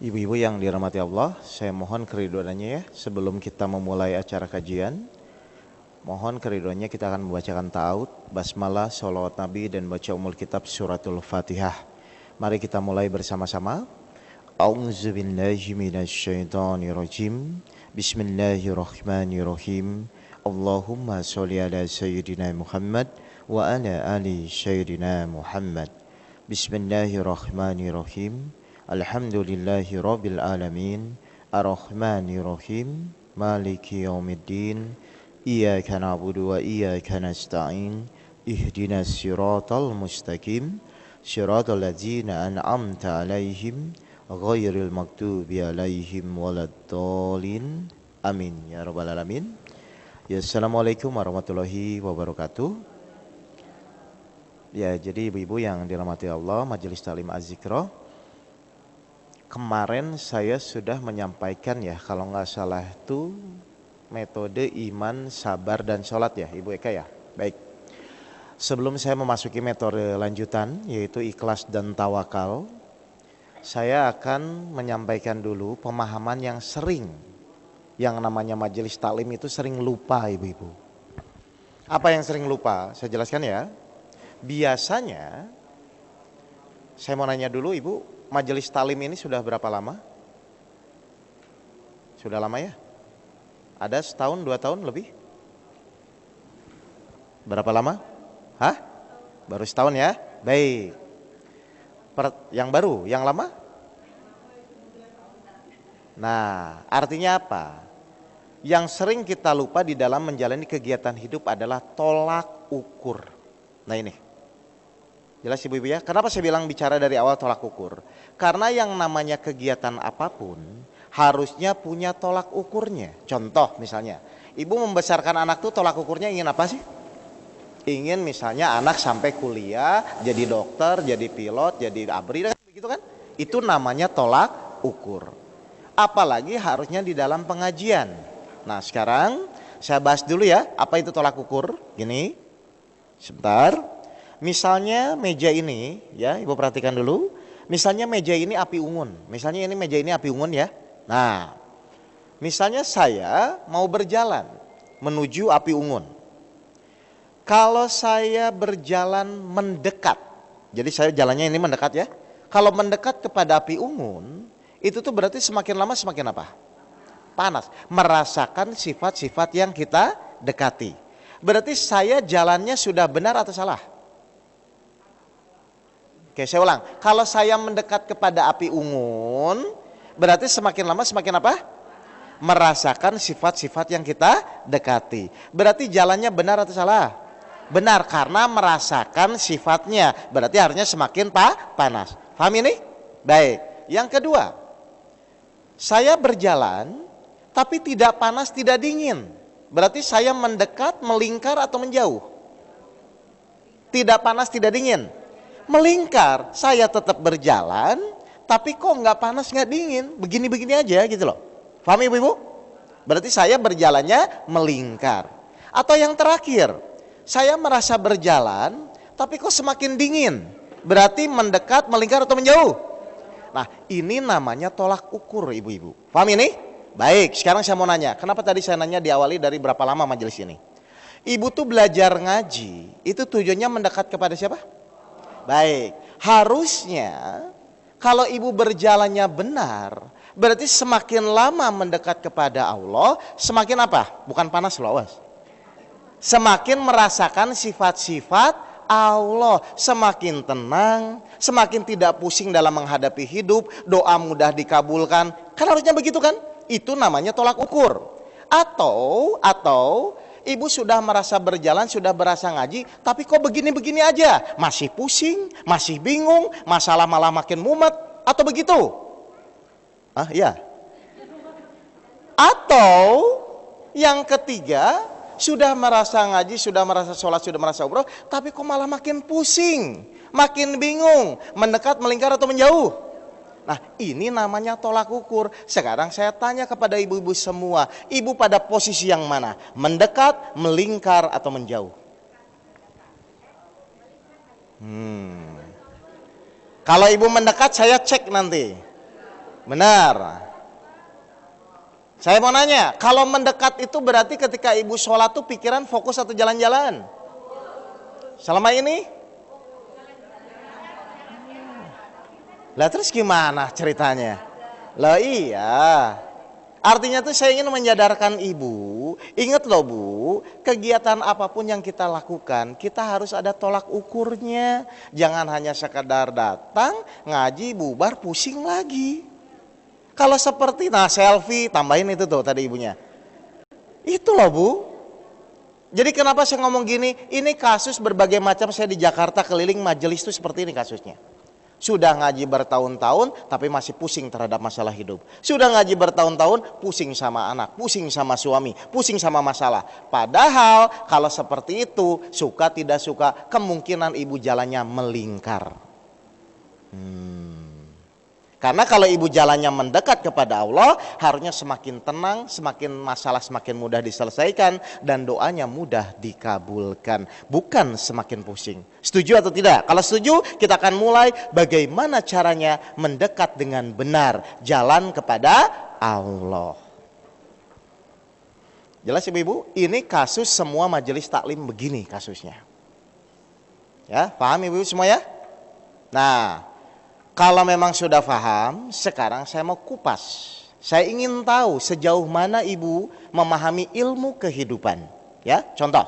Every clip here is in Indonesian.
Ibu-ibu yang dirahmati Allah, saya mohon keriduannya ya sebelum kita memulai acara kajian. Mohon keriduannya kita akan membacakan ta'awud, basmalah, sholawat nabi dan baca umul kitab suratul fatihah. Mari kita mulai bersama-sama. A'udzubillahi minasyaitonirrajim. Bismillahirrahmanirrahim. Allahumma sholli ala sayyidina Muhammad wa ala ali sayyidina Muhammad. Bismillahirrahmanirrahim. Alhamdulillahi rabbil alamin. Ar-Rahmanirrahim. Maliki yaumiddin. Iyyaka na'budu wa iyyaka nasta'in. Ihdinas siratal mustaqim. Siratal ladzina an'amta 'alaihim ghairil maghdubi 'alaihim waladdallin. Amin ya rabbal alamin. Ya, assalamualaikum warahmatullahi wabarakatuh. Ya, jadi ibu-ibu yang dirahmati Allah, Majelis Ta'lim Az-Zikra. Kemarin saya sudah menyampaikan ya, kalau nggak salah itu metode iman, sabar, dan sholat ya, Ibu Eka ya. Baik, sebelum saya memasuki metode lanjutan yaitu ikhlas dan tawakal, saya akan menyampaikan dulu pemahaman yang sering, yang namanya majelis taklim itu sering lupa ibu-ibu. Apa yang sering lupa? Saya jelaskan ya. Biasanya, saya mau nanya dulu Ibu, majelis taklim ini sudah berapa lama? Sudah lama ya? Ada setahun, 2 tahun lebih? Berapa lama? Hah? Baru setahun ya? Baik. Yang baru, yang lama? Nah, artinya apa? Yang sering kita lupa di dalam menjalani kegiatan hidup adalah tolak ukur. Nah ini, jelas ibu-ibu ya? Kenapa saya bilang bicara dari awal tolak ukur? Karena yang namanya kegiatan apapun harusnya punya tolak ukurnya. Contoh misalnya, ibu membesarkan anak tuh tolak ukurnya ingin apa sih? Ingin misalnya anak sampai kuliah, jadi dokter, jadi pilot, jadi abri, begitu kan? Itu namanya tolak ukur. Apalagi harusnya di dalam pengajian. Nah sekarang saya bahas dulu ya, apa itu tolak ukur? Gini, sebentar. Misalnya meja ini ya, ibu perhatikan dulu. Misalnya meja ini api unggun. Misalnya ini meja ini api unggun ya. Nah, misalnya saya mau berjalan menuju api unggun. Kalau saya berjalan mendekat, jadi saya jalannya ini mendekat ya. Kalau mendekat kepada api unggun, itu tuh berarti semakin lama semakin apa? Panas. Merasakan sifat-sifat yang kita dekati. Berarti saya jalannya sudah benar atau salah? Oke, saya ulang. Kalau saya mendekat kepada api unggun, berarti semakin lama semakin apa? Merasakan sifat-sifat yang kita dekati. Berarti jalannya benar atau salah? Benar, karena merasakan sifatnya. Berarti harusnya semakin panas. Paham ini? Baik. Yang kedua, saya berjalan tapi tidak panas, tidak dingin. Berarti saya mendekat, melingkar atau menjauh? Tidak panas, tidak dingin. Melingkar, saya tetap berjalan, tapi kok nggak panas, nggak dingin, begini-begini aja gitu loh. Paham ibu-ibu? Berarti saya berjalannya melingkar. Atau yang terakhir, saya merasa berjalan, tapi kok semakin dingin. Berarti mendekat, melingkar atau menjauh? Nah ini namanya tolak ukur ibu-ibu. Paham ini? Baik, sekarang saya mau nanya, kenapa tadi saya nanya diawali dari berapa lama majelis ini? Ibu tuh belajar ngaji, itu tujuannya mendekat kepada siapa? Baik, harusnya kalau ibu berjalannya benar, berarti semakin lama mendekat kepada Allah, semakin apa? Bukan panas loh, awas. Semakin merasakan sifat-sifat Allah, semakin tenang, semakin tidak pusing dalam menghadapi hidup, doa mudah dikabulkan. Kan harusnya begitu kan? Itu namanya tolak ukur. Atau ibu sudah merasa berjalan, sudah berasa ngaji, tapi kok begini-begini aja, masih pusing, masih bingung, masalah malah makin mumet, atau begitu? Ah ya. Atau yang ketiga, sudah merasa ngaji, sudah merasa sholat, sudah merasa umroh, tapi kok malah makin pusing, makin bingung, mendekat, melingkar atau menjauh? Nah ini namanya tolak ukur. Sekarang saya tanya kepada ibu-ibu semua, ibu pada posisi yang mana? Mendekat, melingkar atau menjauh? Kalau ibu mendekat saya cek nanti. Benar. Saya mau nanya, kalau mendekat itu berarti ketika ibu sholat tuh pikiran fokus atau jalan-jalan? Selama ini? Lah terus gimana ceritanya? Lah iya. Artinya tuh saya ingin menyadarkan ibu, ingat loh bu, kegiatan apapun yang kita lakukan, kita harus ada tolak ukurnya. Jangan hanya sekadar datang, ngaji, bubar, pusing lagi. Kalau seperti, nah selfie, tambahin itu tuh tadi ibunya. Itu loh bu. Jadi kenapa saya ngomong gini, ini kasus berbagai macam, saya di Jakarta keliling majelis tuh seperti ini kasusnya. Sudah ngaji bertahun-tahun tapi masih pusing terhadap masalah hidup. Sudah ngaji bertahun-tahun pusing sama anak, pusing sama suami, pusing sama masalah. Padahal kalau seperti itu, suka tidak suka, kemungkinan ibu jalannya melingkar. Karena kalau ibu jalannya mendekat kepada Allah, harusnya semakin tenang, semakin masalah semakin mudah diselesaikan, dan doanya mudah dikabulkan, bukan semakin pusing. Setuju atau tidak? Kalau setuju, kita akan mulai bagaimana caranya mendekat dengan benar, jalan kepada Allah. Jelas ibu-ibu? Ini kasus semua majelis taklim begini kasusnya. Ya, paham ibu-ibu semua ya? Nah, kalau memang sudah paham, sekarang saya mau kupas. Saya ingin tahu sejauh mana ibu memahami ilmu kehidupan. Ya, contoh.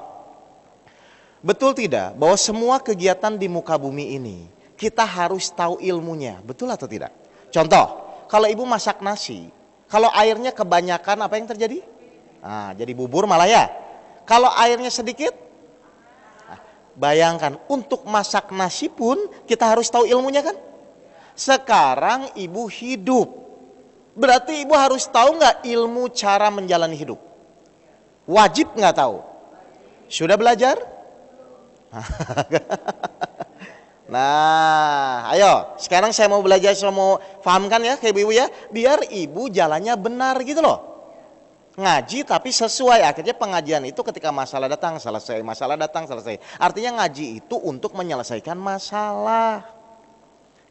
Betul tidak bahwa semua kegiatan di muka bumi ini kita harus tahu ilmunya, betul atau tidak? Contoh, kalau ibu masak nasi, kalau airnya kebanyakan apa yang terjadi? Nah, jadi bubur malah ya. Kalau airnya sedikit, bayangkan untuk masak nasi pun kita harus tahu ilmunya kan? Sekarang ibu hidup, berarti ibu harus tahu nggak ilmu cara menjalani hidup? Wajib nggak tahu? Sudah belajar? Nah, ayo sekarang saya mau belajar, saya mau pahamkan ya ke ibu ya, biar ibu jalannya benar gitu loh. Ngaji tapi sesuai, akhirnya pengajian itu ketika masalah datang selesai, masalah datang selesai. Artinya ngaji itu untuk menyelesaikan masalah.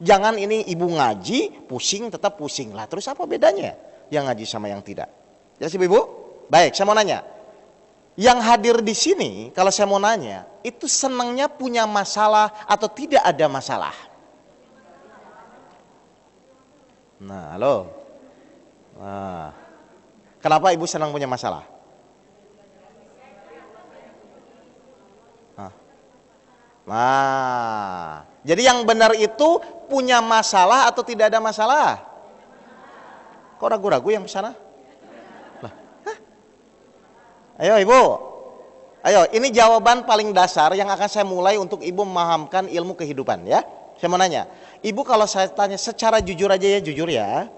Jangan ini ibu ngaji, pusing tetap pusing lah. Terus apa bedanya yang ngaji sama yang tidak? Jelas ibu? Baik, saya mau nanya. Yang hadir di sini, kalau saya mau nanya, itu senangnya punya masalah atau tidak ada masalah? Nah, halo. Nah, kenapa ibu senang punya masalah? Nah, jadi yang benar itu punya masalah atau tidak ada masalah? Kok ragu-ragu yang sana? Ayo ibu, ayo ini jawaban paling dasar yang akan saya mulai untuk ibu memahamkan ilmu kehidupan ya. Saya mau nanya, ibu kalau saya tanya secara jujur aja ya, jujur ya.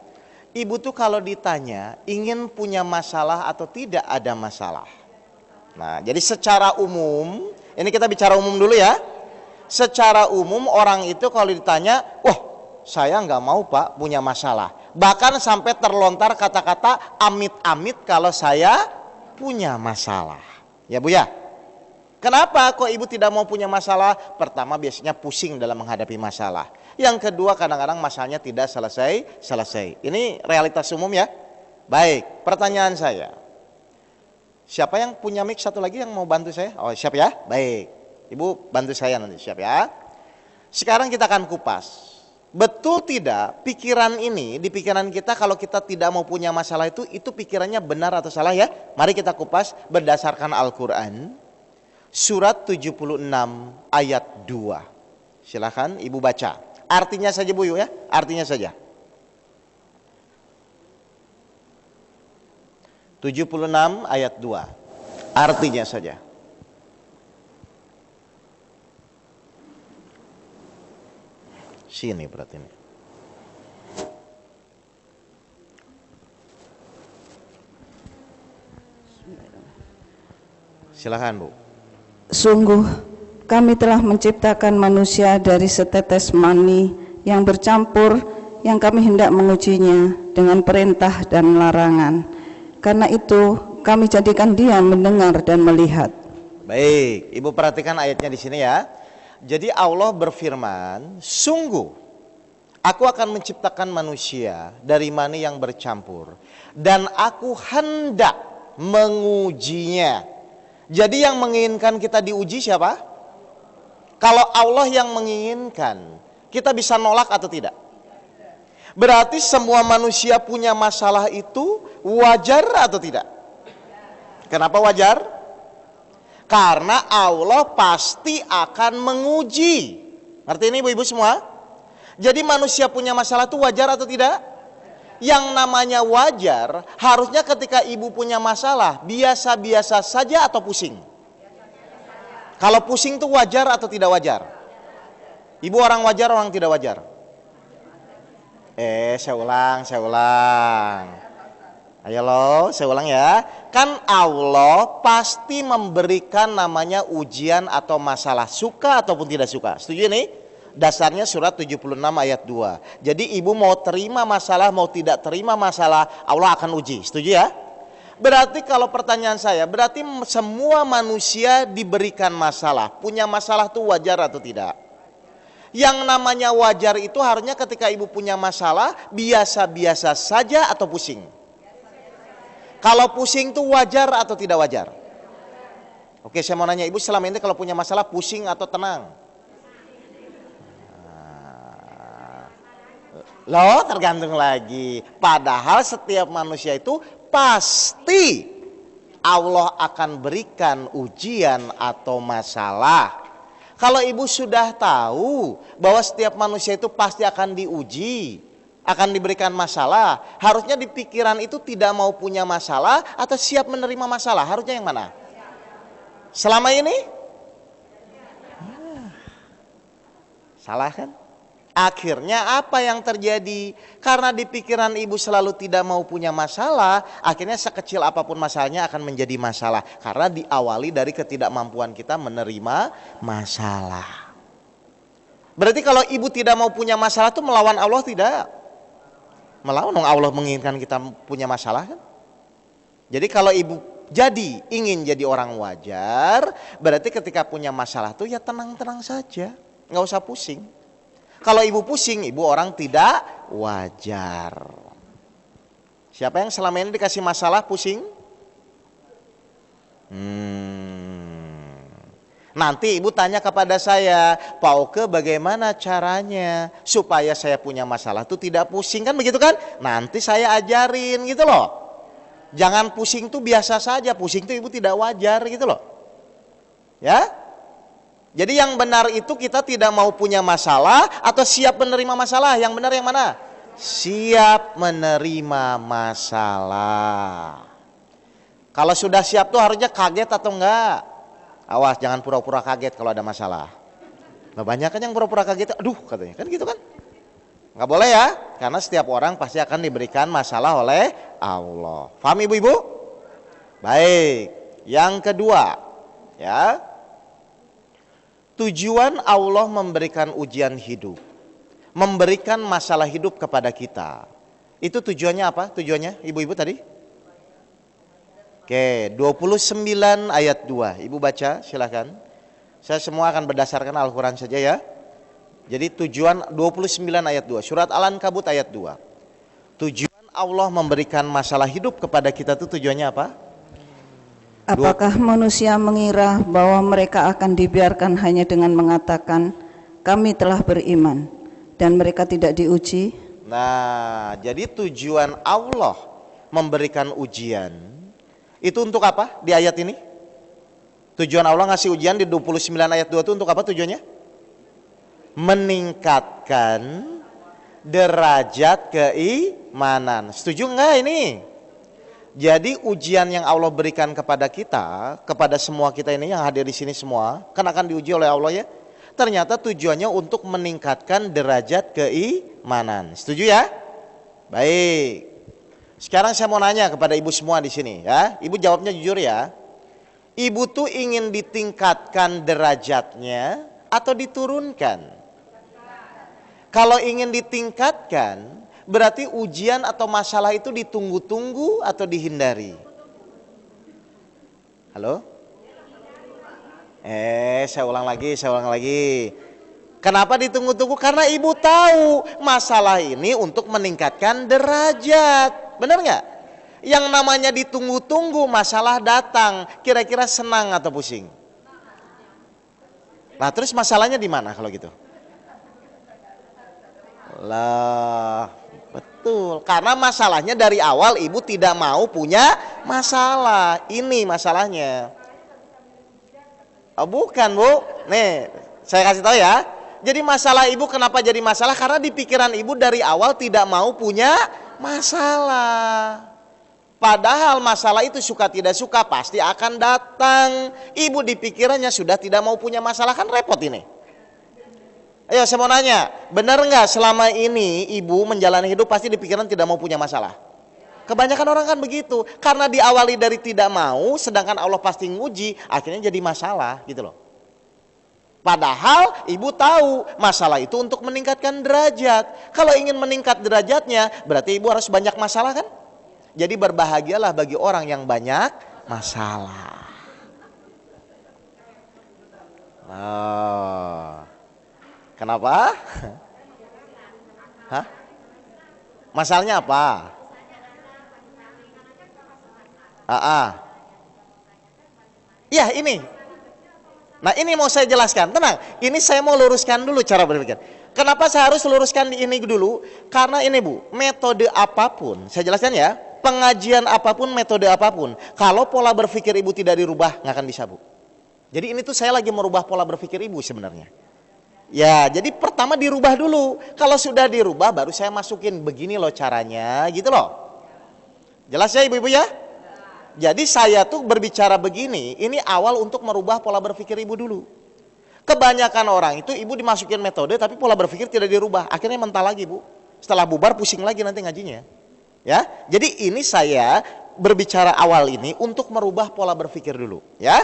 Ibu tuh kalau ditanya ingin punya masalah atau tidak ada masalah. Nah, jadi secara umum, ini kita bicara umum dulu ya. Secara umum orang itu kalau ditanya, wah saya nggak mau pak punya masalah. Bahkan sampai terlontar kata-kata amit-amit kalau saya punya masalah. Ya bu ya. Kenapa kok ibu tidak mau punya masalah? Pertama biasanya pusing dalam menghadapi masalah. Yang kedua kadang-kadang masalahnya tidak selesai. Ini realitas umum ya. Baik, pertanyaan saya. Siapa yang punya mic satu lagi yang mau bantu saya? Oh siap ya? Baik. Ibu bantu saya nanti, siap ya. Sekarang kita akan kupas. Betul tidak pikiran ini, di pikiran kita kalau kita tidak mau punya masalah itu pikirannya benar atau salah ya? Mari kita kupas berdasarkan Al-Quran. Surat 76 ayat 2. Silahkan ibu baca. Artinya saja bu ya, artinya saja. 76 ayat 2. Artinya saja. Sini berarti ini. Silakan bu. Sungguh kami telah menciptakan manusia dari setetes mani yang bercampur, yang kami hendak mengujinya dengan perintah dan larangan. Karena itu kami jadikan dia mendengar dan melihat. Baik, ibu perhatikan ayatnya di sini ya. Jadi Allah berfirman, sungguh Aku akan menciptakan manusia dari mani yang bercampur, dan aku hendak mengujinya. Jadi yang menginginkan kita diuji siapa? Kalau Allah yang menginginkan, kita bisa nolak atau tidak? Berarti semua manusia punya masalah itu wajar atau tidak? Kenapa wajar? Karena Allah pasti akan menguji. Ngerti ini ibu-ibu semua? Jadi manusia punya masalah itu wajar atau tidak? Yang namanya wajar, harusnya ketika ibu punya masalah, biasa-biasa saja atau pusing? Kalau pusing itu wajar atau tidak wajar? Ibu orang wajar, orang tidak wajar? Saya ulang. Ayo lo, saya ulang ya. Kan Allah pasti memberikan namanya ujian atau masalah, suka ataupun tidak suka. Setuju nih? Dasarnya surat 76 ayat 2. Jadi ibu mau terima masalah, mau tidak terima masalah, Allah akan uji. Setuju ya? Berarti kalau pertanyaan saya, berarti semua manusia diberikan masalah. Punya masalah itu wajar atau tidak? Yang namanya wajar itu harusnya ketika ibu punya masalah, biasa-biasa saja atau pusing? Kalau pusing itu wajar atau tidak wajar? Oke, saya mau nanya ibu, selama ini kalau punya masalah pusing atau tenang? Loh, tergantung lagi. Padahal setiap manusia itu pasti Allah akan berikan ujian atau masalah. Kalau ibu sudah tahu bahwa setiap manusia itu pasti akan diuji, akan diberikan masalah, harusnya di pikiran itu tidak mau punya masalah atau siap menerima masalah. Harusnya yang mana? Selama ini? Salah kan? Akhirnya apa yang terjadi? Karena di pikiran ibu selalu tidak mau punya masalah, akhirnya sekecil apapun masalahnya akan menjadi masalah. Karena diawali dari ketidakmampuan kita menerima masalah. Berarti kalau ibu tidak mau punya masalah itu melawan Allah tidak? Melawan dong, Allah menginginkan kita punya masalah kan? Jadi kalau ibu ingin jadi orang wajar, berarti ketika punya masalah tuh ya tenang-tenang saja, nggak usah pusing. Kalau ibu pusing, ibu orang tidak wajar. Siapa yang selama ini dikasih masalah pusing? Nanti ibu tanya kepada saya, Pak Oke bagaimana caranya supaya saya punya masalah itu tidak pusing, kan begitu kan? Nanti saya ajarin gitu loh. Jangan pusing tuh biasa saja, pusing tuh ibu tidak wajar gitu loh. Ya? Jadi yang benar itu kita tidak mau punya masalah atau siap menerima masalah. Yang benar yang mana? Siap menerima masalah. Kalau sudah siap tuh harusnya kaget atau enggak? Awas jangan pura-pura kaget kalau ada masalah. Nah, banyak kan yang pura-pura kaget, aduh katanya, kan gitu kan? Enggak boleh ya, karena setiap orang pasti akan diberikan masalah oleh Allah. Paham ibu-ibu? Baik, yang kedua ya. Tujuan Allah memberikan ujian hidup, memberikan masalah hidup kepada kita. Itu tujuannya apa? Tujuannya ibu-ibu tadi? Oke, 29 ayat 2. Ibu baca silakan. Saya semua akan berdasarkan Al-Quran saja ya. Jadi tujuan 29 ayat 2. Surat Al-Ankabut ayat 2. Tujuan Allah memberikan masalah hidup kepada kita itu tujuannya apa? Apakah manusia mengira bahwa mereka akan dibiarkan hanya dengan mengatakan, kami telah beriman, dan mereka tidak diuji? Nah, jadi tujuan Allah memberikan ujian, itu untuk apa di ayat ini? Tujuan Allah ngasih ujian di 29 ayat 2 itu untuk apa tujuannya? Meningkatkan derajat keimanan. Setuju enggak ini? Jadi ujian yang Allah berikan kepada kita, kepada semua kita ini yang hadir di sini semua, kan akan diuji oleh Allah ya. Ternyata tujuannya untuk meningkatkan derajat keimanan. Setuju ya? Baik. Sekarang saya mau nanya kepada ibu semua di sini ya. Ibu jawabnya jujur ya. Ibu tuh ingin ditingkatkan derajatnya atau diturunkan? Kalau ingin ditingkatkan, berarti ujian atau masalah itu ditunggu-tunggu atau dihindari? Halo? Saya ulang lagi. Kenapa ditunggu-tunggu? Karena ibu tahu masalah ini untuk meningkatkan derajat. Benar nggak? Yang namanya ditunggu-tunggu, masalah datang. Kira-kira senang atau pusing? Nah, terus masalahnya di mana kalau gitu? Lah, betul. Karena masalahnya dari awal ibu tidak mau punya masalah. Ini masalahnya. Oh, bukan, Bu. Nih, saya kasih tahu ya. Jadi masalah ibu kenapa jadi masalah? Karena di pikiran ibu dari awal tidak mau punya masalah. Padahal masalah itu suka tidak suka pasti akan datang. Ibu di pikirannya sudah tidak mau punya masalah, kan repot ini. Ayo saya mau nanya, benar nggak selama ini ibu menjalani hidup pasti di pikiran tidak mau punya masalah? Kebanyakan orang kan begitu. Karena diawali dari tidak mau, sedangkan Allah pasti nguji, akhirnya jadi masalah gitu loh. Padahal ibu tahu masalah itu untuk meningkatkan derajat. Kalau ingin meningkat derajatnya, berarti ibu harus banyak masalah kan? Jadi berbahagialah bagi orang yang banyak masalah. Oh. Kenapa? Hah? Masalahnya apa? Ya ini. Nah ini mau saya jelaskan, tenang. Ini saya mau luruskan dulu cara berpikir. Kenapa saya harus luruskan ini dulu? Karena ini Bu, metode apapun, saya jelaskan ya. Pengajian apapun, metode apapun, kalau pola berpikir ibu tidak dirubah, nggak akan bisa Bu. Jadi ini tuh saya lagi merubah pola berpikir ibu sebenarnya. Ya, jadi pertama dirubah dulu. Kalau sudah dirubah, baru saya masukin begini loh caranya, gitu loh. Jelas ya ibu-ibu ya? Jadi saya tuh berbicara begini, ini awal untuk merubah pola berpikir ibu dulu. Kebanyakan orang itu ibu dimasukin metode tapi pola berpikir tidak dirubah. Akhirnya mental lagi Bu. Setelah bubar pusing lagi nanti ngajinya. Ya, jadi ini saya berbicara awal ini untuk merubah pola berpikir dulu. Ya,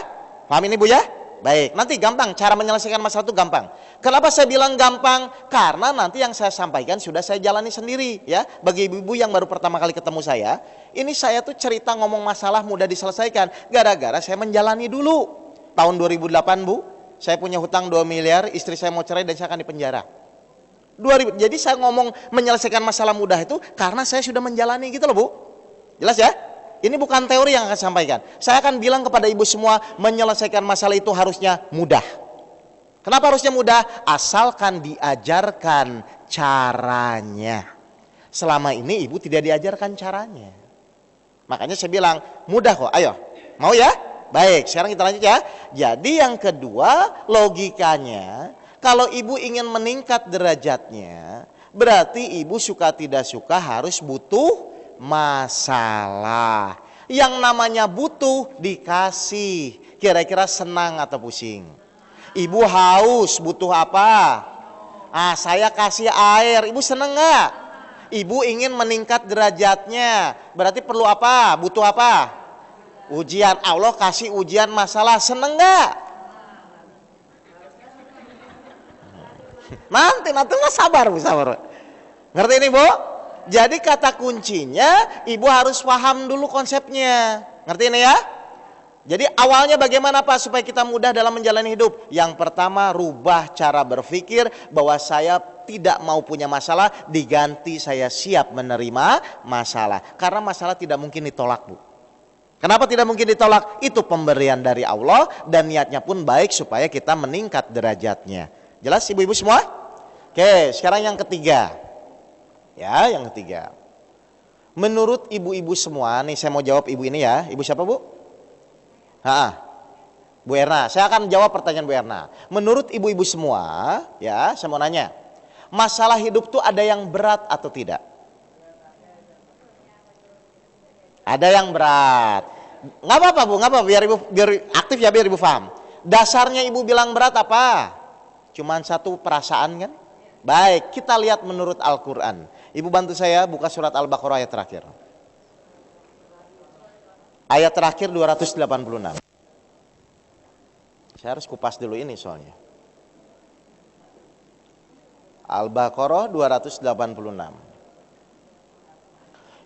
paham ini Bu ya? Baik, nanti gampang, cara menyelesaikan masalah itu gampang. Kenapa saya bilang gampang? Karena nanti yang saya sampaikan sudah saya jalani sendiri ya. Bagi ibu-ibu yang baru pertama kali ketemu saya, ini saya tuh cerita ngomong masalah mudah diselesaikan. Gara-gara saya menjalani dulu. Tahun 2008 Bu, saya punya hutang 2 miliar, istri saya mau cerai dan saya akan dipenjara. 2000, jadi saya ngomong menyelesaikan masalah mudah itu karena saya sudah menjalani gitu loh Bu. Jelas ya? Ini bukan teori yang akan saya sampaikan. Saya akan bilang kepada ibu semua, menyelesaikan masalah itu harusnya mudah. Kenapa harusnya mudah? Asalkan diajarkan caranya. Selama ini ibu tidak diajarkan caranya. Makanya saya bilang, mudah kok, ayo. Mau ya? Baik, sekarang kita lanjut ya. Jadi yang kedua, logikanya, kalau ibu ingin meningkat derajatnya, berarti ibu suka tidak suka harus butuh masalah. Yang namanya butuh dikasih. Kira-kira senang atau pusing? Ibu haus, butuh apa? Saya kasih air. Ibu senang nggak? Ibu ingin meningkat derajatnya, berarti perlu apa? Butuh apa? Ujian. Allah kasih ujian masalah, senang nggak? Nanti sabar Bu, sabar. Ngerti ini Bu? Jadi kata kuncinya ibu harus paham dulu konsepnya. Ngerti ini ya? Jadi awalnya bagaimana Pak supaya kita mudah dalam menjalani hidup? Yang pertama rubah cara berpikir bahwa saya tidak mau punya masalah, diganti saya siap menerima masalah. Karena masalah tidak mungkin ditolak Bu. Kenapa tidak mungkin ditolak? Itu pemberian dari Allah dan niatnya pun baik supaya kita meningkat derajatnya. Jelas ibu-ibu semua? Oke, sekarang yang ketiga. Ya, yang ketiga. Menurut ibu-ibu semua, nih saya mau jawab ibu ini ya. Ibu siapa Bu? Bu Erna. Saya akan jawab pertanyaan Bu Erna. Menurut ibu-ibu semua, ya, saya mau nanya. Masalah hidup tuh ada yang berat atau tidak? Ada yang berat. Nggak apa-apa Bu, nggak apa-apa. Biar aktif ya, biar ibu paham. Dasarnya ibu bilang berat apa? Cuman satu perasaan kan? Baik, kita lihat menurut Al-Quran. Ibu bantu saya buka surat Al-Baqarah ayat terakhir. Ayat terakhir 286. Saya harus kupas dulu ini soalnya. Al-Baqarah 286.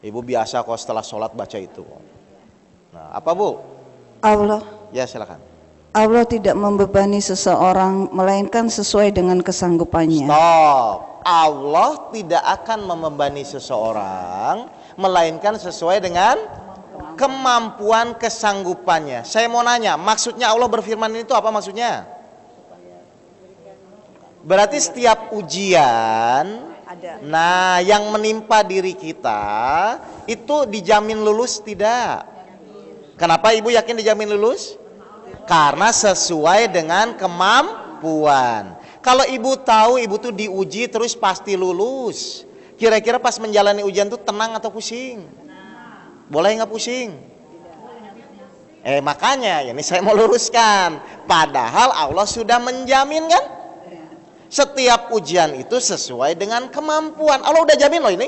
Ibu biasa kok setelah sholat baca itu. Nah, apa Bu? Allah. Ya silakan. Allah tidak membebani seseorang melainkan sesuai dengan kesanggupannya. Stop. Allah tidak akan membebani seseorang melainkan sesuai dengan kemampuan kesanggupannya. Saya mau nanya, maksudnya Allah berfirman itu apa maksudnya? Berarti setiap ujian, nah yang menimpa diri kita itu dijamin lulus tidak? Kenapa ibu yakin dijamin lulus? Karena sesuai dengan kemampuan. Kalau ibu tahu ibu tuh diuji terus pasti lulus, kira-kira pas menjalani ujian tuh tenang atau pusing? Boleh nggak pusing? Makanya ini saya mau luruskan. Padahal Allah sudah menjamin kan? Setiap ujian itu sesuai dengan kemampuan. Allah udah jamin loh ini.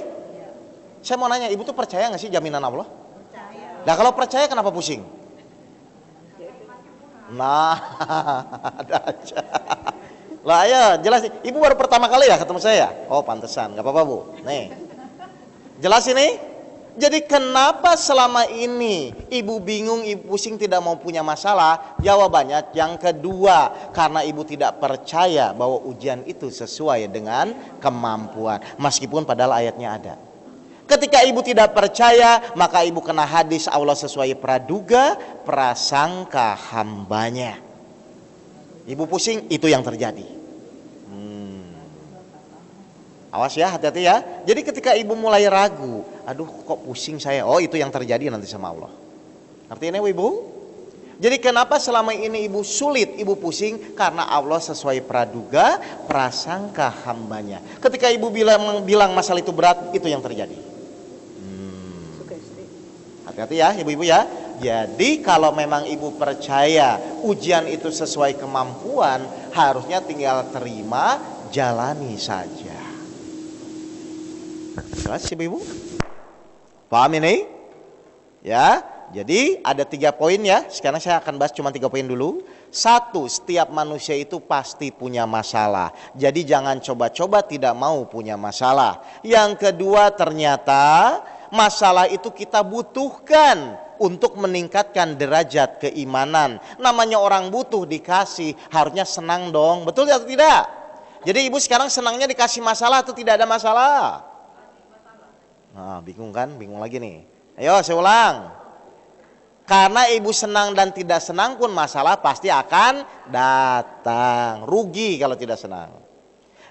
Saya mau nanya, ibu tuh percaya nggak sih jaminan Allah? Percaya. Nah kalau percaya kenapa pusing? Nah, ada aja. Lah ayo jelas. Ibu baru pertama kali ya ketemu saya? Oh pantesan, nggak apa-apa bu. Nih, jelas ini. Jadi kenapa selama ini ibu bingung, ibu pusing, tidak mau punya masalah? Jawabannya yang kedua, karena ibu tidak percaya bahwa ujian itu sesuai dengan kemampuan. Meskipun padahal ayatnya ada. Ketika ibu tidak percaya, maka ibu kena hadis Allah sesuai praduga, prasangka hambanya. Ibu pusing, itu yang terjadi. Awas ya, hati-hati ya. Jadi ketika ibu mulai ragu, aduh kok pusing saya, oh itu yang terjadi nanti sama Allah. Artinya ibu? Jadi kenapa selama ini ibu sulit, ibu pusing? Karena Allah sesuai praduga, prasangka hambanya. Ketika ibu bilang masalah itu berat, itu yang terjadi. Hati-hati ya ibu-ibu ya. Jadi kalau memang ibu percaya ujian itu sesuai kemampuan, harusnya tinggal terima, jalani saja. Jelas ibu-ibu? Paham ini? Ya, jadi ada 3 poin ya. Sekarang saya akan bahas cuma 3 poin dulu. 1, setiap manusia itu pasti punya masalah. Jadi jangan coba-coba tidak mau punya masalah. Yang kedua, ternyata masalah itu kita butuhkan untuk meningkatkan derajat keimanan. Namanya orang butuh dikasih, harusnya senang dong. Betul atau tidak? Jadi ibu sekarang senangnya dikasih masalah atau tidak ada masalah? Nah, bingung kan? Bingung lagi nih. Ayo saya ulang. Karena ibu senang dan tidak senang pun masalah pasti akan datang. Rugi kalau tidak senang.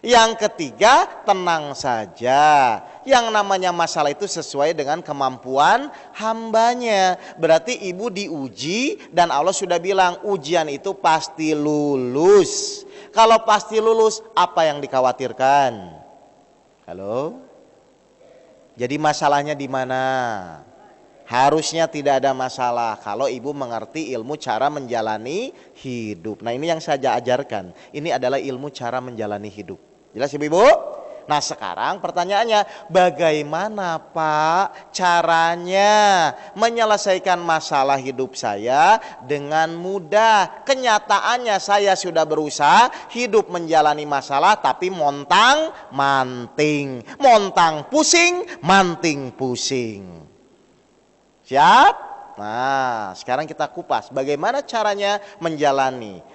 Yang ketiga, tenang saja. Yang namanya masalah itu sesuai dengan kemampuan hambanya. Berarti ibu diuji dan Allah sudah bilang ujian itu pasti lulus. Kalau pasti lulus, apa yang dikhawatirkan? Halo? Jadi masalahnya di mana? Harusnya tidak ada masalah kalau ibu mengerti ilmu cara menjalani hidup. Nah ini yang saya ajarkan. Ini adalah ilmu cara menjalani hidup. Jelas ibu-ibu? Nah sekarang pertanyaannya, bagaimana Pak caranya menyelesaikan masalah hidup saya dengan mudah? Kenyataannya saya sudah berusaha hidup menjalani masalah tapi montang manting. Montang pusing, manting pusing. Siap? Nah sekarang kita kupas bagaimana caranya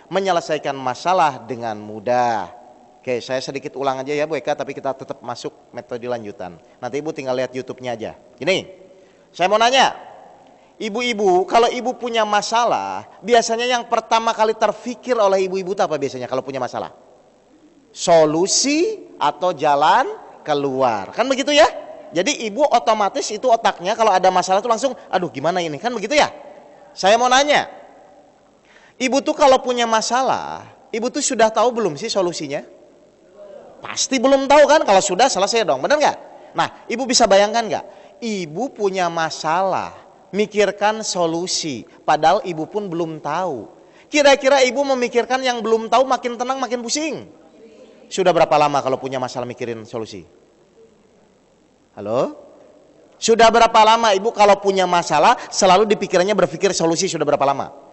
menyelesaikan masalah dengan mudah. Oke, saya sedikit ulang aja ya Bu Eka, tapi kita tetap masuk metode lanjutan. Nanti ibu tinggal lihat YouTube-nya aja. Gini, saya mau nanya, ibu-ibu, kalau ibu punya masalah, biasanya yang pertama kali terfikir oleh ibu-ibu itu apa biasanya kalau punya masalah? Solusi atau jalan keluar, kan begitu ya? Jadi ibu otomatis itu otaknya kalau ada masalah itu langsung, aduh gimana ini, kan begitu ya? Saya mau nanya, ibu tuh kalau punya masalah, ibu tuh sudah tahu belum sih solusinya? Pasti belum tahu kan, kalau sudah selesai dong, benar nggak? Nah, ibu bisa bayangkan nggak? Ibu punya masalah, mikirkan solusi, padahal ibu pun belum tahu. Kira-kira ibu memikirkan yang belum tahu makin tenang, makin pusing? Sudah berapa lama kalau punya masalah mikirin solusi? Halo? Sudah berapa lama ibu kalau punya masalah selalu dipikirannya berpikir solusi, sudah berapa lama?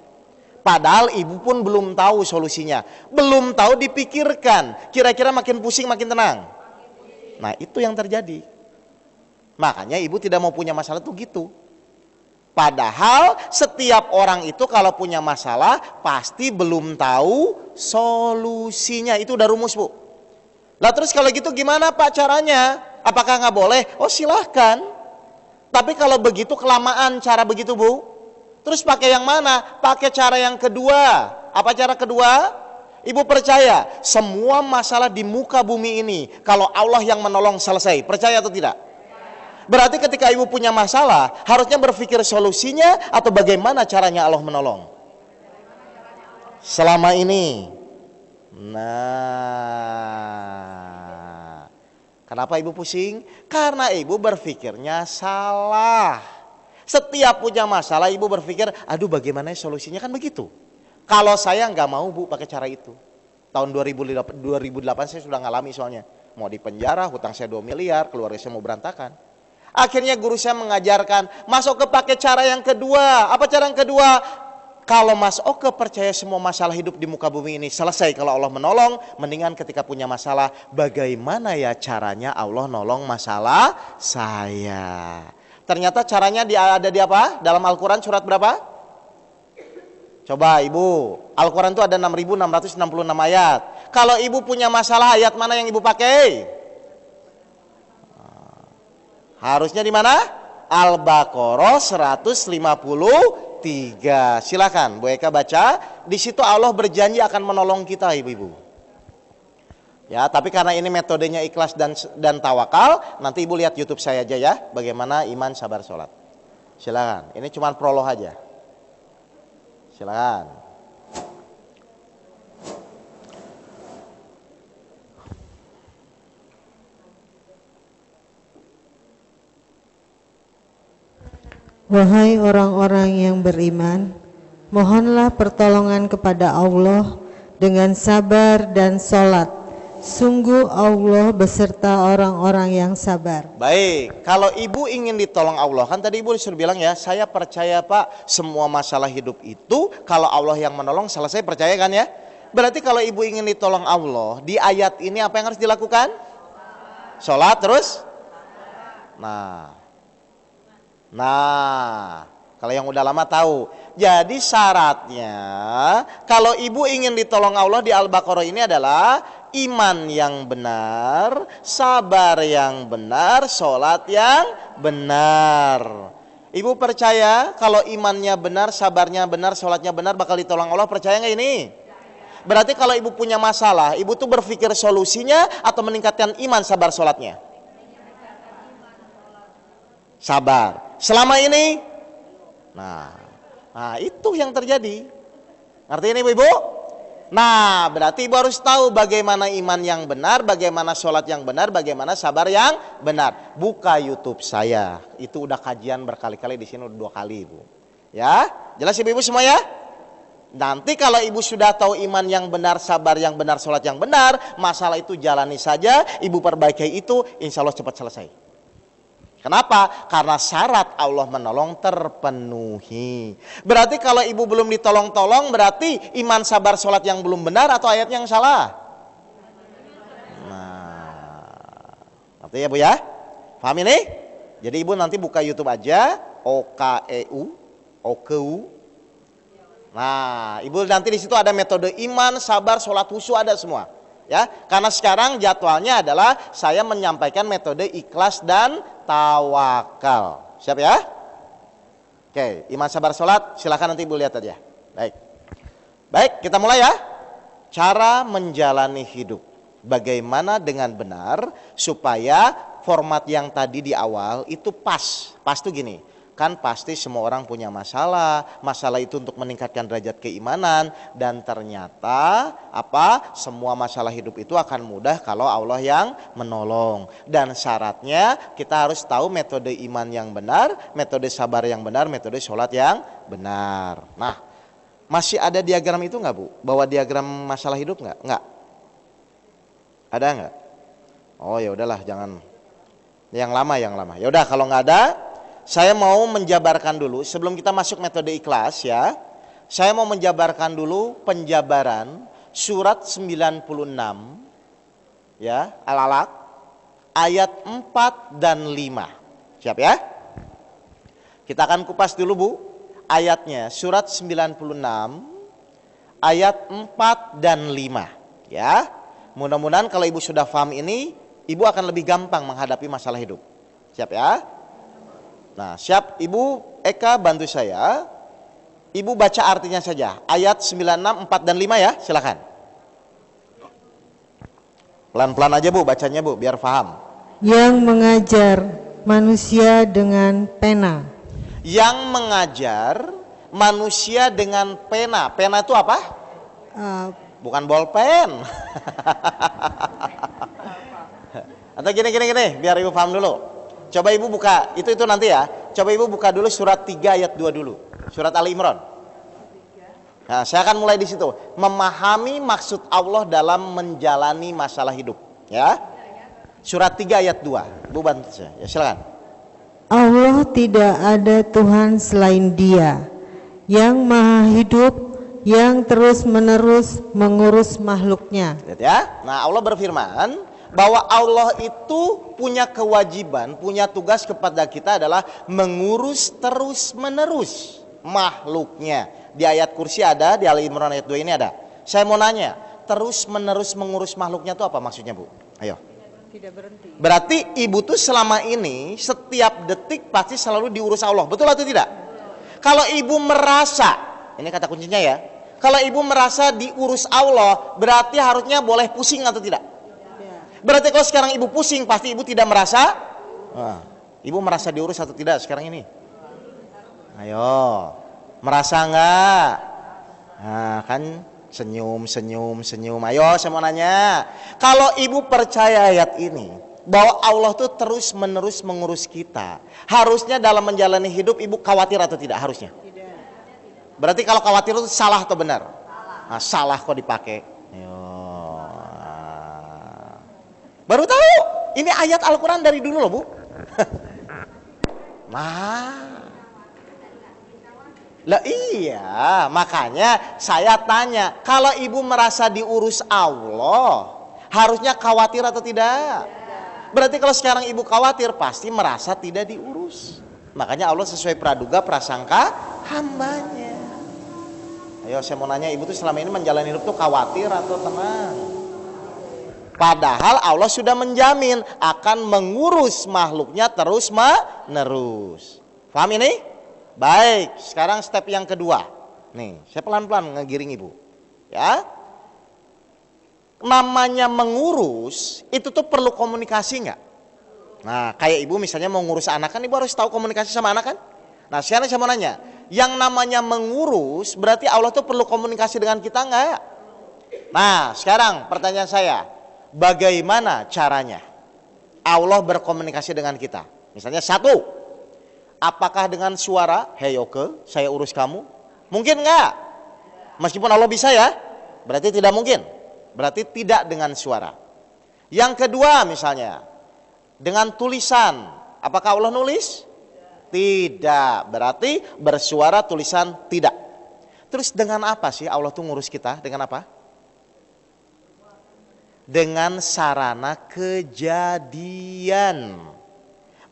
Padahal ibu pun belum tahu solusinya, belum tahu dipikirkan. Kira-kira makin pusing makin tenang. Nah itu yang terjadi. Makanya ibu tidak mau punya masalah tuh gitu. Padahal setiap orang itu kalau punya masalah pasti belum tahu solusinya. Itu udah rumus, Bu. Lah terus kalau gitu gimana Pak caranya? Apakah nggak boleh? Oh silahkan. Tapi kalau begitu kelamaan cara begitu, Bu. Terus pakai yang mana? Pakai cara yang kedua. Apa cara kedua? Ibu percaya semua masalah di muka bumi ini kalau Allah yang menolong selesai. Percaya atau tidak? Berarti ketika ibu punya masalah, harusnya berpikir solusinya atau bagaimana caranya Allah menolong. Selama ini. Nah, kenapa ibu pusing? Karena ibu berpikirnya salah. Setiap punya masalah ibu berpikir, aduh bagaimana solusinya, kan begitu. Kalau saya nggak mau, Bu, pakai cara itu. Tahun 2008 saya sudah ngalami soalnya. Mau di penjara, hutang saya 2 miliar, keluarga saya mau berantakan. Akhirnya guru saya mengajarkan, Mas Oke pakai cara yang kedua. Apa cara yang kedua? Kalau Mas Oke percaya semua masalah hidup di muka bumi ini selesai kalau Allah menolong, mendingan ketika punya masalah, bagaimana ya caranya Allah nolong masalah saya. Ternyata caranya ada di apa? Dalam Al-Quran surat berapa? Coba ibu, Al-Quran itu ada 6.666 ayat. Kalau ibu punya masalah, ayat mana yang ibu pakai? Harusnya di mana? Al-Baqarah 153. Silakan Bu Eka baca. Di situ Allah berjanji akan menolong kita, ibu-ibu. Ya, tapi karena ini metodenya ikhlas dan tawakal, nanti ibu lihat YouTube saya aja ya, bagaimana iman, sabar, sholat. Silakan. Ini cuma prolog aja. Silakan. Wahai orang-orang yang beriman, mohonlah pertolongan kepada Allah dengan sabar dan sholat. Sungguh Allah beserta orang-orang yang sabar. Baik, kalau ibu ingin ditolong Allah, kan tadi ibu disuruh bilang ya, saya percaya Pak, semua masalah hidup itu kalau Allah yang menolong selesai, percaya kan ya? Berarti kalau ibu ingin ditolong Allah, di ayat ini apa yang harus dilakukan? Sholat terus? Nah, kalau yang udah lama tahu. Jadi syaratnya kalau ibu ingin ditolong Allah di Al-Baqarah ini adalah iman yang benar, sabar yang benar, sholat yang benar. Ibu percaya kalau imannya benar, sabarnya benar, sholatnya benar bakal ditolong Allah, percaya nggak ini? Berarti kalau ibu punya masalah, ibu tuh berpikir solusinya atau meningkatkan iman, sabar, sholatnya? Sabar. Selama ini, nah itu yang terjadi. Ngerti ini ibu? Nah, berarti ibu harus tahu bagaimana iman yang benar, bagaimana sholat yang benar, bagaimana sabar yang benar. Buka YouTube saya, itu udah kajian berkali-kali, di sini udah 2 kali ibu. Ya, jelas ibu-ibu semua ya? Nanti kalau ibu sudah tahu iman yang benar, sabar yang benar, sholat yang benar, masalah itu jalani saja, ibu perbaiki itu, insya Allah cepat selesai. Kenapa? Karena syarat Allah menolong terpenuhi. Berarti kalau ibu belum ditolong-tolong, berarti iman, sabar, sholat yang belum benar atau ayat yang salah? Nah, ngerti ya Bu ya? Paham ini? Jadi ibu nanti buka YouTube aja, OKEU, OKEU. Nah, ibu nanti di situ ada metode iman, sabar, sholat, khusyuk, ada semua. Ya, karena sekarang jadwalnya adalah saya menyampaikan metode ikhlas dan tawakal. Siap ya? Oke, iman, sabar, sholat, silakan nanti ibu lihat aja. Baik, kita mulai ya. Cara menjalani hidup. Bagaimana dengan benar supaya format yang tadi di awal itu pas. Pas tuh gini. Kan pasti semua orang punya masalah itu untuk meningkatkan derajat keimanan, dan ternyata semua masalah hidup itu akan mudah kalau Allah yang menolong. Dan syaratnya kita harus tahu metode iman yang benar, metode sabar yang benar, metode sholat yang benar. Nah, masih ada diagram itu nggak Bu? Bawa diagram masalah hidup nggak? Nggak? Ada nggak? Oh ya udahlah, jangan yang lama. Ya udah, kalau nggak ada, saya mau menjabarkan dulu sebelum kita masuk metode ikhlas ya. Saya mau menjabarkan dulu penjabaran surat 96 ya, Al-Alaq ayat 4 dan 5. Siap ya? Kita akan kupas dulu Bu, ayatnya surat 96 ayat 4 dan 5 ya. Mudah-mudahan kalau ibu sudah paham ini, ibu akan lebih gampang menghadapi masalah hidup. Siap ya? Nah, siap Ibu Eka, bantu saya. Ibu baca artinya saja. Ayat 96, 4 dan 5 ya, silakan. Pelan-pelan aja Bu bacanya Bu, biar paham. Yang mengajar manusia dengan pena. Yang mengajar manusia dengan pena. Pena itu apa? Bukan bolpen. Atau gini, biar ibu paham dulu. Coba ibu buka, itu nanti ya. Coba ibu buka dulu surat 3 ayat 2 dulu. Surat Ali Imran. Nah, saya akan mulai di situ. Memahami maksud Allah dalam menjalani masalah hidup. Ya. Surat 3 ayat 2. Bu bantu saya. Ya, silakan. Allah tidak ada Tuhan selain Dia, yang maha hidup, yang terus-menerus mengurus makhluknya. Lihat ya. Nah, Allah berfirman bahwa Allah itu punya kewajiban, punya tugas kepada kita adalah mengurus terus-menerus makhluknya. Di ayat kursi ada, di Ali Imran ayat 2 ini ada. Saya mau nanya, terus-menerus mengurus makhluknya itu apa maksudnya Bu? Ayo. Tidak berhenti. Berarti ibu tuh selama ini setiap detik pasti selalu diurus Allah, betul atau tidak? Kalau ibu merasa, ini kata kuncinya ya, kalau ibu merasa diurus Allah, berarti harusnya boleh pusing atau tidak? Berarti kalau sekarang ibu pusing, pasti ibu tidak merasa. Ibu merasa diurus atau tidak sekarang ini? Ayo, merasa enggak? Nah, kan senyum. Ayo, saya mau nanya, kalau ibu percaya ayat ini, bahwa Allah tuh terus menerus mengurus kita, harusnya dalam menjalani hidup ibu khawatir atau tidak? Harusnya. Berarti kalau khawatir itu salah atau benar? Nah, salah kok dipakai. Baru tahu, ini ayat Al-Quran dari dulu loh Bu. Lah iya, makanya saya tanya, kalau ibu merasa diurus Allah, harusnya khawatir atau tidak? Berarti kalau sekarang ibu khawatir, pasti merasa tidak diurus. Makanya Allah sesuai praduga prasangka hambanya. Ayo saya mau nanya, ibu tuh selama ini menjalani hidup tuh khawatir atau tenang? Padahal Allah sudah menjamin akan mengurus makhluknya terus menerus. Paham ini? Baik, sekarang step yang kedua. Nih, saya pelan-pelan ngegiring ibu. Ya. Namanya mengurus, itu tuh perlu komunikasi nggak? Nah, kayak ibu misalnya mau ngurus anak kan, ibu harus tahu komunikasi sama anak kan? Nah, sekarang saya mau nanya, yang namanya mengurus, berarti Allah tuh perlu komunikasi dengan kita nggak? Nah, sekarang pertanyaan saya, bagaimana caranya Allah berkomunikasi dengan kita? Misalnya satu, apakah dengan suara, hei Yoke, saya urus kamu? Mungkin enggak. Meskipun Allah bisa ya, berarti tidak mungkin. Berarti tidak dengan suara. Yang kedua misalnya, dengan tulisan. Apakah Allah nulis? Tidak. Berarti bersuara tulisan tidak. Terus dengan apa sih Allah tuh ngurus kita? Dengan apa? Dengan sarana kejadian.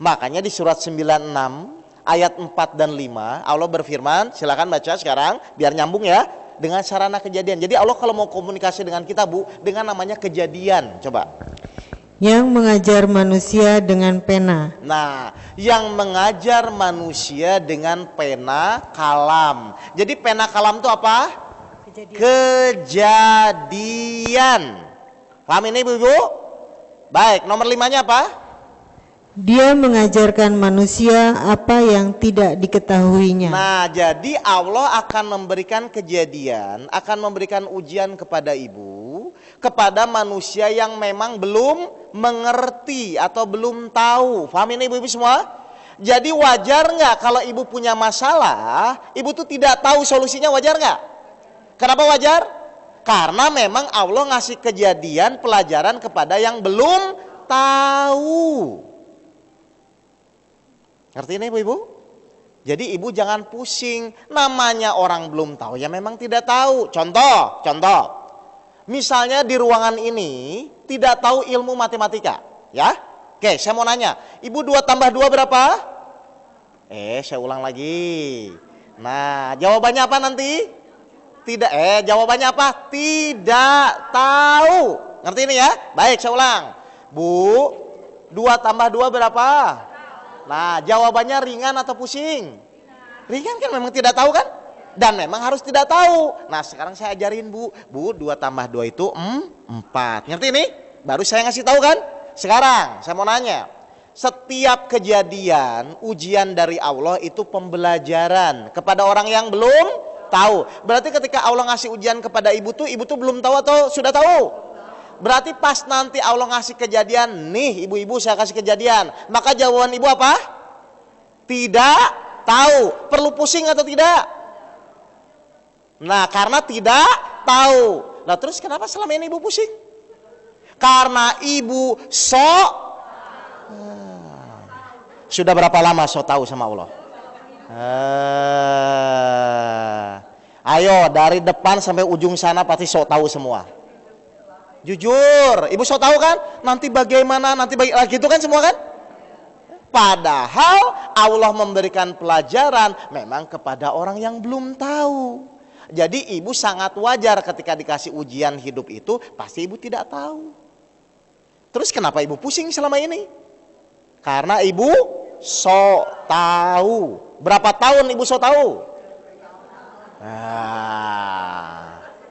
Makanya di surat 96 ayat 4 dan 5 Allah berfirman, silakan baca sekarang biar nyambung ya, dengan sarana kejadian. Jadi Allah kalau mau komunikasi dengan kita Bu, dengan namanya kejadian. Coba. Yang mengajar manusia dengan pena. Nah, yang mengajar manusia dengan pena kalam. Jadi pena kalam itu apa? Kejadian. Paham ini ibu-ibu? Baik, nomor 5-nya apa? Dia mengajarkan manusia apa yang tidak diketahuinya. Nah, jadi Allah akan memberikan kejadian, akan memberikan ujian kepada ibu, kepada manusia yang memang belum mengerti atau belum tahu. Paham ini ibu-ibu semua? Jadi wajar nggak kalau ibu punya masalah, ibu tuh tidak tahu solusinya, wajar nggak? Kenapa wajar? Karena memang Allah ngasih kejadian pelajaran kepada yang belum tahu. Ngerti ini ibu-ibu? Jadi ibu jangan pusing. Namanya orang belum tahu ya memang tidak tahu. Contoh. Misalnya di ruangan ini tidak tahu ilmu matematika. Ya? Oke, saya mau nanya. Ibu 2 tambah 2 berapa? Saya ulang lagi. Nah, jawabannya apa nanti? Tidak, jawabannya apa? Tidak tahu. Ngerti ini ya? Baik, saya ulang. Bu, 2 tambah 2 berapa? Nah, jawabannya ringan atau pusing? Ringan kan, memang tidak tahu kan? Dan memang harus tidak tahu. Nah, sekarang saya ajarin Bu. Bu, 2 tambah 2 itu 4. Ngerti ini? Baru saya ngasih tahu kan? Sekarang, saya mau nanya. Setiap kejadian, ujian dari Allah itu pembelajaran kepada orang yang belum tahu. Berarti ketika Allah ngasih ujian kepada ibu tuh belum tahu atau sudah tahu? Berarti pas nanti Allah ngasih kejadian, nih ibu-ibu saya kasih kejadian, maka jawaban ibu apa? Tidak tahu. Perlu pusing atau tidak? Nah, karena tidak tahu. Nah, terus kenapa selama ini ibu pusing? Karena ibu sudah berapa lama so tahu sama Allah? Ayo dari depan sampai ujung sana pasti so tahu semua. Jujur, ibu so tahu kan? Nanti bagaimana? Nanti gitu kan semua kan? Padahal Allah memberikan pelajaran memang kepada orang yang belum tahu. Jadi ibu sangat wajar ketika dikasih ujian hidup itu pasti ibu tidak tahu. Terus kenapa ibu pusing selama ini? Karena ibu so tahu. Berapa tahun ibu so tahu?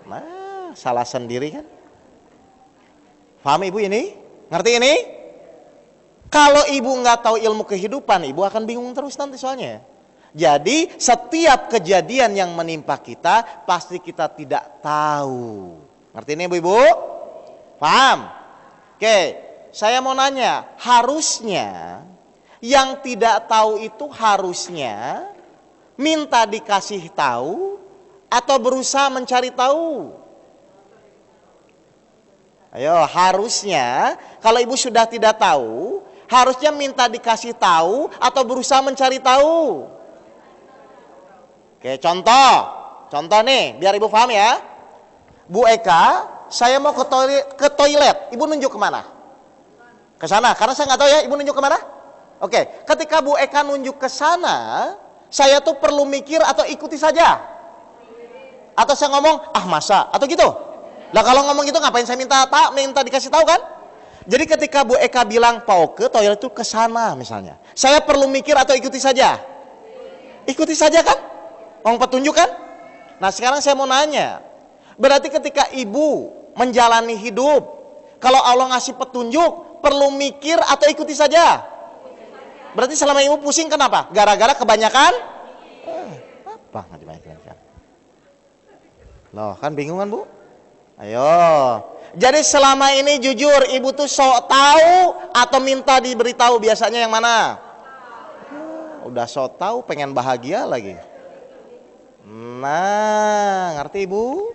Nah, salah sendiri kan? Paham ibu ini? Ngerti ini? Kalau ibu nggak tahu ilmu kehidupan, ibu akan bingung terus nanti soalnya. Jadi setiap kejadian yang menimpa kita pasti kita tidak tahu. Ngerti ini ibu-ibu? Paham? Oke, saya mau nanya, harusnya yang tidak tahu itu harusnya minta dikasih tahu atau berusaha mencari tahu? Ayo, harusnya kalau ibu sudah tidak tahu, harusnya minta dikasih tahu atau berusaha mencari tahu? Oke, contoh nih, biar ibu paham ya. Bu Eka, saya mau ke toilet, ibu nunjuk kemana? Ke sana, karena saya nggak tahu ya, ibu nunjuk kemana? Oke, ketika Bu Eka nunjuk ke sana, saya tuh perlu mikir atau ikuti saja? Atau saya ngomong, masa? Atau gitu? Lah kalau ngomong gitu ngapain saya minta dikasih tahu kan? Jadi ketika Bu Eka bilang, "Pak ke toilet itu ke sana," misalnya. Saya perlu mikir atau ikuti saja? Ikuti saja kan? Ngomong petunjuk kan? Nah, sekarang saya mau nanya. Berarti ketika ibu menjalani hidup, kalau Allah ngasih petunjuk, perlu mikir atau ikuti saja? Berarti selama ibu pusing kenapa? Gara-gara kebanyakan? Apa nggak dibanyakan? Loh, kan bingung kan Bu? Ayo. Jadi selama ini jujur, ibu tuh sok tahu atau minta diberitahu, biasanya yang mana? Udah sok tahu, pengen bahagia lagi. Nah, ngerti ibu?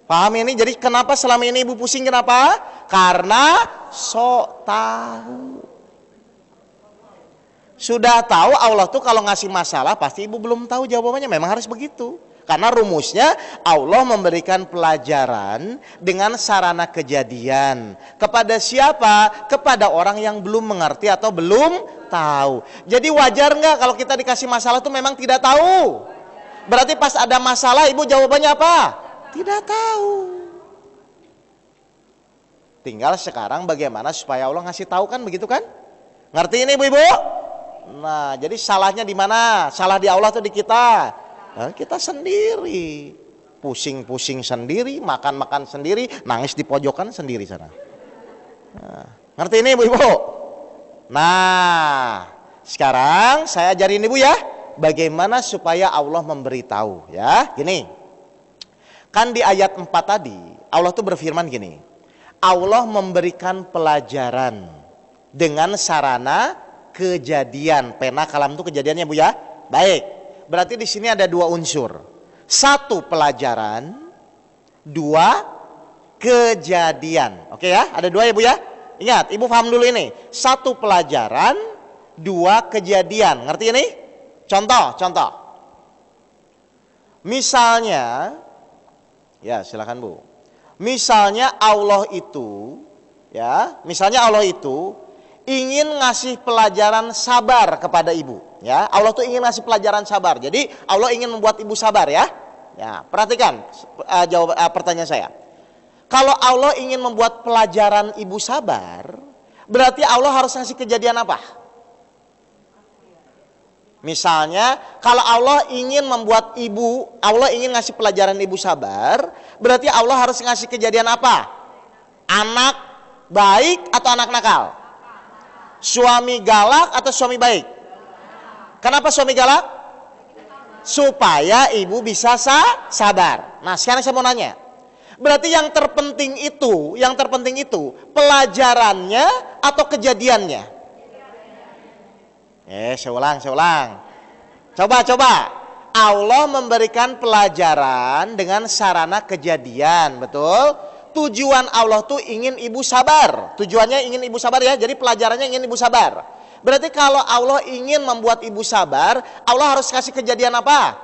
Paham ini? Jadi kenapa selama ini ibu pusing, kenapa? Karena sok tahu. Sudah tahu Allah tuh kalau ngasih masalah pasti ibu belum tahu jawabannya, memang harus begitu. Karena rumusnya Allah memberikan pelajaran dengan sarana kejadian. Kepada siapa? Kepada orang yang belum mengerti atau belum tahu. Jadi wajar nggak kalau kita dikasih masalah tuh memang tidak tahu? Berarti pas ada masalah ibu jawabannya apa? Tidak tahu. Tinggal sekarang bagaimana supaya Allah ngasih tahu kan, begitu kan? Ngerti ini ibu-ibu? Nah, jadi salahnya di mana? Salah di Allah atau di kita? Nah, kita sendiri. Pusing-pusing sendiri, makan-makan sendiri, nangis di pojokan sendiri sana. Nah, ngerti ini ibu-ibu? Nah, sekarang saya ajarin ibu ya, bagaimana supaya Allah memberitahu ya. Gini. Kan di ayat 4 tadi, Allah tuh berfirman gini. Allah memberikan pelajaran dengan sarana kejadian. Pena kalam itu kejadiannya Bu ya. Baik. Berarti di sini ada 2 unsur. 1 pelajaran, 2 kejadian. Oke ya? Ada 2 ya Bu ya? Ingat, ibu paham dulu ini. 1 pelajaran, 2 kejadian. Ngerti ini? Contoh. Misalnya, ya silakan Bu. Misalnya Allah itu ingin ngasih pelajaran sabar kepada ibu, Ya, Allah tuh ingin ngasih pelajaran sabar. Jadi Allah ingin membuat ibu sabar ya. Ya, perhatikan pertanyaan saya. Kalau Allah ingin membuat pelajaran ibu sabar, berarti Allah harus ngasih kejadian apa? Misalnya, kalau Allah ingin membuat Allah ingin ngasih pelajaran ibu sabar, berarti Allah harus ngasih kejadian apa? Anak baik atau anak nakal? Suami galak atau suami baik? Kenapa suami galak? Supaya ibu bisa sabar. Nah, sekarang saya mau nanya. Berarti yang terpenting itu pelajarannya atau kejadiannya? Saya ulang. Coba. Allah memberikan pelajaran dengan sarana kejadian, betul? Tujuan Allah tuh ingin ibu sabar. Tujuannya ingin ibu sabar ya. Jadi pelajarannya ingin ibu sabar. Berarti kalau Allah ingin membuat ibu sabar, Allah harus kasih kejadian apa?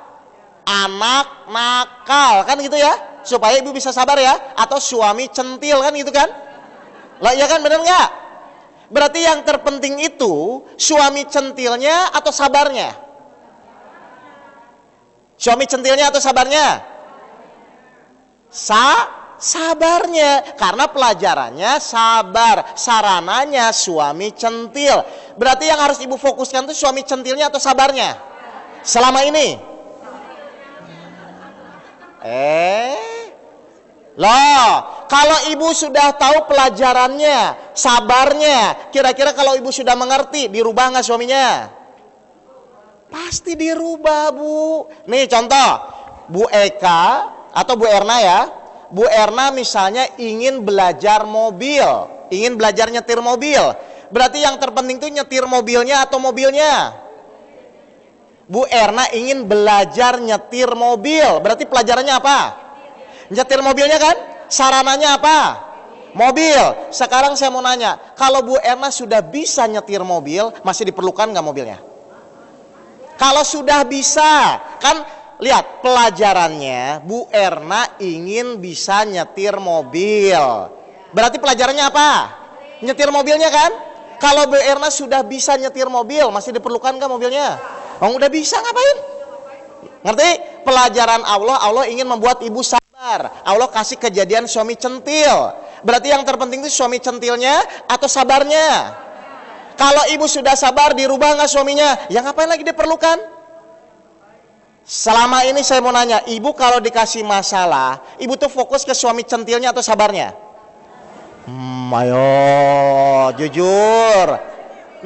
Anak nakal, kan gitu ya? Supaya ibu bisa sabar ya? Atau suami centil, kan gitu kan? Lah iya kan, bener nggak? Berarti yang terpenting itu suami centilnya atau sabarnya? Suami centilnya atau sabarnya? Sabarnya, karena pelajarannya sabar, sarananya suami centil. Berarti yang harus ibu fokuskan itu suami centilnya atau sabarnya? Selama ini. Loh, kalau ibu sudah tahu pelajarannya, sabarnya, kira-kira kalau ibu sudah mengerti, dirubah nggak suaminya? Pasti dirubah, Bu. Nih contoh, Bu Eka atau Bu Erna ya. Bu Erna misalnya ingin belajar mobil, ingin belajar nyetir mobil. Berarti yang terpenting itu nyetir mobilnya atau mobilnya? Bu Erna ingin belajar nyetir mobil. Berarti pelajarannya apa? Nyetir mobilnya kan? Sarananya apa? Mobil. Sekarang saya mau nanya, kalau Bu Erna sudah bisa nyetir mobil, masih diperlukan nggak mobilnya? Kalau sudah bisa, kan? Lihat pelajarannya, Bu Erna ingin bisa nyetir mobil. Berarti pelajarannya apa? Nyetir mobilnya kan? Kalau Bu Erna sudah bisa nyetir mobil, masih diperlukan nggak mobilnya? Udah bisa, ngapain? Ngerti? Pelajaran Allah ingin membuat ibu sabar. Allah kasih kejadian suami centil. Berarti yang terpenting itu suami centilnya atau sabarnya? Kalau ibu sudah sabar, dirubah nggak suaminya? Ya ngapain lagi diperlukan? Selama ini saya mau nanya, ibu kalau dikasih masalah, ibu tuh fokus ke suami centilnya atau sabarnya? Ayo, jujur.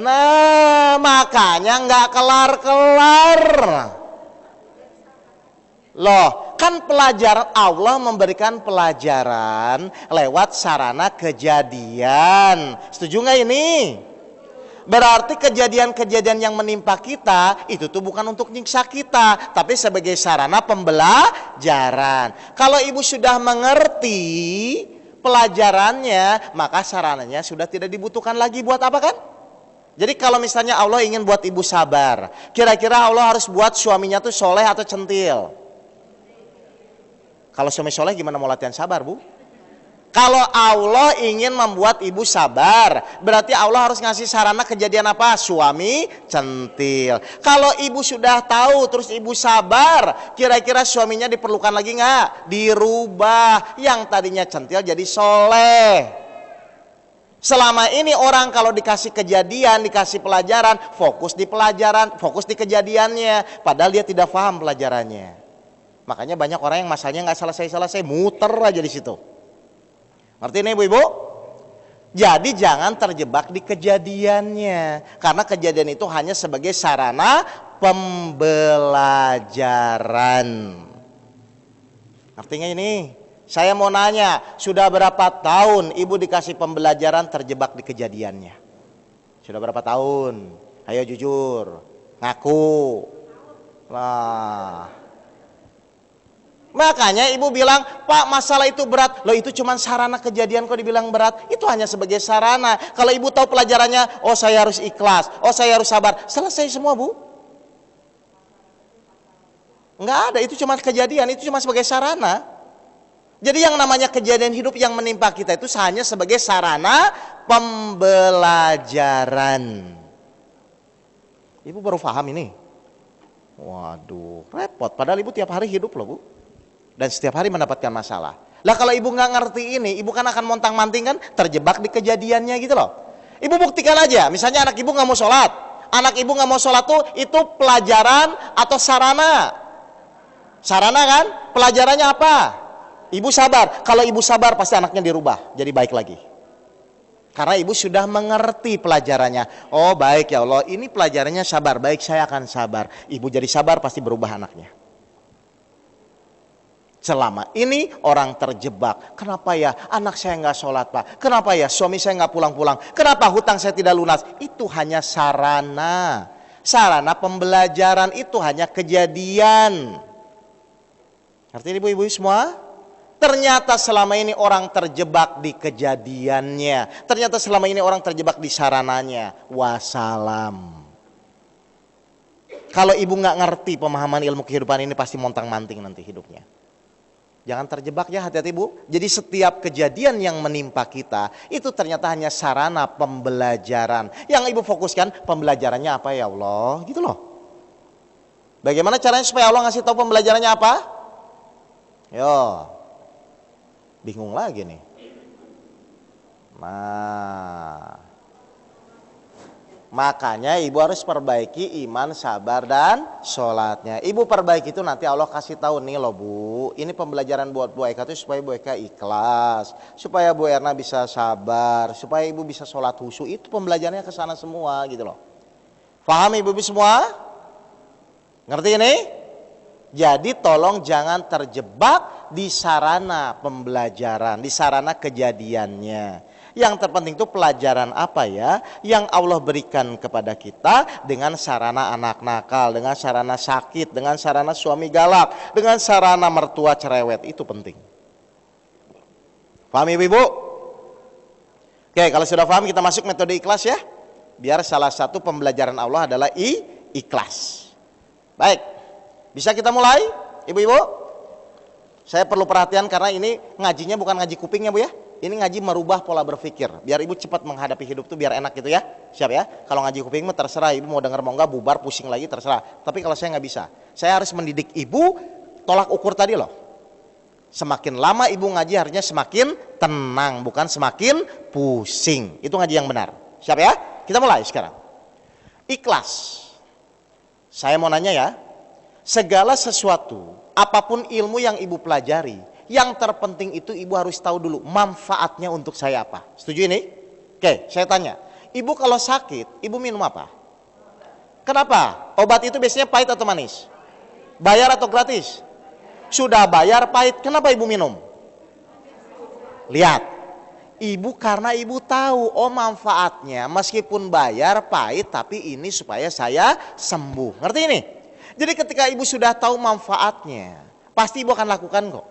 Nah, makanya nggak kelar-kelar. Loh, kan pelajaran Allah memberikan pelajaran lewat sarana kejadian. Setuju nggak ini? Berarti kejadian-kejadian yang menimpa kita itu tuh bukan untuk nyiksa kita, tapi sebagai sarana pembelajaran. Kalau ibu sudah mengerti pelajarannya, maka sarananya sudah tidak dibutuhkan lagi buat apa kan? Jadi kalau misalnya Allah ingin buat ibu sabar, kira-kira Allah harus buat suaminya tuh soleh atau centil? Kalau suami soleh gimana mau latihan sabar, Bu? Kalau Allah ingin membuat ibu sabar, berarti Allah harus ngasih sarana kejadian apa? Suami centil. Kalau ibu sudah tahu terus ibu sabar, kira-kira suaminya diperlukan lagi nggak? Dirubah. Yang tadinya centil jadi soleh. Selama ini orang kalau dikasih kejadian, dikasih pelajaran, fokus di pelajaran, fokus di kejadiannya. Padahal dia tidak paham pelajarannya. Makanya banyak orang yang masalahnya nggak selesai-selesai, muter aja di situ. Ngerti nih ibu-ibu? Jadi jangan terjebak di kejadiannya. Karena kejadian itu hanya sebagai sarana pembelajaran. Ngerti nggak ini? Saya mau nanya, sudah berapa tahun ibu dikasih pembelajaran terjebak di kejadiannya? Sudah berapa tahun? Ayo jujur, ngaku. Lah. Makanya ibu bilang, Pak masalah itu berat. Loh itu cuma sarana kejadian kok dibilang berat. Itu hanya sebagai sarana. Kalau ibu tahu pelajarannya, oh saya harus ikhlas, oh saya harus sabar. Selesai semua, Bu. Enggak ada, itu cuma kejadian, itu cuma sebagai sarana. Jadi yang namanya kejadian hidup yang menimpa kita itu hanya sebagai sarana pembelajaran. Ibu baru paham ini? Waduh, repot. Padahal ibu tiap hari hidup loh, Bu. Dan setiap hari mendapatkan masalah. Lah kalau ibu nggak ngerti ini, ibu kan akan montang-manting kan, terjebak di kejadiannya gitu loh. Ibu buktikan aja, misalnya anak ibu nggak mau sholat. Anak ibu nggak mau sholat tuh, itu pelajaran atau sarana? Sarana kan? Pelajarannya apa? Ibu sabar. Kalau ibu sabar pasti anaknya dirubah, jadi baik lagi. Karena ibu sudah mengerti pelajarannya. Oh baik ya Allah, ini pelajarannya sabar, baik saya akan sabar. Ibu jadi sabar pasti berubah anaknya. Selama ini orang terjebak. Kenapa ya anak saya nggak sholat Pak? Kenapa ya suami saya nggak pulang-pulang? Kenapa hutang saya tidak lunas? Itu hanya sarana. Sarana pembelajaran itu hanya kejadian. Artinya ibu-ibu semua? Ternyata selama ini orang terjebak di kejadiannya. Ternyata selama ini orang terjebak di sarananya. Wassalam. Kalau ibu nggak ngerti pemahaman ilmu kehidupan ini pasti montang-manting nanti hidupnya. Jangan terjebak ya, hati-hati Bu. Jadi setiap kejadian yang menimpa kita itu ternyata hanya sarana pembelajaran. Yang ibu fokuskan pembelajarannya apa ya Allah, gitu loh. Bagaimana caranya supaya Allah ngasih tahu pembelajarannya apa? Yo, bingung lagi nih. Nah, makanya ibu harus perbaiki iman, sabar, dan sholatnya. Ibu perbaiki itu nanti Allah kasih tahu nih loh Bu. Ini pembelajaran buat Bu Eka itu supaya Bu Eka ikhlas. Supaya Bu Erna bisa sabar. Supaya ibu bisa sholat khusyuk. Itu pembelajarannya ke sana semua gitu loh. Paham ibu-ibu semua? Ngerti ini? Jadi tolong jangan terjebak di sarana pembelajaran, di sarana kejadiannya. Yang terpenting itu pelajaran apa ya yang Allah berikan kepada kita dengan sarana anak nakal, dengan sarana sakit, dengan sarana suami galak, dengan sarana mertua cerewet. Itu penting. Paham ibu-ibu? Oke, kalau sudah paham kita masuk metode ikhlas ya. Biar salah satu pembelajaran Allah adalah ikhlas. Baik, bisa kita mulai ibu-ibu? Saya perlu perhatian karena ini ngajinya bukan ngaji kuping ya Bu ya. Ini ngaji merubah pola berpikir. Biar ibu cepat menghadapi hidup tuh biar enak gitu ya. Siap ya? Kalau ngaji kuping mah terserah. Ibu mau denger mau enggak, bubar, pusing lagi terserah. Tapi kalau saya nggak bisa. Saya harus mendidik ibu tolak ukur tadi loh. Semakin lama ibu ngaji harusnya semakin tenang. Bukan semakin pusing. Itu ngaji yang benar. Siap ya? Kita mulai sekarang. Ikhlas. Saya mau nanya ya. Segala sesuatu, apapun ilmu yang ibu pelajari, yang terpenting itu ibu harus tahu dulu manfaatnya untuk saya apa. Setuju ini? Oke, saya tanya. Ibu kalau sakit, ibu minum apa? Kenapa? Obat itu biasanya pahit atau manis? Bayar atau gratis? Sudah bayar pahit, kenapa ibu minum? Lihat. Ibu karena ibu tahu, oh manfaatnya meskipun bayar pahit tapi ini supaya saya sembuh. Ngerti ini? Jadi ketika ibu sudah tahu manfaatnya, pasti ibu akan lakukan kok.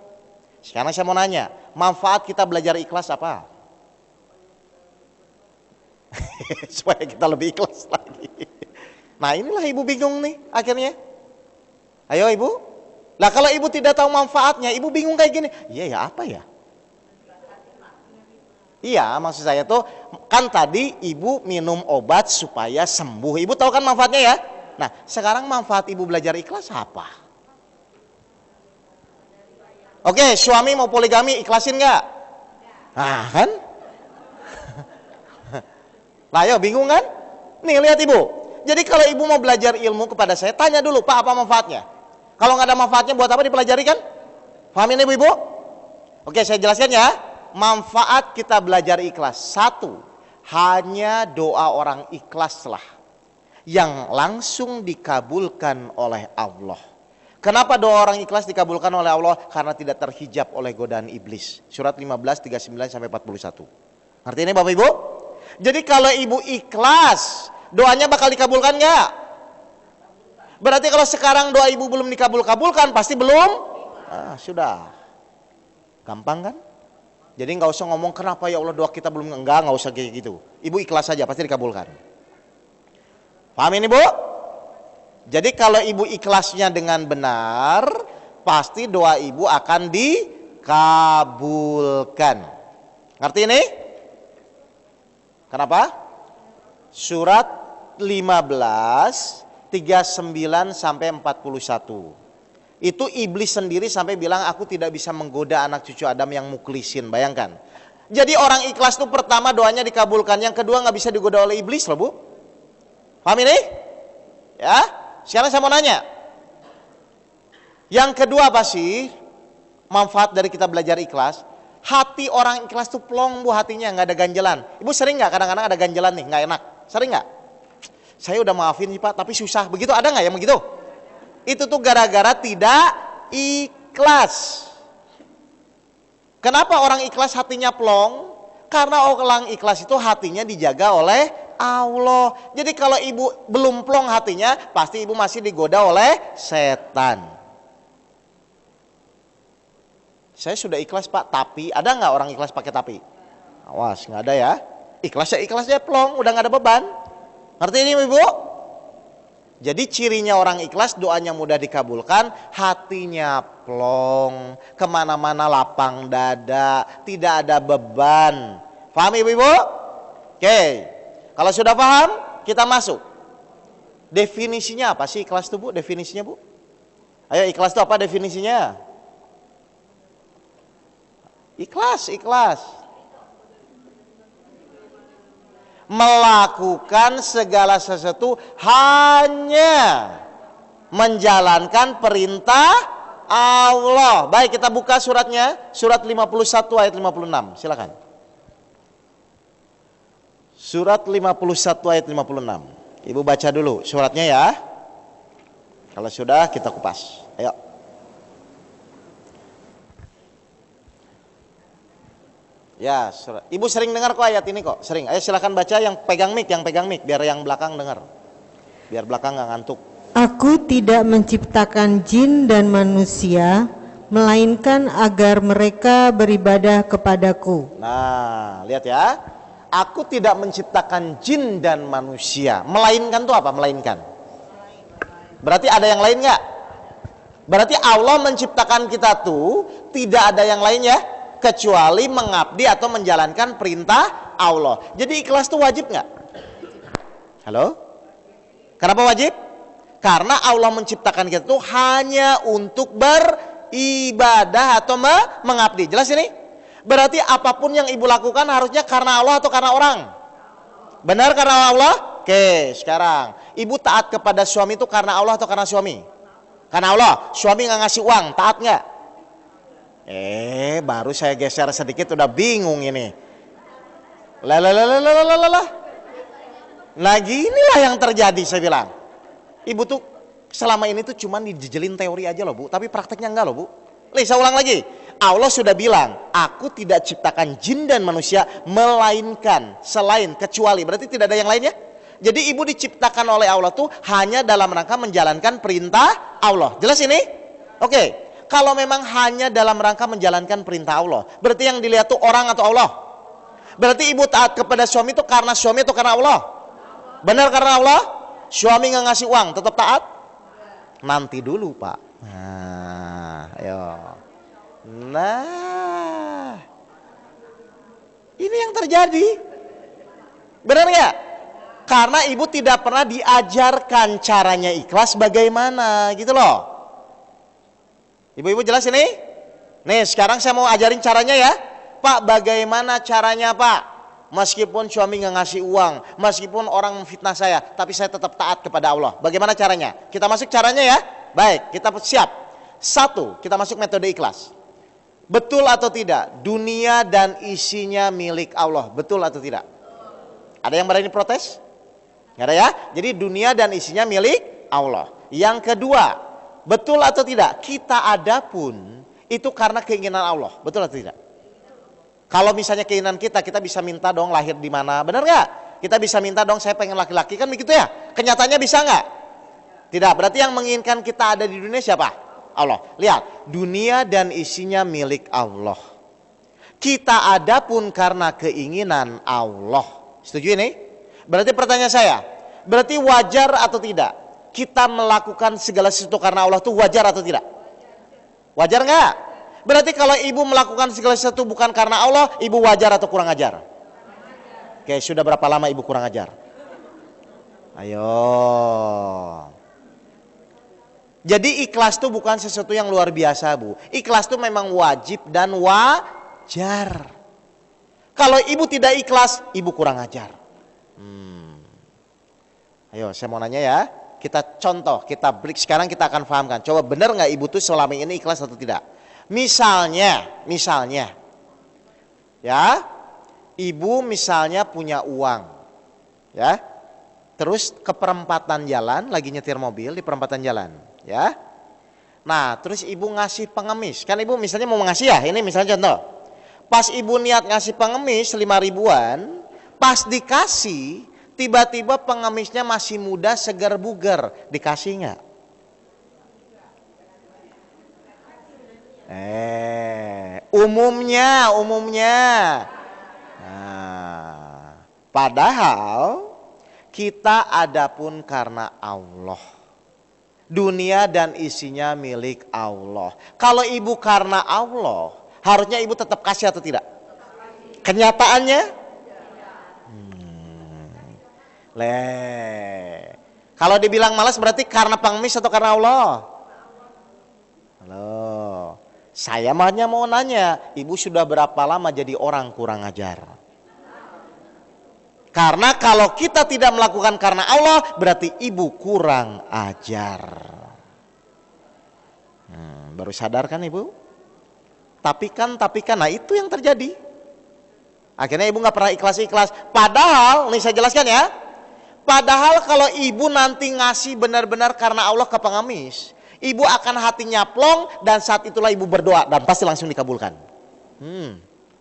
Sekarang saya mau nanya, manfaat kita belajar ikhlas apa? Supaya kita lebih ikhlas lagi. Nah inilah ibu bingung nih akhirnya. Ayo ibu. Lah kalau ibu tidak tahu manfaatnya, ibu bingung kayak gini. Iya ya apa ya? Iya maksud saya tuh, kan tadi ibu minum obat supaya sembuh. Ibu tahu kan manfaatnya ya? Nah sekarang manfaat ibu belajar ikhlas apa? Oke, suami mau poligami ikhlasin nggak? Nah kan? Nah ayo bingung kan? Nih lihat ibu. Jadi kalau ibu mau belajar ilmu kepada saya, tanya dulu Pak apa manfaatnya? Kalau nggak ada manfaatnya buat apa dipelajari kan? Pahamin ibu-ibu? Oke saya jelaskan ya. Manfaat kita belajar ikhlas. Satu, hanya doa orang ikhlaslah yang langsung dikabulkan oleh Allah. Kenapa doa orang ikhlas dikabulkan oleh Allah? Karena tidak terhijab oleh godaan iblis. Surat 15, 39 sampai 41. Ngerti ini Bapak Ibu? Jadi kalau ibu ikhlas, doanya bakal dikabulkan nggak? Berarti kalau sekarang doa ibu belum dikabulkan, pasti belum? Ah, sudah. Gampang kan? Jadi nggak usah ngomong kenapa ya Allah doa kita belum, nggak usah kayak gitu. Ibu ikhlas saja pasti dikabulkan. Paham ini Bu? Jadi kalau ibu ikhlasnya dengan benar, pasti doa ibu akan dikabulkan. Ngerti ini? Kenapa? Surat 15 39 sampai 41. Itu iblis sendiri sampai bilang aku tidak bisa menggoda anak cucu Adam yang muklisin. Bayangkan. Jadi orang ikhlas itu pertama doanya dikabulkan, yang kedua nggak bisa digoda oleh iblis loh Bu. Paham ini? Ya. Sekarang saya mau nanya. Yang kedua apa sih manfaat dari kita belajar ikhlas? Hati orang ikhlas itu plong Bu, hatinya nggak ada ganjelan. Ibu sering nggak kadang-kadang ada ganjelan nih, nggak enak? Sering nggak? Saya udah maafin sih Pak, tapi susah. Begitu ada nggak yang begitu? Itu tuh gara-gara tidak ikhlas. Kenapa orang ikhlas hatinya plong? Karena orang ikhlas itu hatinya dijaga oleh Allah. Jadi kalau ibu belum plong hatinya, pasti ibu masih digoda oleh setan. Saya sudah ikhlas Pak, tapi ada nggak orang ikhlas pakai tapi? Awas, nggak ada ya. Ikhlasnya plong, udah nggak ada beban. Ngerti ini Ibu? Jadi cirinya orang ikhlas, doanya mudah dikabulkan, hatinya plong, kemana-mana lapang dada, tidak ada beban. Paham Ibu? Oke, kalau sudah paham, kita masuk. Definisinya apa sih ikhlas itu Bu? Definisinya Bu? Ayo, ikhlas itu apa definisinya? Ikhlas. Melakukan segala sesuatu hanya menjalankan perintah Allah. Baik, kita buka suratnya, surat 51 ayat 56. Silakan. Surat 51 ayat 56. Ibu baca dulu suratnya ya. Kalau sudah kita kupas. Ayo. Ya, Ibu sering dengar kok ayat ini kok, sering. Ayo silakan baca, yang pegang mic, biar yang belakang dengar. Biar belakang nggak ngantuk. Aku tidak menciptakan jin dan manusia, melainkan agar mereka beribadah kepadaku. Nah, lihat ya. Aku tidak menciptakan jin dan manusia. Melainkan tuh apa? Melainkan. Berarti ada yang lain nggak? Berarti Allah menciptakan kita tuh tidak ada yang lain ya, kecuali mengabdi atau menjalankan perintah Allah. Jadi ikhlas itu wajib nggak? Halo? Kenapa wajib? Karena Allah menciptakan kita itu hanya untuk beribadah atau mengabdi. Jelas ini? Berarti apapun yang ibu lakukan harusnya karena Allah atau karena orang? Benar karena Allah? Oke, sekarang ibu taat kepada suami itu karena Allah atau karena suami? Karena Allah. Suami nggak ngasih uang, taat nggak? Baru saya geser sedikit udah bingung ini. Nah inilah yang terjadi saya bilang. Ibu tuh selama ini tuh cuma dijejelin teori aja loh Bu, tapi prakteknya enggak loh Bu. Saya ulang lagi. Allah sudah bilang, aku tidak ciptakan jin dan manusia melainkan, selain, kecuali. Berarti tidak ada yang lainnya. Jadi ibu diciptakan oleh Allah tuh hanya dalam rangka menjalankan perintah Allah. Jelas ini? Oke. Kalau memang hanya dalam rangka menjalankan perintah Allah, berarti yang dilihat tuh orang atau Allah? Berarti ibu taat kepada suami itu karena suami atau karena Allah? Benar karena Allah? Suami nggak ngasih uang, tetap taat? Nanti dulu Pak. Nah, ayo. Nah, ini yang terjadi. Benar nggak? Karena ibu tidak pernah diajarkan caranya ikhlas bagaimana, gitu loh. Ibu-ibu jelas ini? Nih sekarang saya mau ajarin caranya ya. Pak, bagaimana caranya Pak? Meskipun suami nggak ngasih uang, meskipun orang memfitnah saya, tapi saya tetap taat kepada Allah. Bagaimana caranya? Kita masuk caranya ya. Baik, kita siap. 1, kita masuk metode ikhlas. Betul atau tidak? Dunia dan isinya milik Allah. Betul atau tidak? Ada yang berani protes? Nggak ada ya? Jadi dunia dan isinya milik Allah. Yang kedua, betul atau tidak? Kita ada pun itu karena keinginan Allah. Betul atau tidak? Kalau misalnya keinginan kita bisa minta dong lahir di mana. Benar nggak? Kita bisa minta dong saya pengen laki-laki, kan begitu ya? Kenyataannya bisa nggak? Tidak. Berarti yang menginginkan kita ada di dunia siapa? Allah. Lihat, dunia dan isinya milik Allah. Kita ada pun karena keinginan Allah. Setuju ini? Berarti pertanyaan saya, berarti wajar atau tidak kita melakukan segala sesuatu karena Allah itu wajar atau tidak? Wajar nggak? Berarti kalau ibu melakukan segala sesuatu bukan karena Allah, ibu wajar atau kurang ajar? Oke, sudah berapa lama ibu kurang ajar? Ayo. Jadi ikhlas itu bukan sesuatu yang luar biasa, Bu. Ikhlas itu memang wajib dan wajar. Kalau ibu tidak ikhlas, ibu kurang ajar. Ayo, saya mau nanya ya. Kita contoh, kita break. Sekarang kita akan fahamkan. Coba benar nggak ibu tuh selama ini ikhlas atau tidak? Misalnya, ya, ibu misalnya punya uang, ya, terus ke perempatan jalan, lagi nyetir mobil di perempatan jalan, ya. Nah, terus ibu ngasih pengemis, kan ibu misalnya mau ngasih ya, ini misalnya contoh. Pas ibu niat ngasih pengemis 5 ribuan, pas dikasih, tiba-tiba pengemisnya masih muda, segar bugar, dikasih nggak? Umumnya. Nah, padahal kita adapun karena Allah. Dunia dan isinya milik Allah. Kalau ibu karena Allah, harusnya ibu tetap kasih atau tidak? Kenyataannya? Kalau dibilang malas berarti karena pengemis atau karena Allah? Halo. Saya hanya mau nanya, ibu sudah berapa lama jadi orang kurang ajar? Karena kalau kita tidak melakukan karena Allah, berarti ibu kurang ajar. Baru sadar kan ibu? Tapi kan, nah itu yang terjadi. Akhirnya ibu nggak pernah ikhlas. Padahal, nih saya jelaskan ya. Padahal kalau ibu nanti ngasih benar-benar karena Allah ke pengemis, ibu akan hatinya plong dan saat itulah ibu berdoa dan pasti langsung dikabulkan.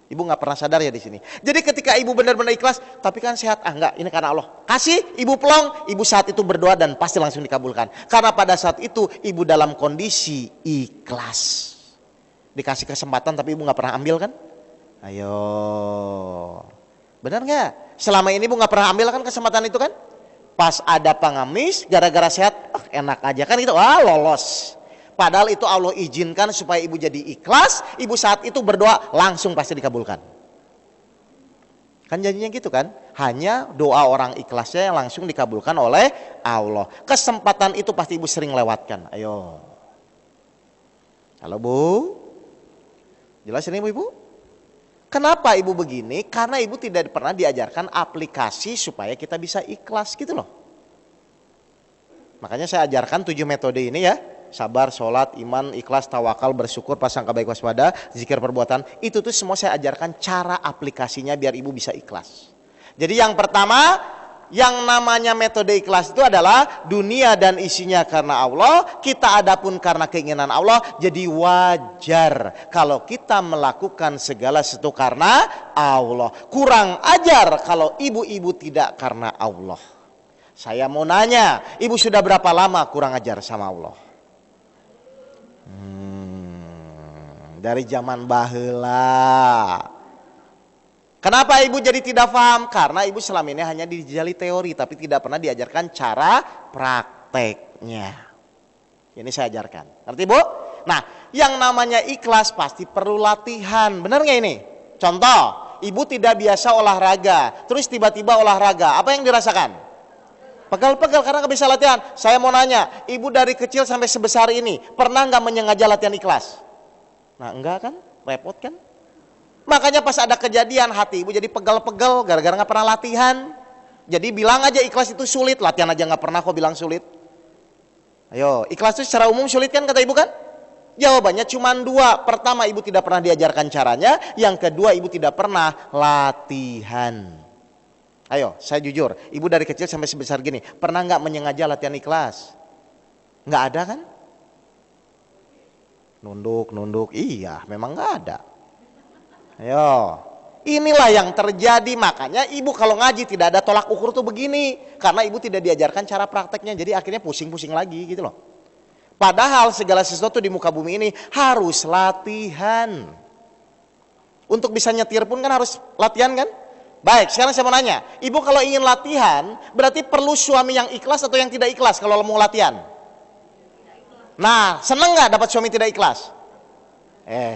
Ibu nggak pernah sadar ya di sini. Jadi ketika ibu benar-benar ikhlas, tapi kan sehat, enggak, ini karena Allah. Kasih, ibu plong, ibu saat itu berdoa dan pasti langsung dikabulkan. Karena pada saat itu ibu dalam kondisi ikhlas. Dikasih kesempatan tapi ibu nggak pernah ambil kan? Ayo, benar nggak? Selama ini ibu nggak pernah ambil kan kesempatan itu kan? Pas ada pengemis, gara-gara sehat, enak aja kan itu, lolos. Padahal itu Allah izinkan supaya ibu jadi ikhlas, ibu saat itu berdoa langsung pasti dikabulkan. Kan janjinya gitu kan? Hanya doa orang ikhlasnya yang langsung dikabulkan oleh Allah. Kesempatan itu pasti ibu sering lewatkan. Ayo. Halo Bu? Jelas ini ibu? Kenapa ibu begini? Karena ibu tidak pernah diajarkan aplikasi supaya kita bisa ikhlas gitu loh. Makanya saya ajarkan 7 metode ini ya. Sabar, sholat, iman, ikhlas, tawakal, bersyukur, prasangka baik, waspada, zikir, perbuatan. Itu tuh semua saya ajarkan cara aplikasinya biar ibu bisa ikhlas. Jadi yang pertama, yang namanya metode ikhlas itu adalah dunia dan isinya karena Allah, kita adapun karena keinginan Allah. Jadi wajar kalau kita melakukan segala sesuatu karena Allah. Kurang ajar kalau ibu-ibu tidak karena Allah. Saya mau nanya, ibu sudah berapa lama kurang ajar sama Allah? Dari zaman baheula. Kenapa ibu jadi tidak paham? Karena ibu selama ini hanya dijali teori, tapi tidak pernah diajarkan cara prakteknya. Ini saya ajarkan. Ngerti Bu? Nah, yang namanya ikhlas pasti perlu latihan. Benar nggak ini? Contoh, ibu tidak biasa olahraga, terus tiba-tiba olahraga. Apa yang dirasakan? Pegal-pegal karena nggak bisa latihan. Saya mau nanya, ibu dari kecil sampai sebesar ini, pernah nggak menyengaja latihan ikhlas? Nah, enggak kan? Repot kan? Makanya pas ada kejadian hati ibu jadi pegal-pegal gara-gara nggak pernah latihan. Jadi bilang aja ikhlas itu sulit, latihan aja nggak pernah kok bilang sulit. Ayo, ikhlas itu secara umum sulit kan kata ibu kan? Jawabannya cuma 2. Pertama, ibu tidak pernah diajarkan caranya. Yang kedua, ibu tidak pernah latihan. Ayo, saya jujur, ibu dari kecil sampai sebesar gini, pernah nggak menyengaja latihan ikhlas? Nggak ada kan? Nunduk, iya memang nggak ada. Ayo, inilah yang terjadi. Makanya ibu kalau ngaji tidak ada tolak ukur tuh begini. Karena ibu tidak diajarkan cara prakteknya. Jadi akhirnya pusing-pusing lagi gitu loh. Padahal segala sesuatu di muka bumi ini harus latihan. Untuk bisa nyetir pun kan harus latihan kan? Baik, sekarang saya mau nanya. Ibu kalau ingin latihan, berarti perlu suami yang ikhlas atau yang tidak ikhlas kalau mau latihan? Nah, seneng gak dapat suami tidak ikhlas?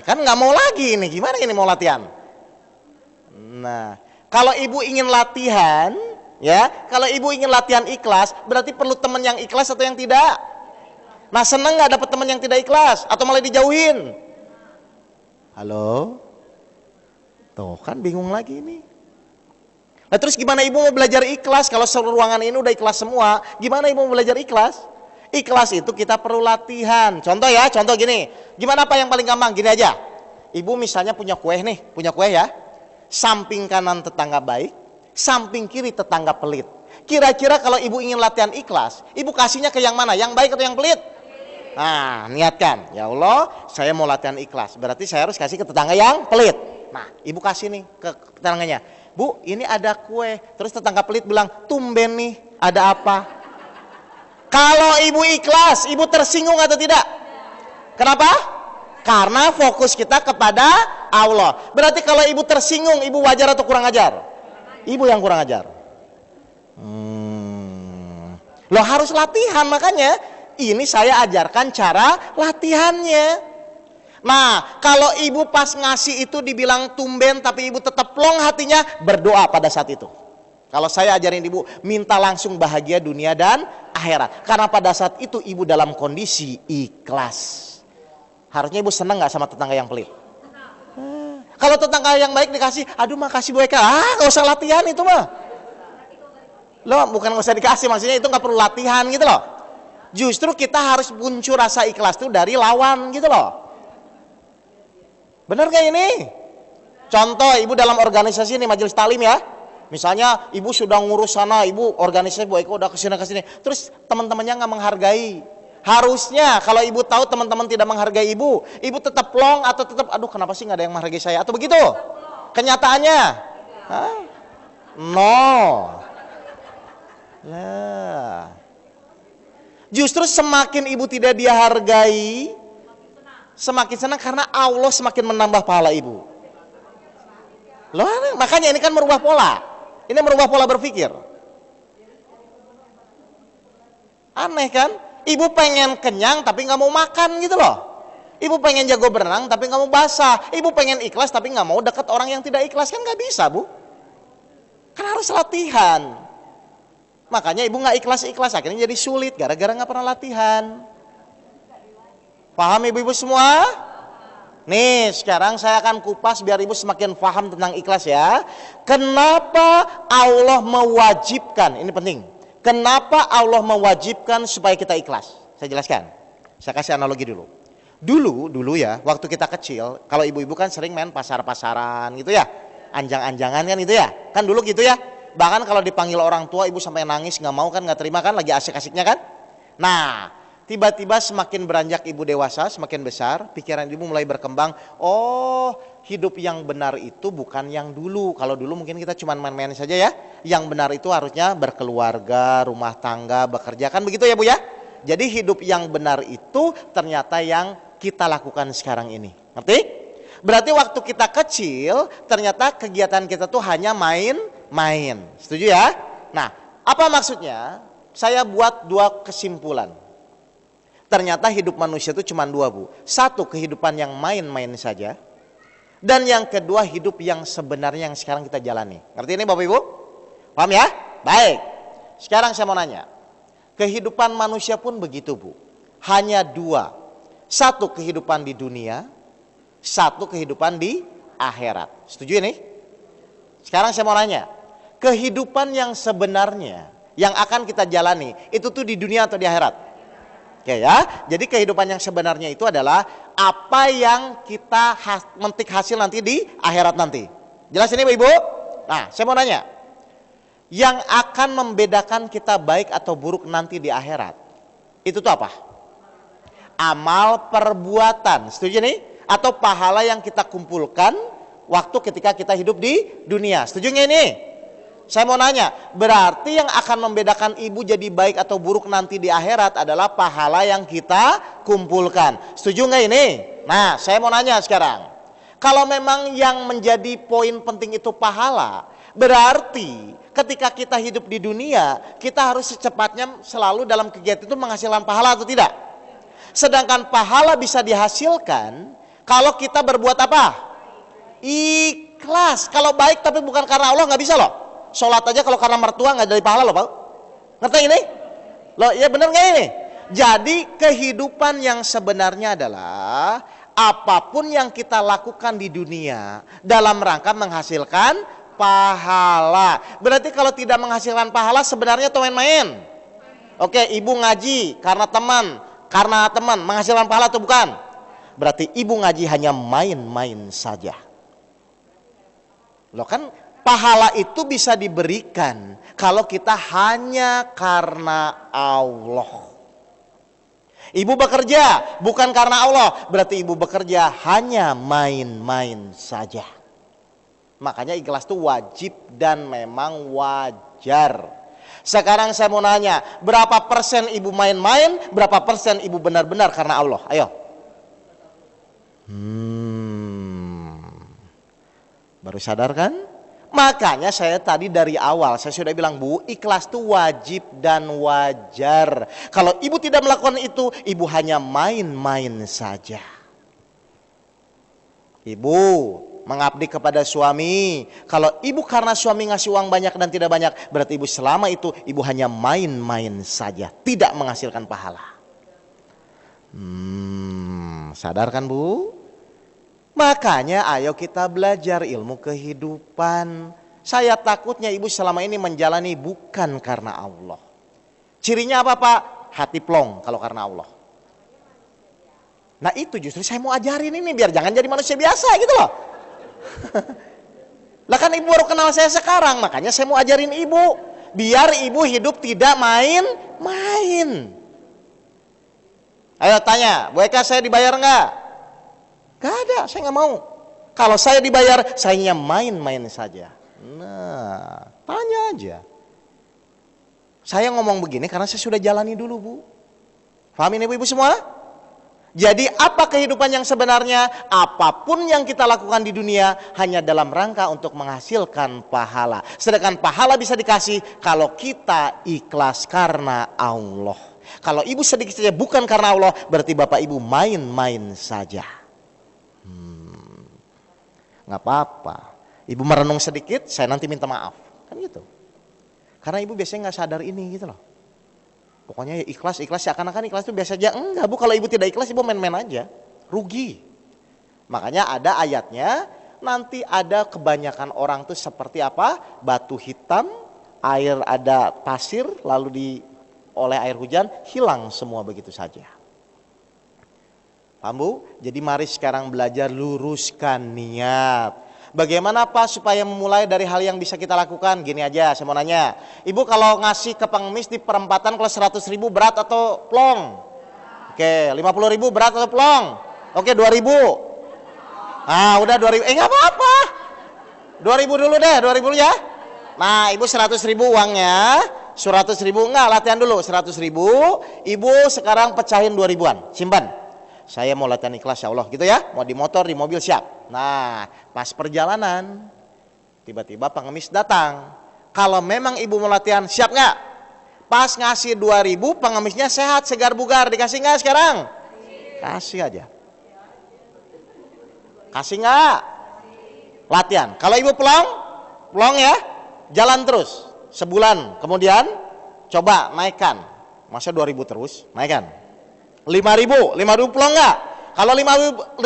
Kan nggak mau lagi ini, gimana ini mau latihan? Nah, kalau ibu ingin latihan, ya, kalau ibu ingin latihan ikhlas, berarti perlu teman yang ikhlas atau yang tidak? Nah, seneng nggak dapat teman yang tidak ikhlas atau malah dijauhin? Halo? Tuh kan bingung lagi ini. Nah, terus gimana ibu mau belajar ikhlas kalau seluruh ruangan ini udah ikhlas semua? Gimana ibu mau belajar ikhlas? Ikhlas itu kita perlu latihan. Contoh ya, contoh gini. Gimana apa yang paling gampang? Gini aja. Ibu misalnya punya kue nih, punya kue ya. Samping kanan tetangga baik, samping kiri tetangga pelit. Kira-kira kalau ibu ingin latihan ikhlas, ibu kasihnya ke yang mana? Yang baik atau yang pelit? Nah, niatkan. Ya Allah, saya mau latihan ikhlas. Berarti saya harus kasih ke tetangga yang pelit. Nah, ibu kasih nih ke tetangganya. Bu, ini ada kue. Terus tetangga pelit bilang, tumben nih, ada apa? Kalau ibu ikhlas, ibu tersinggung atau tidak? Kenapa? Karena fokus kita kepada Allah. Berarti kalau ibu tersinggung, ibu wajar atau kurang ajar? Ibu yang kurang ajar. Lo harus latihan, makanya ini saya ajarkan cara latihannya. Nah, kalau ibu pas ngasih itu dibilang tumben tapi ibu tetap plong hatinya, berdoa pada saat itu. Kalau saya ajarin ibu, minta langsung bahagia dunia dan akhirat. Karena pada saat itu ibu dalam kondisi ikhlas. Harusnya ibu senang gak sama tetangga yang pelit? Kalau tetangga yang baik dikasih, aduh makasih Bu Eka, gak usah latihan itu mah. Loh, bukan gak usah dikasih, maksudnya itu gak perlu latihan gitu loh. Justru kita harus muncul rasa ikhlas itu dari lawan gitu loh. Bener gak ini? Contoh ibu dalam organisasi ini, majelis taklim ya. Misalnya ibu sudah ngurus sana, ibu organisasi Bu Eka udah kesini. Terus teman-temannya gak menghargai. Harusnya kalau ibu tahu teman-teman tidak menghargai ibu tetap plong atau tetap, aduh kenapa sih gak ada yang menghargai saya? Atau begitu? Kenyataannya? Hah? No. Lah. Justru semakin ibu tidak dihargai, semakin senang karena Allah semakin menambah pahala ibu. Loh, makanya ini kan merubah pola. Ini merubah pola berpikir. Aneh kan? Ibu pengen kenyang tapi nggak mau makan gitu loh. Ibu pengen jago berenang tapi nggak mau basah. Ibu pengen ikhlas tapi nggak mau dekat orang yang tidak ikhlas, kan nggak bisa Bu. Kan harus latihan. Makanya ibu nggak ikhlas, akhirnya jadi sulit gara-gara nggak pernah latihan. Paham ibu-ibu semua? Nih sekarang saya akan kupas biar ibu semakin paham tentang ikhlas ya. Kenapa Allah mewajibkan, ini penting. Kenapa Allah mewajibkan supaya kita ikhlas? Saya jelaskan. Saya kasih analogi dulu. Dulu ya, waktu kita kecil, kalau ibu-ibu kan sering main pasar-pasaran gitu ya. Anjang-anjangan kan itu ya. Kan dulu gitu ya. Bahkan kalau dipanggil orang tua ibu sampai nangis, nggak mau kan, nggak terima kan, lagi asik-asiknya kan. Nah, tiba-tiba semakin beranjak ibu dewasa, semakin besar, pikiran ibu mulai berkembang. Oh, hidup yang benar itu bukan yang dulu. Kalau dulu mungkin kita cuma main-main saja ya. Yang benar itu harusnya berkeluarga, rumah tangga, bekerja, kan begitu ya Bu ya. Jadi hidup yang benar itu ternyata yang kita lakukan sekarang ini. Ngerti? Berarti waktu kita kecil ternyata kegiatan kita tuh hanya main-main. Setuju ya? Nah, apa maksudnya? Saya buat dua kesimpulan. Ternyata hidup manusia itu cuma dua Bu. Satu, kehidupan yang main-main saja. Dan yang kedua, hidup yang sebenarnya yang sekarang kita jalani. Ngerti ini Bapak Ibu? Paham ya? Baik. Sekarang saya mau nanya. Kehidupan manusia pun begitu Bu. Hanya dua. Satu kehidupan di dunia. Satu kehidupan di akhirat. Setuju ini? Sekarang saya mau nanya. Kehidupan yang sebenarnya yang akan kita jalani itu tuh di dunia atau di akhirat? Oke ya, jadi kehidupan yang sebenarnya itu adalah apa yang kita metik hasil nanti di akhirat nanti. Jelas ini Ibu? Nah, saya mau nanya, yang akan membedakan kita baik atau buruk nanti di akhirat, itu tuh apa? Amal perbuatan, setuju nih? Atau pahala yang kita kumpulkan waktu ketika kita hidup di dunia, setuju nggak ini? Saya mau nanya, berarti yang akan membedakan ibu jadi baik atau buruk nanti di akhirat adalah pahala yang kita kumpulkan. Setuju nggak ini? Nah, saya mau nanya sekarang. Kalau memang yang menjadi poin penting itu pahala, berarti ketika kita hidup di dunia, kita harus secepatnya selalu dalam kegiatan itu menghasilkan pahala atau tidak? Sedangkan pahala bisa dihasilkan kalau kita berbuat apa? Ikhlas. Kalau baik tapi bukan karena Allah nggak bisa loh. Sholat aja kalau karena mertua nggak dari pahala loh Pak. Ngerti ini? Loh iya bener nggak ini? Jadi kehidupan yang sebenarnya adalah apapun yang kita lakukan di dunia dalam rangka menghasilkan pahala. Berarti kalau tidak menghasilkan pahala sebenarnya itu main-main. Oke, ibu ngaji karena teman menghasilkan pahala atau bukan? Berarti ibu ngaji hanya main-main saja. Loh kan pahala itu bisa diberikan kalau kita hanya karena Allah. Ibu bekerja bukan karena Allah, berarti ibu bekerja hanya main-main saja. Makanya ikhlas itu wajib dan memang wajar. Sekarang saya mau nanya, berapa persen ibu main-main, berapa persen ibu benar-benar karena Allah? Ayo. Baru sadar kan? Makanya saya tadi dari awal saya sudah bilang, Bu, ikhlas itu wajib dan wajar. Kalau ibu tidak melakukan itu, ibu hanya main-main saja. Ibu mengabdi kepada suami. Kalau ibu karena suami ngasih uang banyak dan tidak banyak, berarti ibu selama itu ibu hanya main-main saja, tidak menghasilkan pahala. Sadar kan, Bu? Makanya ayo kita belajar ilmu kehidupan. Saya takutnya ibu selama ini menjalani bukan karena Allah. Cirinya apa, Pak? Hati plong kalau karena Allah. Nah itu justru saya mau ajarin ini biar jangan jadi manusia biasa gitu loh. Lah kan ibu baru kenal saya sekarang, makanya saya mau ajarin ibu biar ibu hidup tidak main-main. Ayo tanya, Bu Eka saya dibayar enggak? Gak ada, saya nggak mau. Kalau saya dibayar, saya hanya main-main saja. Nah, tanya aja. Saya ngomong begini karena saya sudah jalani dulu, Bu. Pahamin ibu-ibu semua? Jadi apa kehidupan yang sebenarnya? Apapun yang kita lakukan di dunia hanya dalam rangka untuk menghasilkan pahala. Sedangkan pahala bisa dikasih kalau kita ikhlas karena Allah. Kalau ibu sedikit saja bukan karena Allah, berarti bapak ibu main-main saja. Nggak apa-apa. Ibu merenung sedikit, saya nanti minta maaf. Kan gitu. Karena ibu biasanya nggak sadar ini gitu loh. Pokoknya ya ikhlas, seakan-akan ikhlas itu biasa aja. Enggak, Bu, kalau ibu tidak ikhlas ibu main-main aja. Rugi. Makanya ada ayatnya, nanti ada kebanyakan orang tuh seperti apa? Batu hitam, air ada pasir, lalu oleh air hujan, hilang semua begitu saja. Paham, Bu? Jadi mari sekarang belajar luruskan niat. Bagaimana Pak supaya memulai dari hal yang bisa kita lakukan? Gini aja, saya mau nanya. Ibu kalau ngasih ke pengemis di perempatan kalau 100.000 berat atau plong? Oke, 50.000 berat atau plong? Oke, 2.000. Ah, udah 2.000. Nggak apa-apa. 2.000 dulu deh, 2.000 dulu ya. Nah, ibu 100.000 uangnya. 100.000 enggak, latihan dulu. 100.000, ibu sekarang pecahin 2.000-an, simpan. Saya mau latihan ikhlas ya Allah gitu ya. Mau di motor, di mobil siap. Nah pas perjalanan tiba-tiba pengemis datang. Kalau memang ibu mau latihan siap nggak? Pas ngasih 2.000 pengemisnya sehat segar bugar. Dikasih nggak sekarang? Kasih aja. Kasih nggak? Latihan. Kalau ibu plong ya. Jalan terus sebulan. Kemudian coba naikkan. Masa 2.000 terus? Naikkan. 5.000 plong nggak? Kalau 5.000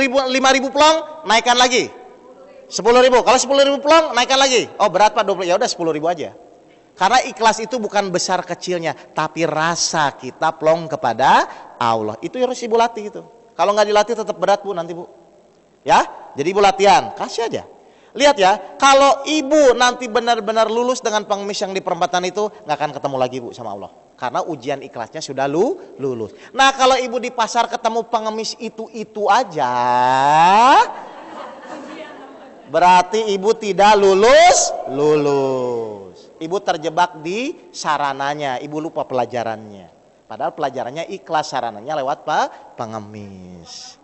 plong, naikkan lagi. 10.000. Kalau 10.000 plong, naikkan lagi. Oh berat Pak 20. Ya udah 10.000 aja. Karena ikhlas itu bukan besar kecilnya, tapi rasa kita plong kepada Allah. Itu harus ibu latih itu. Kalau nggak dilatih tetap berat Bu nanti Bu. Ya, jadi ibu latihan, kasih aja. Lihat ya, kalau ibu nanti benar-benar lulus dengan pengemis yang di perempatan itu, nggak akan ketemu lagi Bu sama Allah. Karena ujian ikhlasnya sudah lulus. Nah kalau ibu di pasar ketemu pengemis itu aja, berarti ibu tidak lulus. Ibu terjebak di sarananya, ibu lupa pelajarannya. Padahal pelajarannya ikhlas, sarananya lewat pengemis.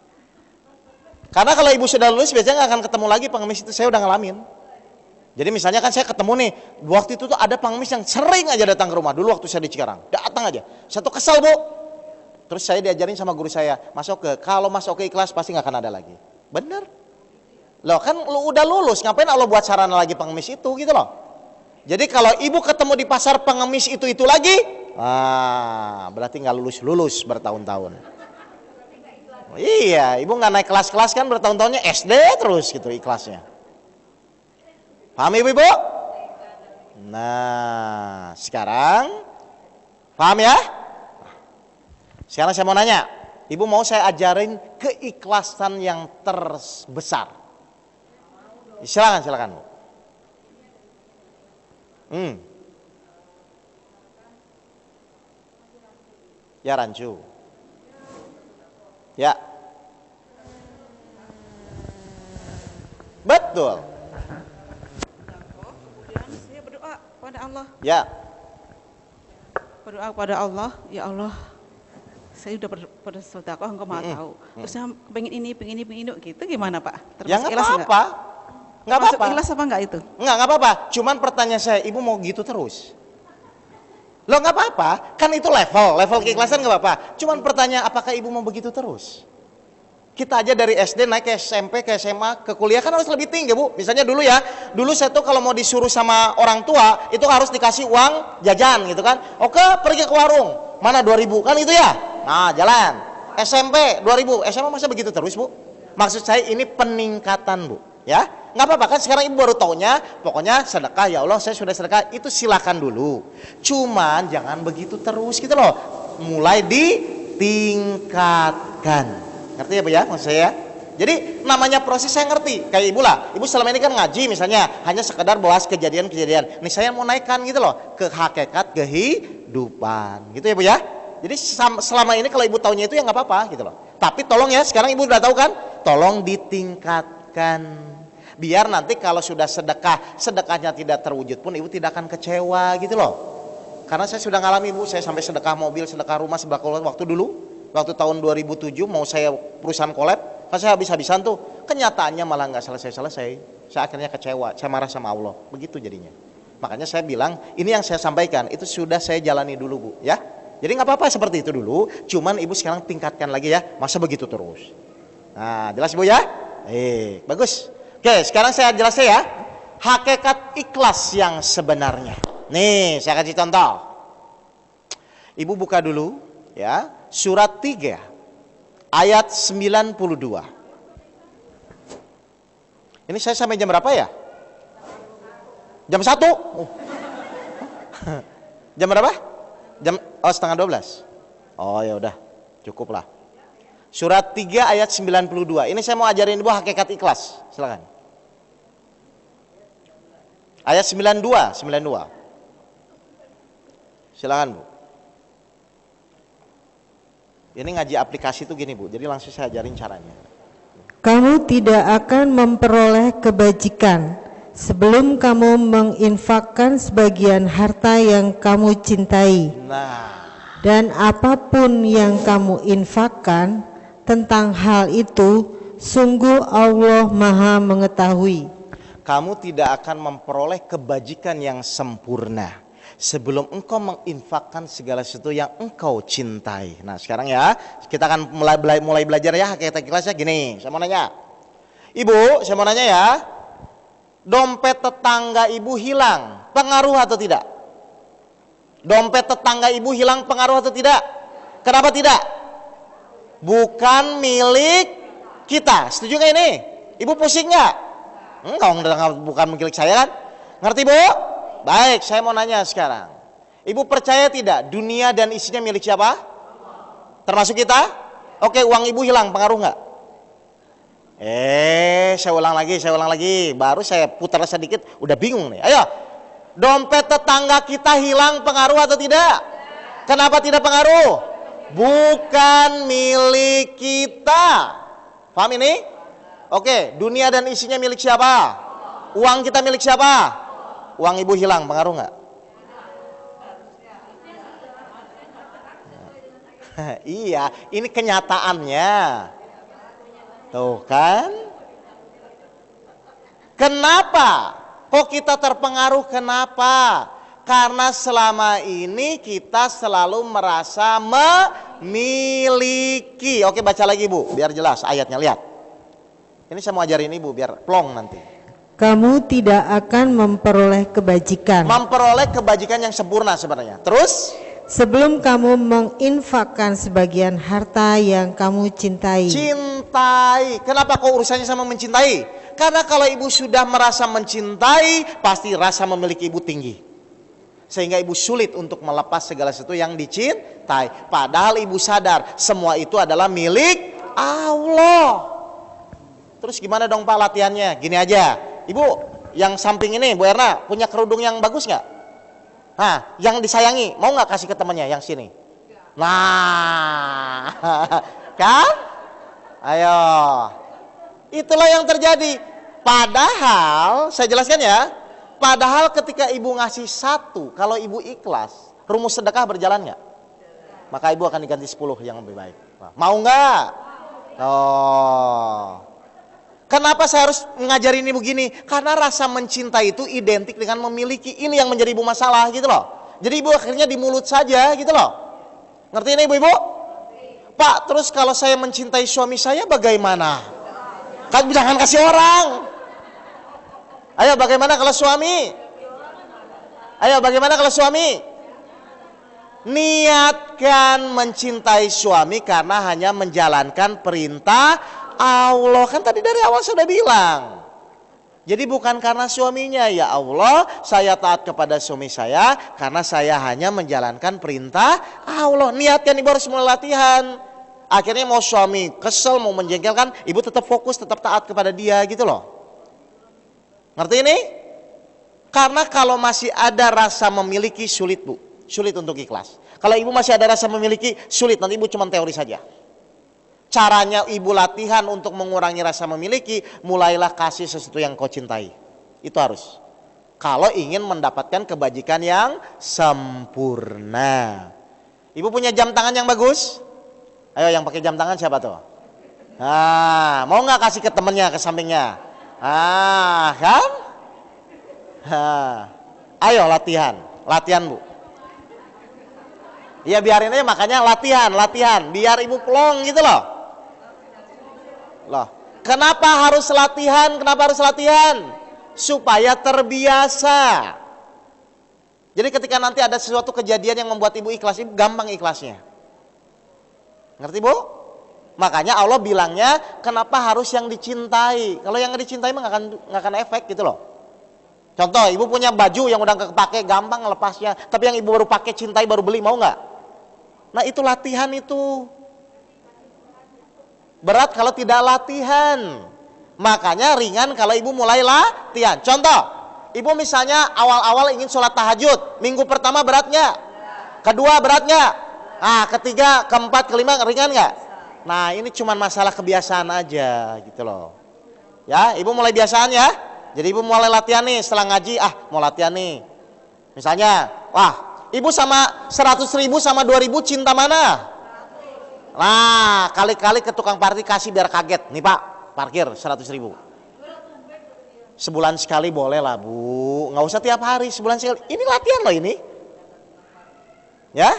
Karena kalau ibu sudah lulus biasanya nggak akan ketemu lagi pengemis itu, saya udah ngalamin. Jadi misalnya kan saya ketemu nih, waktu itu tuh ada pengemis yang sering aja datang ke rumah. Dulu waktu saya di Cikarang, datang aja. Saya tuh kesel Bu. Terus saya diajarin sama guru saya, Mas Oke, kalau Mas Oke ikhlas pasti nggak akan ada lagi. Bener. Loh kan lu udah lulus, ngapain Allah buat sarana lagi pengemis itu gitu loh. Jadi kalau ibu ketemu di pasar pengemis itu lagi, Ah, berarti nggak lulus bertahun-tahun. Iya, ibu nggak naik kelas-kelas kan bertahun-tahunnya SD terus gitu ikhlasnya. Paham ibu? Nah, sekarang paham ya? Sekarang saya mau nanya, ibu mau saya ajarin keikhlasan yang terbesar. Silakan Bu. Ya rancu. Ya. Betul. Kemudian saya berdoa kepada Allah. Ya. Berdoa kepada Allah, ya Allah, saya udah bersedekah, engkau maha tahu. Terus saya pengen ini gitu, gimana Pak? Ya nggak ikhlas apa-apa. Nggak Termasuk apa-apa. ikhlas apa enggak itu? Nggak apa-apa. Cuman pertanyaan saya, ibu mau gitu terus? Loh nggak apa-apa, kan itu level keikhlasan nggak apa-apa. Cuman pertanyaan, apakah ibu mau begitu terus? Kita aja dari SD naik ke SMP, ke SMA, ke kuliah kan harus lebih tinggi Bu. Misalnya dulu saya tuh kalau mau disuruh sama orang tua itu harus dikasih uang jajan gitu kan. Oke, pergi ke warung, mana 2.000 kan itu ya. Nah jalan. SMP 2.000, SMA masa begitu terus Bu? Maksud saya ini peningkatan Bu, ya. Nggak apa-apa kan sekarang ibu baru taunya, pokoknya sedekah ya Allah saya sudah sedekah, itu silakan dulu. Cuman jangan begitu terus gitu loh. Mulai ditingkatkan. Ngerti ya Bu ya maksud saya? Jadi namanya proses saya ngerti. Kayak ibu lah, ibu selama ini kan ngaji misalnya, hanya sekedar bahas kejadian-kejadian. Nih saya mau naikkan gitu loh, ke hakikat kehidupan. Gitu ya Bu ya? Jadi selama ini kalau ibu taunya itu ya nggak apa-apa gitu loh. Tapi tolong ya, sekarang ibu udah tahu kan? Tolong ditingkatkan. Biar nanti kalau sudah sedekahnya tidak terwujud pun ibu tidak akan kecewa gitu loh. Karena saya sudah ngalami Bu, saya sampai sedekah mobil, sedekah rumah, sedekah waktu dulu. Waktu tahun 2007 mau saya perusahaan collab, kan saya habis-habisan tuh. Kenyataannya malah nggak selesai-selesai. Saya akhirnya kecewa, saya marah sama Allah. Begitu jadinya. Makanya saya bilang, ini yang saya sampaikan, itu sudah saya jalani dulu Bu, ya. Jadi nggak apa-apa seperti itu dulu, cuman ibu sekarang tingkatkan lagi ya, masa begitu terus. Nah, jelas Bu ya? Bagus. Oke, sekarang saya jelaskan ya, hakikat ikhlas yang sebenarnya. Nih, saya kasih contoh. Ibu buka dulu, ya, surat 3, ayat 92. Ini saya sampai jam berapa ya? Jam 1? Jam berapa? Setengah 12. Oh ya udah, cukup lah. Surat 3 ayat 92. Ini saya mau ajarin ibu hakikat ikhlas. Silakan. Ayat 92. Silakan Bu. Ini ngaji aplikasi itu gini Bu. Jadi langsung saya ajarin caranya. Kamu tidak akan memperoleh kebajikan sebelum kamu menginfakkan sebagian harta yang kamu cintai. Nah, Dan apapun yang kamu infakkan tentang hal itu, sungguh Allah Maha mengetahui. kamu tidak akan memperoleh kebajikan yang sempurna sebelum engkau menginfakkan segala sesuatu yang engkau cintai. Nah sekarang ya, kita akan mulai belajar ya hakikat ikhlasnya. Gini, saya mau nanya, ibu, saya mau nanya ya, dompet tetangga ibu hilang, pengaruh atau tidak? Dompet tetangga ibu hilang, pengaruh atau tidak? Kenapa tidak? Bukan milik kita. Setuju nggak ini? Ibu pusing nggak? Enggak, bukan milik saya kan? Ngerti Bu? Baik, saya mau nanya sekarang. Ibu percaya tidak dunia dan isinya milik siapa? Termasuk kita? Oke, uang ibu hilang, pengaruh nggak? Saya ulang lagi. Baru saya putar sedikit, udah bingung nih. Ayo, dompet tetangga kita hilang, pengaruh atau tidak? Kenapa tidak pengaruh? Bukan milik kita. Paham ini? Oke, dunia dan isinya milik siapa? Uang kita milik siapa? Uang ibu hilang, pengaruh nggak? Iya, ini kenyataannya. Tuh kan? Kenapa? Kok kita terpengaruh? Kenapa? Karena selama ini kita selalu merasa memiliki. Oke, baca lagi Bu, biar jelas ayatnya, lihat. Ini saya mau ajarin Ibu biar plong nanti. Kamu tidak akan memperoleh kebajikan. Memperoleh kebajikan yang sempurna sebenarnya. Terus? sebelum kamu menginfakkan sebagian harta yang kamu cintai. Cintai. Kenapa kok urusannya sama mencintai? Karena kalau ibu sudah merasa mencintai, pasti rasa memiliki ibu tinggi. Sehingga ibu sulit untuk melepas segala sesuatu yang dicintai. Padahal ibu sadar semua itu adalah milik Allah. Terus gimana dong Pak latihannya? Gini aja, ibu yang samping ini Bu Erna punya kerudung yang bagus nggak? Nah, yang disayangi mau nggak kasih ke temannya yang sini? Nah, kan? Ayo, itulah yang terjadi. Padahal saya jelaskan ya. Padahal ketika ibu ngasih 1, kalau ibu ikhlas, rumus sedekah berjalan nggak? Maka ibu akan diganti 10 yang lebih baik. Mau nggak? Oh. Kenapa saya harus ngajarin ibu begini? Karena rasa mencintai itu identik dengan memiliki. Ini yang menjadi ibu masalah gitu loh. Jadi ibu akhirnya di mulut saja gitu loh. Ngerti ini ibu-ibu? Pak, terus kalau saya mencintai suami saya bagaimana? Kan jangan kasih orang. Ayo bagaimana kalau suami? Ayo bagaimana kalau suami? Niatkan mencintai suami karena hanya menjalankan perintah Allah. Kan tadi dari awal sudah bilang. Jadi bukan karena suaminya, ya Allah saya taat kepada suami saya karena saya hanya menjalankan perintah Allah. Niatkan, ibu harus mulai latihan. Akhirnya mau suami kesel, mau menjengkelkan, ibu tetap fokus, tetap taat kepada dia gitu loh. Ngerti ini? Karena kalau masih ada rasa memiliki sulit bu, sulit untuk ikhlas. Kalau ibu masih ada rasa memiliki sulit, nanti ibu cuma teori saja. Caranya ibu latihan untuk mengurangi rasa memiliki, mulailah kasih sesuatu yang kau cintai. Itu harus. Kalau ingin mendapatkan kebajikan yang sempurna. Ibu punya jam tangan yang bagus? Ayo yang pakai jam tangan siapa tuh? Nah, mau nggak kasih ke temennya, ke sampingnya? Ah, kan? Ayo latihan bu. Ya biarin aja, makanya latihan, biar ibu plong gitu loh. Kenapa harus latihan? Supaya terbiasa. Jadi ketika nanti ada sesuatu kejadian yang membuat ibu ikhlas, ibu gampang ikhlasnya. Ngerti bu? Makanya Allah bilangnya kenapa harus yang dicintai. Kalau yang dicintai mah nggak akan efek gitu loh. Contoh, ibu punya baju yang udah nggak kepake, gampang lepasnya. Tapi yang ibu baru pakai, cintai, baru beli, mau nggak? Nah itu latihan itu. Berat kalau tidak latihan. Makanya ringan kalau ibu mulai latihan. Contoh, ibu misalnya awal-awal ingin sholat tahajud, minggu pertama beratnya, kedua beratnya, nah ketiga, keempat, kelima ringan nggak? Nah ini cuma masalah kebiasaan aja gitu loh. Ya ibu mulai biasaan ya. Jadi ibu mulai latihan nih setelah ngaji, mau latihan nih. Misalnya, wah ibu sama 100.000 sama 2.000 cinta mana? Nah kali-kali ke tukang parkir kasih biar kaget. Nih pak, parkir 100.000. Sebulan sekali boleh lah bu. Nggak usah tiap hari, sebulan sekali. Ini latihan loh ini. Ya.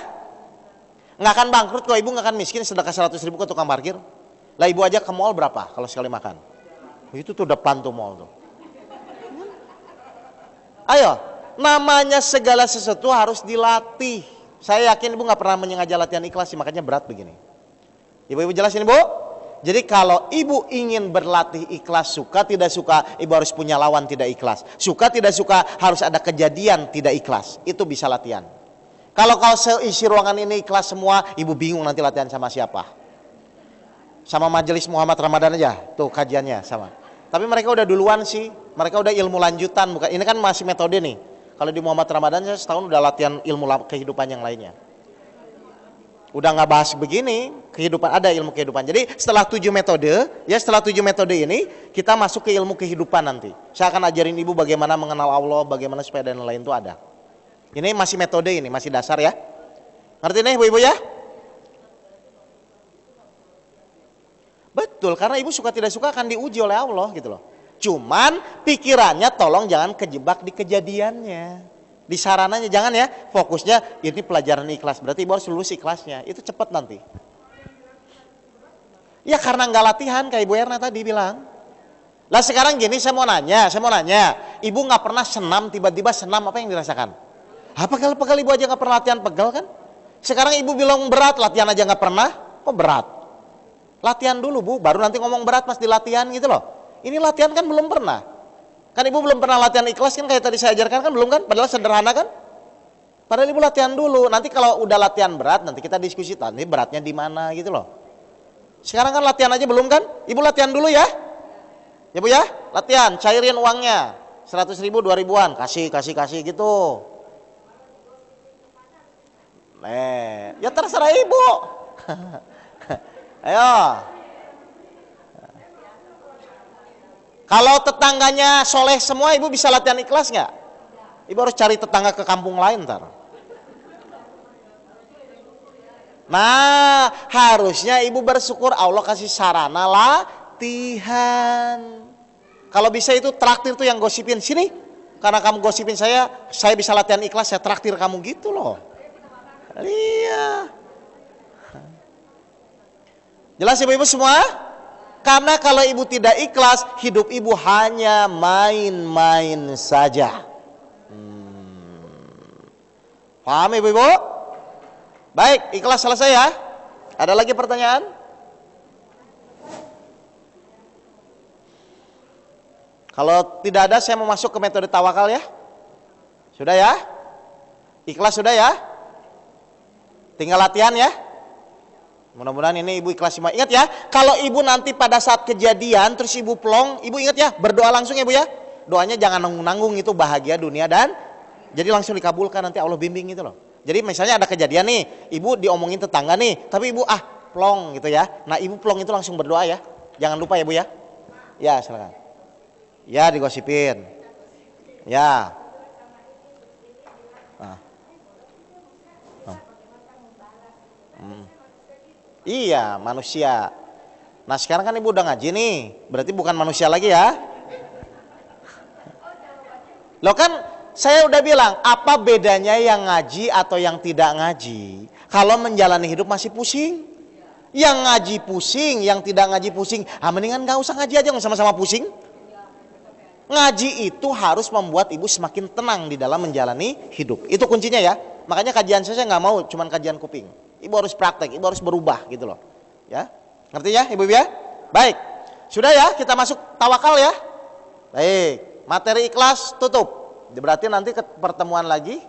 Nggak akan bangkrut kok, ibu nggak akan miskin sedekah 100.000 ke tukang parkir. Lah ibu aja ke mall berapa kalau sekali makan? Itu tuh depan tuh mall tuh. Ayo, namanya segala sesuatu harus dilatih. Saya yakin ibu nggak pernah menyengaja latihan ikhlas, makanya berat begini. Ibu-ibu jelasin ibu. Jadi kalau ibu ingin berlatih ikhlas, suka tidak suka, ibu harus punya lawan tidak ikhlas. Suka tidak suka harus ada kejadian tidak ikhlas. Itu bisa latihan. Kalau seisi ruangan ini ikhlas semua, ibu bingung nanti latihan sama siapa. Sama majelis Muhammad Ramadan aja, tuh kajiannya sama. Tapi mereka udah duluan sih, mereka udah ilmu lanjutan, bukan? Ini kan masih metode nih. Kalau di Muhammad Ramadan saya setahun udah latihan ilmu kehidupan yang lainnya. Udah nggak bahas begini, kehidupan ada ilmu kehidupan. Jadi setelah 7 metode, ya setelah 7 metode ini kita masuk ke ilmu kehidupan nanti. Saya akan ajarin ibu bagaimana mengenal Allah, bagaimana supaya dan lain itu ada. Ini masih metode ini, masih dasar ya. Ngerti nih ibu-ibu ya? Betul, karena ibu suka tidak suka akan diuji oleh Allah gitu loh. Cuman pikirannya tolong jangan kejebak di kejadiannya. Di sarananya jangan ya, fokusnya ini pelajaran ikhlas. Berarti ibu harus lulus ikhlasnya, itu cepat nanti. Ya karena nggak latihan kayak Ibu Erna tadi bilang. Lah sekarang gini saya mau nanya. Ibu nggak pernah senam, tiba-tiba senam, apa yang dirasakan? Pegal-pegal ibu aja nggak pernah latihan pegal kan? Sekarang ibu bilang berat, latihan aja nggak pernah, kok berat? Latihan dulu bu, baru nanti ngomong berat pas di latihan gitu loh. Ini latihan kan belum pernah. Kan ibu belum pernah latihan ikhlas kan kayak tadi saya ajarkan kan belum kan? Padahal sederhana kan? Padahal ibu latihan dulu. Nanti kalau udah latihan berat, nanti kita diskusi nanti beratnya di mana gitu loh. Sekarang kan latihan aja belum kan? Ibu latihan dulu ya. Ya bu ya, latihan, cairin uangnya. 100.000, 2.000-an, kasih gitu. Ya terserah ibu. Ayo. Kalau tetangganya soleh semua, ibu bisa latihan ikhlas nggak? Ibu harus cari tetangga ke kampung lain ntar. Nah, harusnya ibu bersyukur Allah kasih sarana latihan. Kalau bisa itu traktir tuh yang gosipin sini. Karena kamu gosipin saya bisa latihan ikhlas, saya traktir kamu gitu loh. Iya. Jelas ibu-ibu semua? Karena kalau ibu tidak ikhlas, hidup ibu hanya main-main saja. Paham ibu-ibu? Baik, ikhlas selesai ya. Ada lagi pertanyaan? Kalau tidak ada, saya mau masuk ke metode tawakal ya. Sudah ya? Ikhlas sudah ya? Tinggal latihan ya. Mudah-mudahan ini ibu ikhlas semua. Ingat ya, kalau ibu nanti pada saat kejadian terus ibu plong, ibu ingat ya, berdoa langsung ya bu ya. Doanya jangan nanggung-nanggung, itu bahagia dunia dan jadi langsung dikabulkan, nanti Allah bimbing gitu loh. Jadi misalnya ada kejadian nih, ibu diomongin tetangga nih, tapi ibu plong gitu ya. Nah ibu plong itu langsung berdoa ya. Jangan lupa ya bu ya. Ya silakan. Ya digosipin. Ya. Iya manusia. Nah sekarang kan ibu udah ngaji nih, berarti bukan manusia lagi ya. Loh kan saya udah bilang, apa bedanya yang ngaji atau yang tidak ngaji? Kalau menjalani hidup masih pusing. Yang ngaji pusing, yang tidak ngaji pusing. Mendingan gak usah ngaji aja, nggak sama-sama pusing. Ngaji itu harus membuat ibu semakin tenang di dalam menjalani hidup. Itu kuncinya ya. Makanya kajian saya nggak mau cuman kajian kuping. Ibu harus praktek, ibu harus berubah gitu loh. Ya, ngerti ya ibu ya? Baik, sudah ya, kita masuk tawakal ya. Baik, materi ikhlas tutup. Berarti nanti ke pertemuan lagi.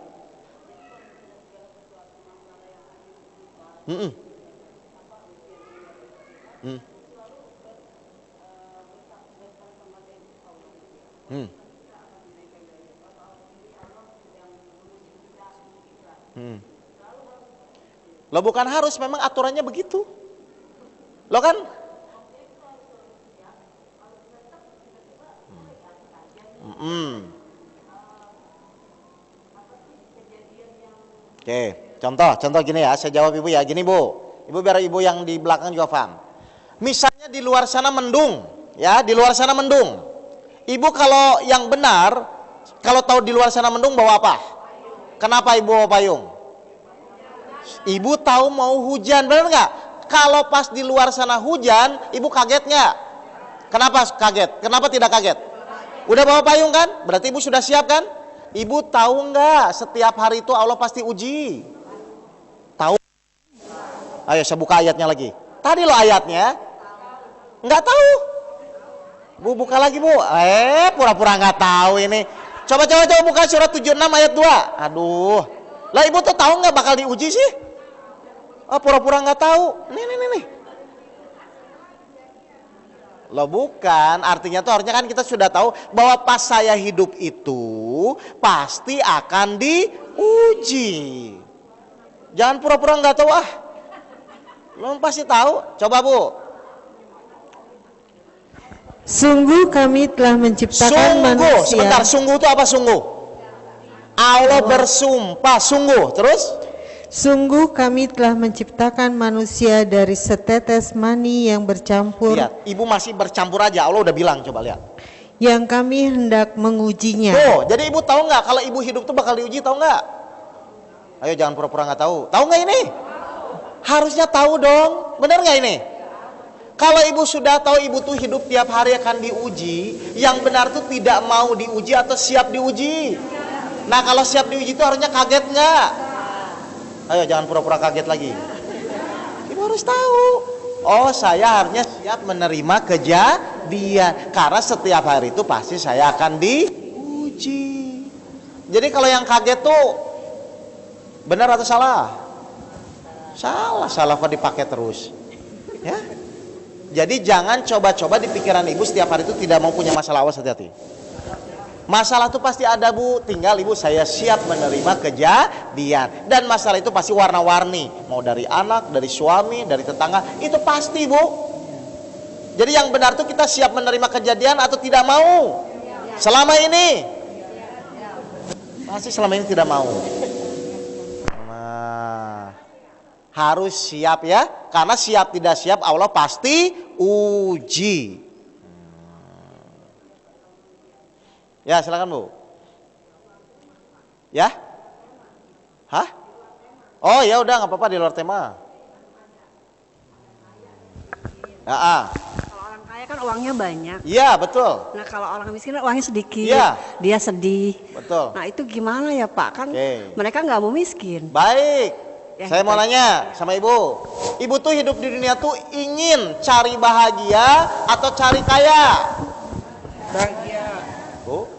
Lo bukan harus, memang aturannya begitu. Lo kan? Oke, contoh gini ya, saya jawab ibu ya, gini bu. Ibu biar ibu yang di belakang juga paham. Misalnya di luar sana mendung, ya di luar sana mendung. Ibu kalau yang benar, kalau tahu di luar sana mendung bawa apa? Kenapa ibu bawa payung? Ibu tahu mau hujan, benar nggak? Kalau pas di luar sana hujan, ibu kaget nggak? Kenapa kaget? Kenapa tidak kaget? Udah bawa payung kan? Berarti ibu sudah siap kan? Ibu tahu nggak? Setiap hari itu Allah pasti uji. Tahu? Ayo saya buka ayatnya lagi. Tadi lo ayatnya, nggak tahu. Bu buka lagi bu. Pura-pura nggak tahu ini. Coba buka surat 76 ayat 2. Aduh. Lah ibu tuh tahu nggak bakal diuji sih? Pura-pura nggak tahu. Nih. Loh bukan, artinya tuh harusnya kan kita sudah tahu bahwa pas saya hidup itu pasti akan diuji. Jangan pura-pura nggak tahu Lo pasti tahu. Coba bu. Sungguh kami telah menciptakan manusia. Sebentar, sungguh itu apa sungguh? Allah bersumpah, sungguh. Terus? Sungguh kami telah menciptakan manusia dari setetes mani yang bercampur. Lihat, ibu masih bercampur aja, Allah udah bilang, coba lihat. Yang kami hendak mengujinya. Tuh, jadi ibu tahu nggak kalau ibu hidup tuh bakal diuji, tahu nggak? Ayo jangan pura-pura nggak tahu. Tahu nggak ini? Harusnya tahu dong, benar nggak ini? Kalau ibu sudah tahu ibu tuh hidup tiap hari akan diuji, yang benar tuh tidak mau diuji atau siap diuji. Nah kalau siap diuji itu harusnya kaget nggak? Ayo jangan pura-pura kaget lagi. Ibu harus tahu. Oh, saya harusnya siap menerima kejadian. Karena setiap hari itu pasti saya akan diuji. Jadi kalau yang kaget tuh benar atau salah? Salah kok dipakai terus. Ya. Jadi jangan coba-coba di pikiran ibu setiap hari itu tidak mau punya masalah. Awas, hati-hati. Masalah itu pasti ada, Bu. Tinggal ibu saya siap menerima kejadian. Dan masalah itu pasti warna-warni. Mau dari anak, dari suami, dari tetangga. Itu pasti, Bu. Jadi yang benar tuh kita siap menerima kejadian atau tidak mau? Selama ini pasti selama ini tidak mau. Nah, harus siap ya. Karena siap tidak siap Allah pasti uji. Ya, silakan Bu. Ya? Hah? Oh ya udah nggak apa-apa di luar tema. Kalau orang kaya kan uangnya banyak. Iya betul. Nah kalau orang miskin uangnya sedikit, Iya. dia sedih. Betul. Nah itu gimana ya Pak? Kan Oke. mereka nggak mau miskin. Baik. Ya, Saya mau nanya sama ibu. Ibu tuh hidup di dunia tuh ingin cari bahagia atau cari kaya? Bahagia. Bu,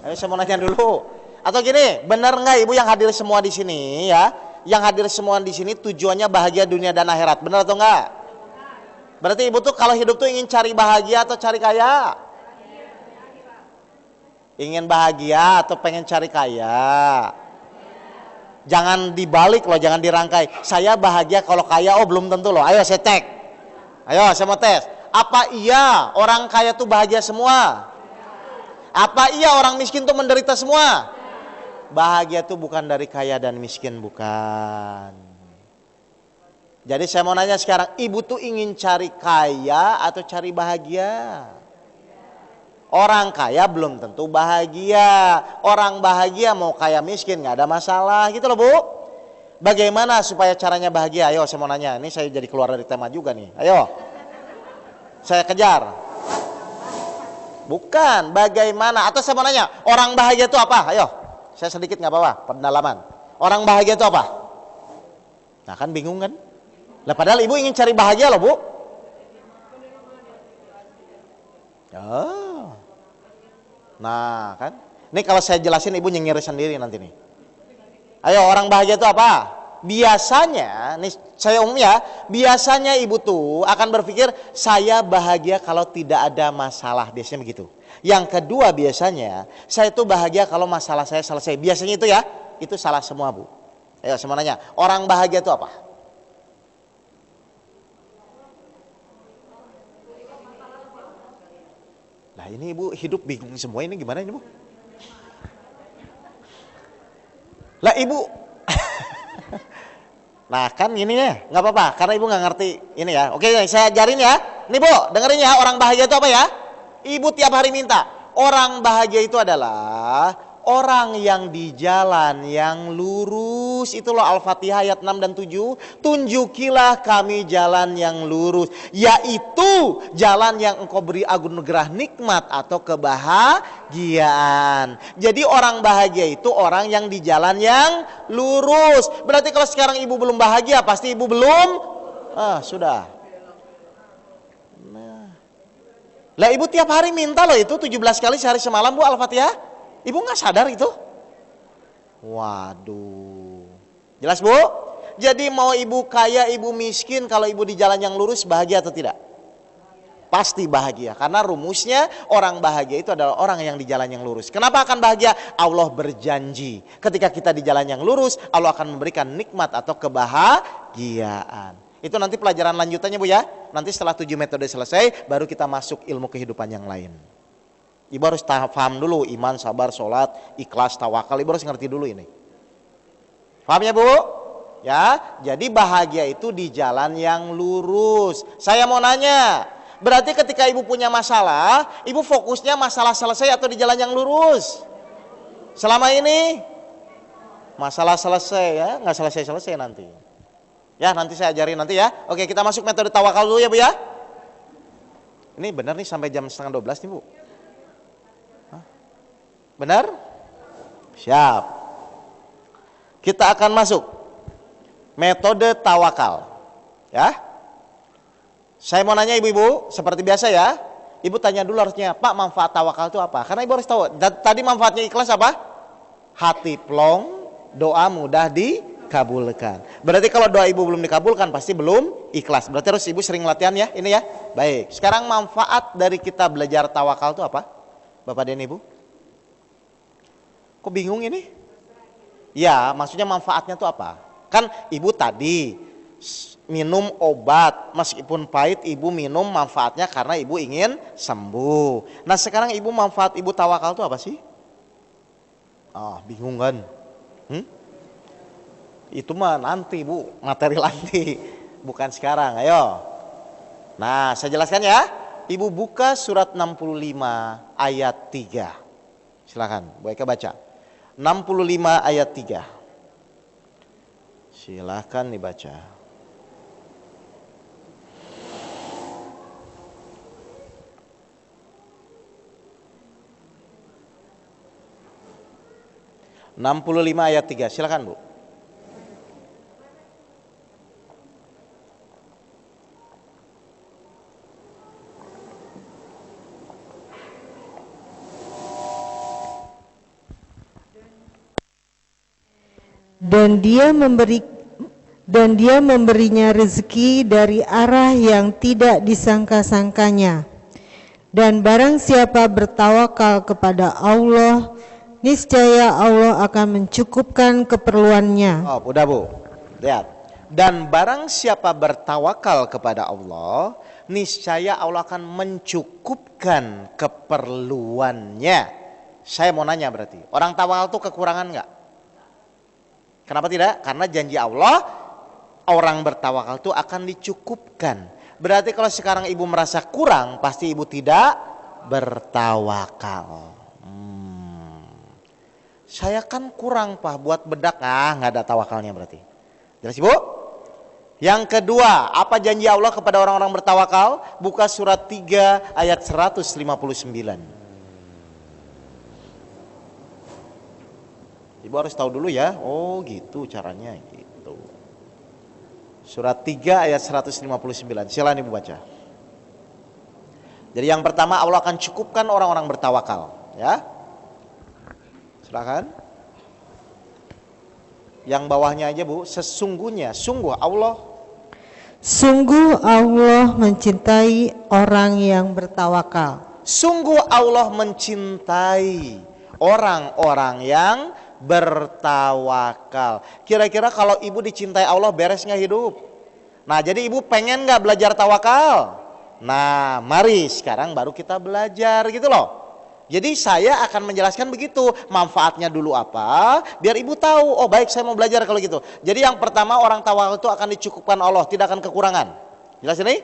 ayo saya mau nanya dulu. Atau gini, benar nggak ibu yang hadir semua di sini ya? Yang hadir semua di sini tujuannya bahagia dunia dan akhirat, benar atau enggak? Berarti ibu tuh kalau hidup tuh ingin cari bahagia atau cari kaya? Ingin bahagia atau pengen cari kaya? Jangan dibalik loh, jangan dirangkai. Saya bahagia kalau kaya, oh belum tentu loh. Ayo saya cek. Ayo saya mau tes. Apa iya orang kaya tuh bahagia semua? Apa iya orang miskin tuh menderita semua? Bahagia tuh bukan dari kaya dan miskin, bukan. Jadi saya mau nanya sekarang, ibu tuh ingin cari kaya atau cari bahagia? Orang kaya belum tentu bahagia. Orang bahagia mau kaya miskin nggak ada masalah gitu loh Bu. Bagaimana supaya caranya bahagia? Ayo saya mau nanya. Ini saya jadi keluar dari tema juga nih. Ayo. Saya kejar. Bukan. Bagaimana? Atau saya mau nanya. Orang bahagia itu apa? Ayo. Saya sedikit nggak apa-apa. Pendalaman. Orang bahagia itu apa? Nah kan bingung kan? Lah padahal ibu ingin cari bahagia loh Bu. Oh. Nah kan, ini kalau saya jelasin ibu nyengir sendiri nanti nih. Ayo orang bahagia itu apa? Biasanya, nih saya umum ya, biasanya ibu tuh akan berpikir saya bahagia kalau tidak ada masalah, biasanya begitu. Yang kedua biasanya, saya tuh bahagia kalau masalah saya selesai. Biasanya itu ya, itu salah semua Bu. Ayo saya mau nanya, orang bahagia itu apa? Nah ini ibu hidup bingung semua ini gimana ini Bu? Lah ibu, nah kan ini ya nggak apa-apa karena ibu nggak ngerti ini ya. Oke saya ajarin ya. Nih Bu dengerin ya orang bahagia itu apa ya? Ibu tiap hari minta orang bahagia itu adalah orang yang di jalan yang lurus. Itu loh Al-Fatihah ayat 6 dan 7. Tunjukilah kami jalan yang lurus, yaitu jalan yang engkau beri anugerah nikmat atau kebahagiaan. Jadi orang bahagia itu orang yang di jalan yang lurus. Berarti kalau sekarang ibu belum bahagia, pasti ibu belum sudah. Nah. Lah ibu tiap hari minta loh itu 17 kali sehari semalam Bu Al-Fatihah. Ibu nggak sadar itu? Waduh. Jelas Bu? Jadi mau ibu kaya, ibu miskin, kalau ibu di jalan yang lurus bahagia atau tidak? Pasti bahagia. Karena rumusnya orang bahagia itu adalah orang yang di jalan yang lurus. Kenapa akan bahagia? Allah berjanji. Ketika kita di jalan yang lurus, Allah akan memberikan nikmat atau kebahagiaan. Itu nanti pelajaran lanjutannya Bu ya. Nanti setelah 7 metode selesai, baru kita masuk ilmu kehidupan yang lain. Ibu harus paham dulu iman, sabar, sholat, ikhlas, tawakal. Ibu harus ngerti dulu ini. Paham ya Bu? Ya, jadi bahagia itu di jalan yang lurus. Saya mau nanya, berarti ketika ibu punya masalah, ibu fokusnya masalah selesai atau di jalan yang lurus? Selama ini masalah selesai ya, nggak selesai nanti. Ya nanti saya ajarin nanti ya. Oke kita masuk metode tawakal dulu ya Bu ya. Ini benar nih sampai jam 11:30 nih Bu. Benar? Siap. Kita akan masuk metode tawakal. Ya. Saya mau nanya ibu-ibu, seperti biasa ya. Ibu tanya dulu harusnya, Pak, manfaat tawakal itu apa? Karena ibu harus tahu. Tadi manfaatnya ikhlas apa? Hati plong, doa mudah dikabulkan. Berarti kalau doa ibu belum dikabulkan pasti belum ikhlas. Berarti harus ibu sering latihan ya, ini ya. Baik, sekarang manfaat dari kita belajar tawakal itu apa? Bapak dan ibu? Kok bingung ini? Ya, maksudnya manfaatnya itu apa? Kan ibu tadi minum obat, meskipun pahit ibu minum, manfaatnya karena ibu ingin sembuh. Nah sekarang ibu manfaat ibu tawakal itu apa sih? Bingung kan? Itu mah nanti bu, materi nanti, bukan sekarang. Ayo. Nah saya jelaskan ya. Ibu buka surat 65 ayat 3. Silakan, Bu Eka baca. 65 ayat 3. Silakan dibaca. ayat 3, silakan Bu. Dan dia memberinya rezeki dari arah yang tidak disangka-sangkanya. Dan barang siapa bertawakal kepada Allah, niscaya Allah akan mencukupkan keperluannya. Udah Bu, lihat. Dan barang siapa bertawakal kepada Allah, niscaya Allah akan mencukupkan keperluannya. Saya mau nanya berarti, orang tawakal itu kekurangan nggak? Kenapa tidak? Karena janji Allah, orang bertawakal itu akan dicukupkan. Berarti kalau sekarang ibu merasa kurang, pasti ibu tidak bertawakal. Saya kan kurang Pak buat bedak, nggak ada tawakalnya berarti. Jelas ibu? Yang kedua, apa janji Allah kepada orang-orang bertawakal? Buka surat 3 ayat 159. Ibu harus tahu dulu ya. Oh gitu caranya gitu. Surat 3 ayat 159. Silakan ibu baca. Jadi yang pertama Allah akan cukupkan orang-orang bertawakal, ya. Silakan. Yang bawahnya aja Bu, sesungguhnya, sungguh Allah mencintai orang yang bertawakal. Sungguh Allah mencintai orang-orang yang bertawakal. Kira-kira kalau ibu dicintai Allah beres nggak hidup? Nah jadi ibu pengen nggak belajar tawakal? Nah mari sekarang baru kita belajar gitu loh. Jadi saya akan menjelaskan begitu, manfaatnya dulu apa, biar ibu tahu, oh baik saya mau belajar kalau gitu. Jadi yang pertama orang tawakal itu akan dicukupkan Allah, tidak akan kekurangan. Jelas ini?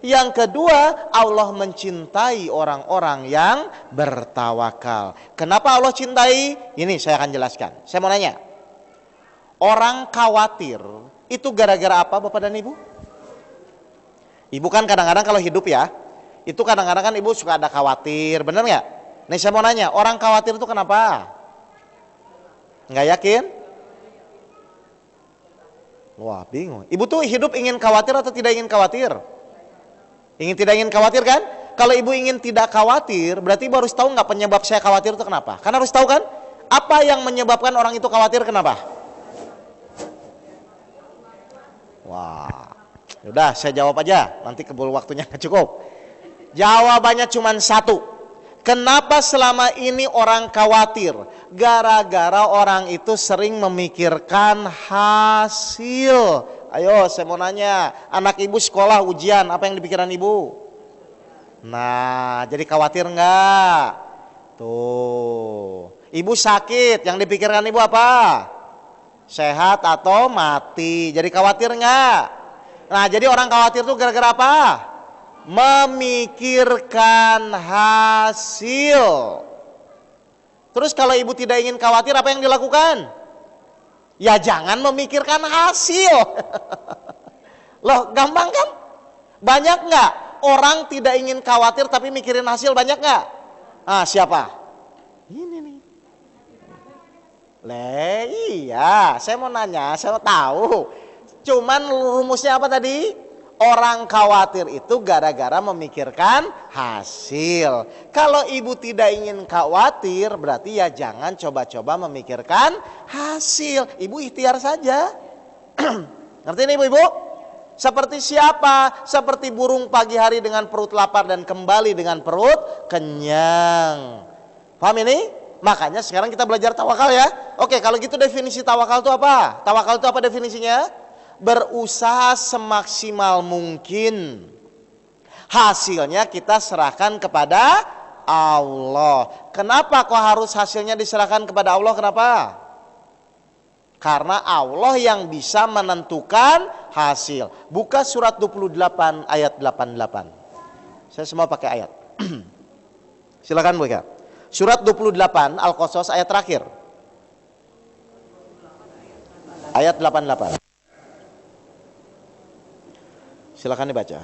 Yang kedua, Allah mencintai orang-orang yang bertawakal. Kenapa Allah cintai? Ini saya akan jelaskan. Saya mau nanya, orang khawatir itu gara-gara apa Bapak dan Ibu? Ibu kan kadang-kadang kalau hidup ya, itu kadang-kadang kan ibu suka ada khawatir, bener nggak? Nih saya mau nanya, orang khawatir itu kenapa? Nggak yakin? Wah bingung. Ibu tuh hidup ingin khawatir atau tidak ingin khawatir? Tidak ingin khawatir kan? Kalau ibu ingin tidak khawatir, berarti ibu harus tahu nggak penyebab saya khawatir itu kenapa? Karena harus tahu kan? Apa yang menyebabkan orang itu khawatir kenapa? Wah, udah saya jawab aja. Nanti keburu waktunya nggak cukup. Jawabannya cuma satu. Kenapa selama ini orang khawatir? Gara-gara orang itu sering memikirkan hasil. Ayo saya mau nanya, anak ibu sekolah ujian, apa yang dipikiran ibu? Nah, jadi khawatir enggak? Tuh, ibu sakit, yang dipikirkan ibu apa? Sehat atau mati, jadi khawatir enggak? Nah, jadi orang khawatir tuh gara-gara apa? Memikirkan hasil. Terus kalau ibu tidak ingin khawatir, apa yang dilakukan? Ya jangan memikirkan hasil. Loh gampang kan? Banyak nggak orang tidak ingin khawatir tapi mikirin hasil, banyak nggak? Siapa? Ini nih. Iya, saya mau nanya, saya mau tahu. Cuman rumusnya apa tadi? Orang khawatir itu gara-gara memikirkan hasil. Kalau ibu tidak ingin khawatir, berarti ya jangan coba-coba memikirkan hasil. Ibu ikhtiar saja. Ngerti ini ibu-ibu? Seperti siapa? Seperti burung pagi hari dengan perut lapar dan kembali dengan perut kenyang. Paham ini? Makanya sekarang kita belajar tawakal ya. Oke, kalau gitu definisi tawakal itu apa? Tawakal itu apa definisinya? Berusaha semaksimal mungkin, hasilnya kita serahkan kepada Allah. Kenapa kok harus hasilnya diserahkan kepada Allah? Kenapa? Karena Allah yang bisa menentukan hasil. Buka surat 28 ayat 88. Saya semua pakai ayat. Silakan buka. Surat 28 Al-Qasas ayat terakhir. Ayat 88. Silakan dibaca.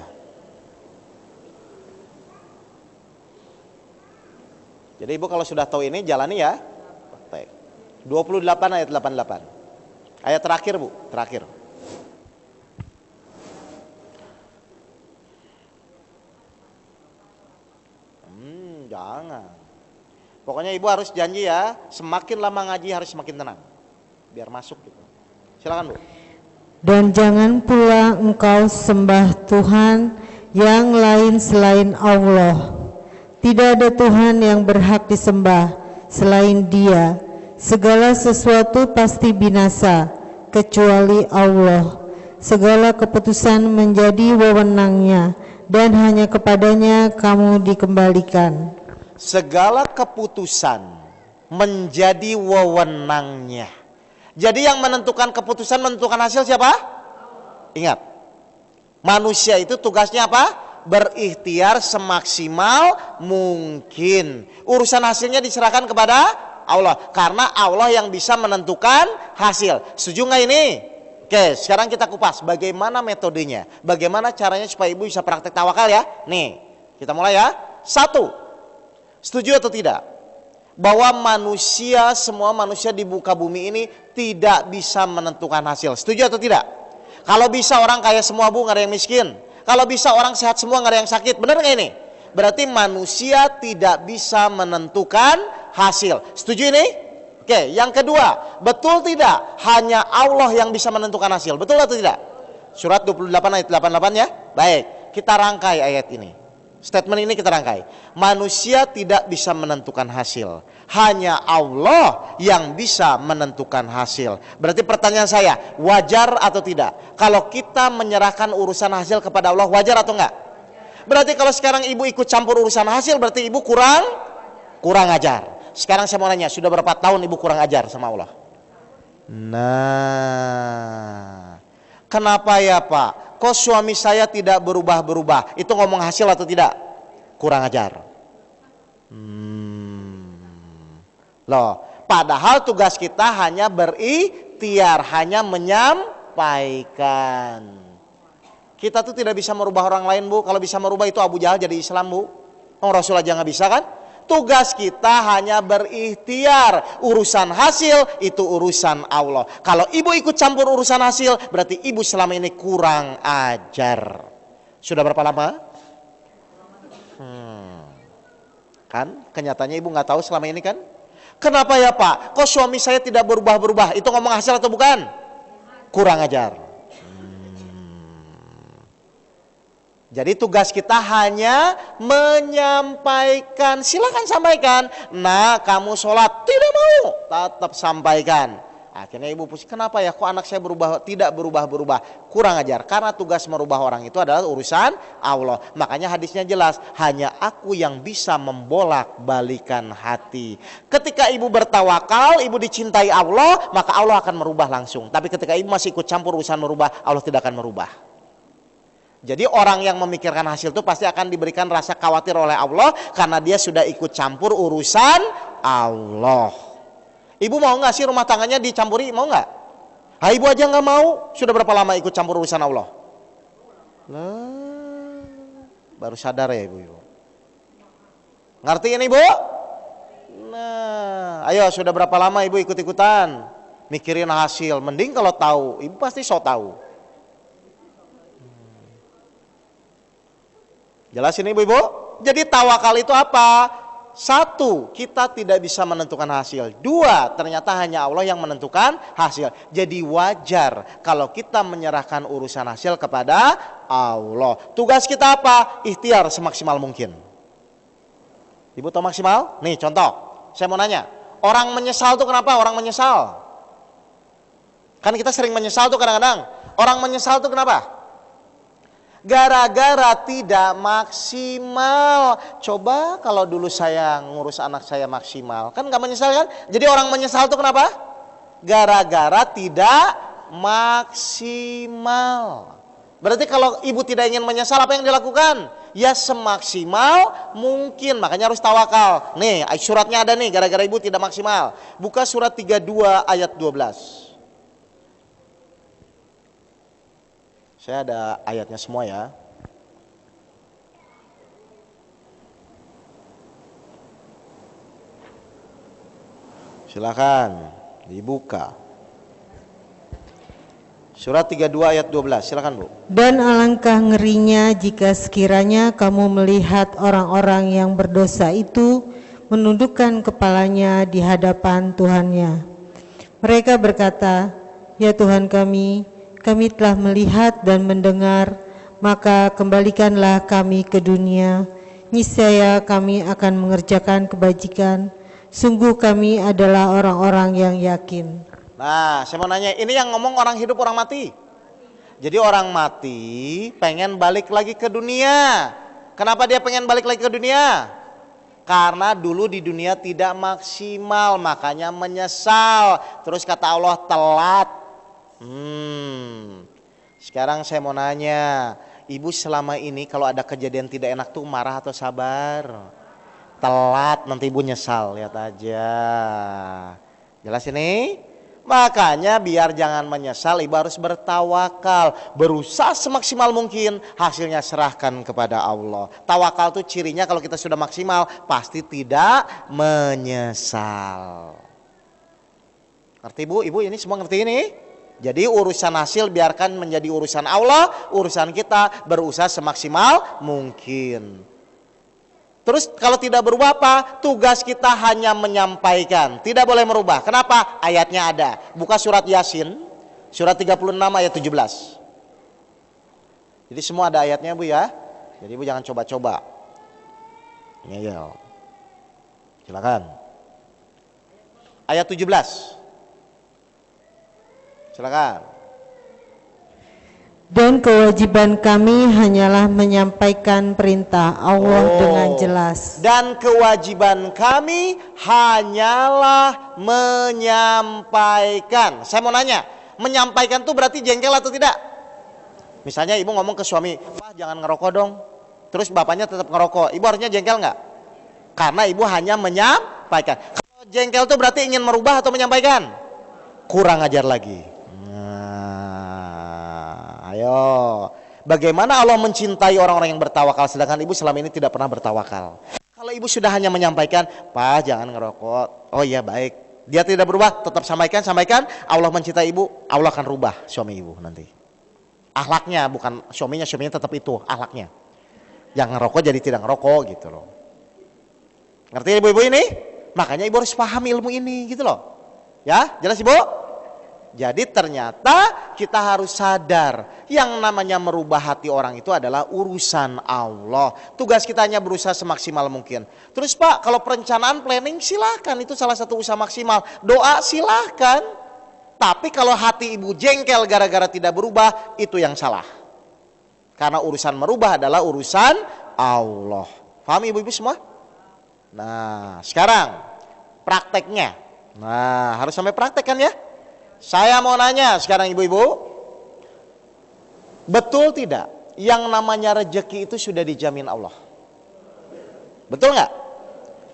Jadi ibu kalau sudah tahu ini jalani ya. 28 ayat 88. Ayat terakhir bu, terakhir. Jangan. Pokoknya ibu harus janji ya, semakin lama ngaji harus semakin tenang. Biar masuk gitu. Silakan bu. Dan jangan pula engkau sembah Tuhan yang lain selain Allah. Tidak ada Tuhan yang berhak disembah selain Dia. Segala sesuatu pasti binasa kecuali Allah. Segala keputusan menjadi wewenangnya dan hanya kepadanya kamu dikembalikan. Segala keputusan menjadi wewenangnya. Jadi yang menentukan keputusan, menentukan hasil siapa? Ingat, manusia itu tugasnya apa? Berikhtiar semaksimal mungkin. Urusan hasilnya diserahkan kepada Allah. Karena Allah yang bisa menentukan hasil. Setuju nggak ini? Oke, sekarang kita kupas bagaimana metodenya. Bagaimana caranya supaya ibu bisa praktek tawakal ya. Nih, kita mulai ya. 1. Setuju atau tidak? Bahwa manusia, semua manusia di muka bumi ini tidak bisa menentukan hasil. Setuju atau tidak? Kalau bisa orang kaya semua bu, nggak ada yang miskin. Kalau bisa orang sehat semua, nggak ada yang sakit. Benar nggak ini? Berarti manusia tidak bisa menentukan hasil. Setuju ini? Oke, yang kedua, betul tidak? Hanya Allah yang bisa menentukan hasil. Betul atau tidak? Surat 28 ayat 88 ya. Baik, kita rangkai ayat ini. Statement ini kita rangkai. Manusia tidak bisa menentukan hasil. Hanya Allah yang bisa menentukan hasil. Berarti pertanyaan saya, wajar atau tidak? Kalau kita menyerahkan urusan hasil kepada Allah, wajar atau enggak? Berarti kalau sekarang ibu ikut campur urusan hasil, berarti ibu kurang ajar. Sekarang saya mau nanya, sudah berapa tahun ibu kurang ajar sama Allah? Nah, kenapa ya Pak? Kok suami saya tidak berubah-berubah? Itu ngomong hasil atau tidak? Kurang ajar. Loh, padahal tugas kita hanya berikhtiar, hanya menyampaikan. Kita tuh tidak bisa merubah orang lain bu. Kalau bisa merubah itu Abu Jahal jadi Islam bu. Rasul aja nggak bisa kan? Tugas kita hanya berikhtiar. Urusan hasil itu urusan Allah. Kalau ibu ikut campur urusan hasil, berarti ibu selama ini kurang ajar. Sudah berapa lama? Kan kenyataannya ibu nggak tahu selama ini kan? Kenapa ya Pak? Kok suami saya tidak berubah-berubah? Itu ngomong hasil atau bukan? Kurang ajar. Jadi tugas kita hanya menyampaikan. Silakan sampaikan. Nah, kamu sholat tidak mau, tetap sampaikan. Akhirnya ibu pusing. Kenapa ya? Kok anak saya tidak berubah-berubah? Kurang ajar. Karena tugas merubah orang itu adalah urusan Allah. Makanya hadisnya jelas. Hanya aku yang bisa membolak-balikan hati. Ketika ibu bertawakal, ibu dicintai Allah, maka Allah akan merubah langsung. Tapi ketika ibu masih ikut campur urusan merubah, Allah tidak akan merubah. Jadi orang yang memikirkan hasil itu pasti akan diberikan rasa khawatir oleh Allah karena dia sudah ikut campur urusan Allah. Ibu mau nggak sih rumah tangganya dicampuri? Mau nggak? Ibu aja nggak mau. Sudah berapa lama ikut campur urusan Allah? Lah, baru sadar ya ibu. Ngerti ini ibu? Nah, ayo sudah berapa lama ibu ikut-ikutan mikirin hasil? Mending kalau tahu, ibu pasti so tahu. Jelas ini ibu-ibu? Jadi tawakal itu apa? Satu, kita tidak bisa menentukan hasil. Dua, ternyata hanya Allah yang menentukan hasil. Jadi wajar kalau kita menyerahkan urusan hasil kepada Allah. Tugas kita apa? Ikhtiar semaksimal mungkin. Ibu tahu maksimal? Nih contoh, saya mau nanya. Orang menyesal tuh kenapa? Orang menyesal. Kan kita sering menyesal tuh kadang-kadang. Orang menyesal tuh kenapa? Gara-gara tidak maksimal. Coba kalau dulu saya ngurus anak saya maksimal, kan gak menyesal kan? Jadi orang menyesal itu kenapa? Gara-gara tidak maksimal. Berarti kalau ibu tidak ingin menyesal, apa yang dilakukan? Ya semaksimal mungkin. Makanya harus tawakal. Nih suratnya ada nih, gara-gara ibu tidak maksimal. Buka surat 32 ayat 12. Saya ada ayatnya semua ya. Silakan dibuka. Surat 32 ayat 12. Silakan Bu. Dan alangkah ngerinya jika sekiranya kamu melihat orang-orang yang berdosa itu menundukkan kepalanya di hadapan Tuhannya. Mereka berkata, ya Tuhan kami telah melihat dan mendengar, maka kembalikanlah kami ke dunia. Niscaya kami akan mengerjakan kebajikan. Sungguh kami adalah orang-orang yang yakin. Nah, saya mau nanya, ini yang ngomong orang hidup orang mati? Jadi orang mati pengen balik lagi ke dunia. Kenapa dia pengen balik lagi ke dunia? Karena dulu di dunia tidak maksimal, makanya menyesal. Terus kata Allah telat. Sekarang saya mau nanya, ibu selama ini kalau ada kejadian tidak enak tuh marah atau sabar? Telat, nanti ibu nyesal, lihat aja. Jelas ini? Makanya biar jangan menyesal, ibu harus bertawakal, berusaha semaksimal mungkin, hasilnya serahkan kepada Allah. Tawakal tuh cirinya kalau kita sudah maksimal pasti tidak menyesal. Ngerti Bu? Ibu ini semua ngerti ini? Jadi urusan hasil biarkan menjadi urusan Allah, urusan kita berusaha semaksimal mungkin. Terus kalau tidak berubah apa? Tugas kita hanya menyampaikan, tidak boleh merubah. Kenapa? Ayatnya ada. Buka surat Yasin, surat 36 ayat 17. Jadi semua ada ayatnya Bu ya. Jadi Ibu jangan coba-coba. Ngeyel. Silakan. Ayat 17. Silakan. Dan kewajiban kami hanyalah menyampaikan perintah Allah dengan jelas. Dan kewajiban kami hanyalah menyampaikan. Saya mau nanya, menyampaikan itu berarti jengkel atau tidak? Misalnya ibu ngomong ke suami, "Pak, jangan ngerokok dong." Terus bapaknya tetap ngerokok. Ibu harusnya jengkel nggak? Karena ibu hanya menyampaikan. Kalau jengkel itu berarti ingin merubah atau menyampaikan? Kurang ajar lagi. Ayo, bagaimana Allah mencintai orang-orang yang bertawakal sedangkan ibu selama ini tidak pernah bertawakal? Kalau ibu sudah hanya menyampaikan, "Pak, jangan ngerokok." Oh iya baik. Dia tidak berubah, tetap sampaikan. Allah mencintai ibu, Allah akan rubah suami ibu nanti. Akhlaknya bukan suaminya tetap itu akhlaknya. Yang ngerokok jadi tidak ngerokok gitu loh. Ngerti ibu-ibu ini? Makanya ibu harus paham ilmu ini gitu loh. Ya, jelas ibu? Jadi ternyata kita harus sadar yang namanya merubah hati orang itu adalah urusan Allah. Tugas kita hanya berusaha semaksimal mungkin. Terus Pak, kalau perencanaan planning silahkan, itu salah satu usaha maksimal. Doa silahkan. Tapi kalau hati ibu jengkel gara-gara tidak berubah, itu yang salah. Karena urusan merubah adalah urusan Allah. Paham ibu-ibu semua? Nah sekarang prakteknya. Nah harus sampai praktek kan ya. Saya mau nanya sekarang ibu-ibu, betul tidak yang namanya rezeki itu sudah dijamin Allah? Betul nggak?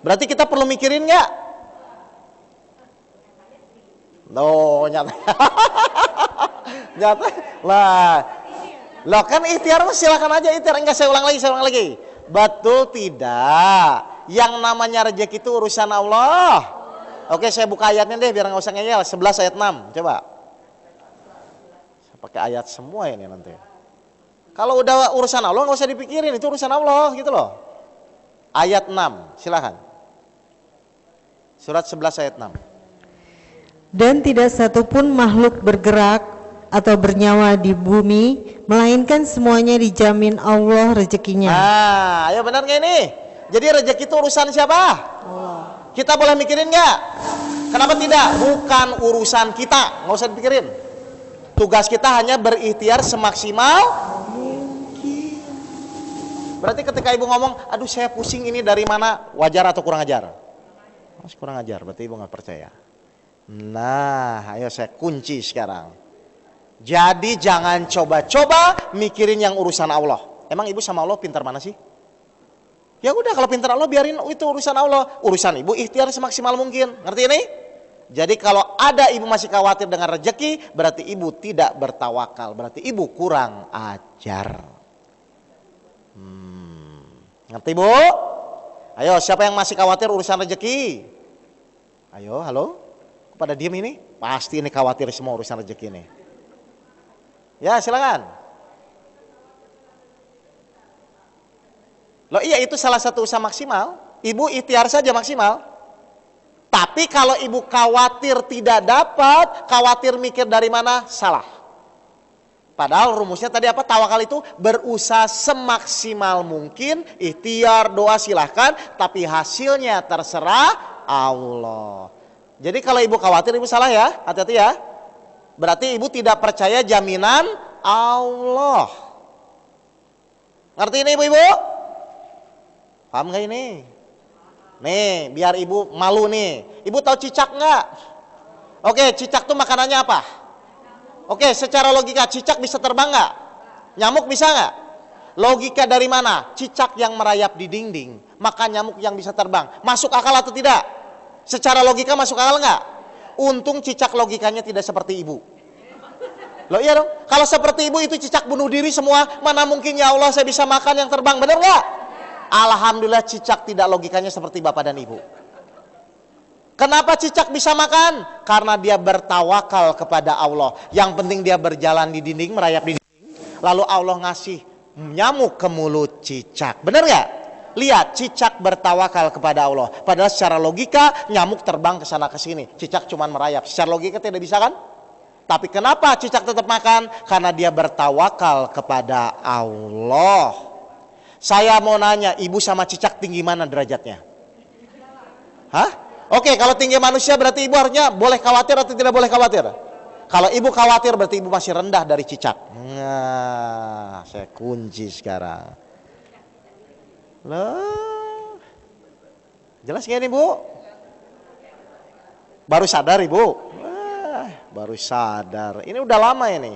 Berarti kita perlu mikirin nggak? No, nyata. Nyata. Lah kan ikhtiar silakan aja ikhtiar. Enggak, saya ulang lagi. Betul tidak yang namanya rezeki itu urusan Allah? Oke, saya buka ayatnya deh biar nggak usah ngeyel. 11 ayat 6, coba. Saya pakai ayat semua ini nanti. Kalau udah urusan Allah nggak usah dipikirin, itu urusan Allah gitu loh. Ayat 6, silakan. Surat 11 ayat 6. Dan tidak satupun makhluk bergerak atau bernyawa di bumi, melainkan semuanya dijamin Allah rezekinya. Nah, ayo benar nggak ini? Jadi rezeki itu urusan siapa? Allah. Kita boleh mikirin nggak? Kenapa tidak? Bukan urusan kita, nggak usah dipikirin. Tugas kita hanya berikhtiar semaksimal mungkin. Berarti ketika ibu ngomong, aduh saya pusing ini dari mana? Wajar atau kurang ajar? Mas kurang ajar, berarti ibu nggak percaya. Nah, ayo saya kunci sekarang. Jadi jangan coba-coba mikirin yang urusan Allah. Emang ibu sama Allah pintar mana sih? Ya udah, kalau pintar Allah biarin itu urusan Allah. Urusan ibu ikhtiar semaksimal mungkin. Ngerti ini? Jadi kalau ada ibu masih khawatir dengan rezeki, berarti ibu tidak bertawakal, berarti ibu kurang ajar. Ngerti bu? Ayo, siapa yang masih khawatir urusan rezeki? Ayo, halo? Pada diem ini? Pasti ini khawatir semua urusan rezeki ini. Ya, silakan. Loh iya, itu salah satu usaha maksimal. Ibu ikhtiar saja maksimal. Tapi kalau ibu khawatir tidak dapat, khawatir mikir dari mana, salah. Padahal rumusnya tadi apa? Tawakal itu berusaha semaksimal mungkin, ikhtiar, doa silahkan, tapi hasilnya terserah Allah. Jadi kalau ibu khawatir, ibu salah ya, hati-hati ya. Berarti ibu tidak percaya jaminan Allah. Ngerti ini ibu-ibu? Paham gak ini? Nih, biar ibu malu nih. Ibu tahu cicak nggak? Oke, cicak tuh makanannya apa? Oke, secara logika cicak bisa terbang nggak? Nyamuk bisa nggak? Logika dari mana? Cicak yang merayap di dinding, maka nyamuk yang bisa terbang. Masuk akal atau tidak? Secara logika masuk akal nggak? Untung cicak logikanya tidak seperti ibu. Loh iya dong, kalau seperti ibu itu cicak bunuh diri semua. Mana mungkin ya Allah saya bisa makan yang terbang, benar nggak? Alhamdulillah cicak tidak logikanya seperti bapak dan ibu. Kenapa cicak bisa makan? Karena dia bertawakal kepada Allah. Yang penting dia berjalan di dinding, merayap di dinding, lalu Allah ngasih nyamuk ke mulut cicak. Benar nggak? Lihat, cicak bertawakal kepada Allah. Padahal secara logika nyamuk terbang ke sana ke sini, cicak cuman merayap. Secara logika tidak bisa kan? Tapi kenapa cicak tetap makan? Karena dia bertawakal kepada Allah. Saya mau nanya, ibu sama cicak tinggi mana derajatnya? Hah? Oke, kalau tinggi manusia berarti ibu harusnya boleh khawatir atau tidak boleh khawatir? Kalau ibu khawatir berarti ibu masih rendah dari cicak. Nah, saya kunci sekarang. Loh. Jelas gak nih bu? Baru sadar ibu? Wah, baru sadar. Ini udah lama ini.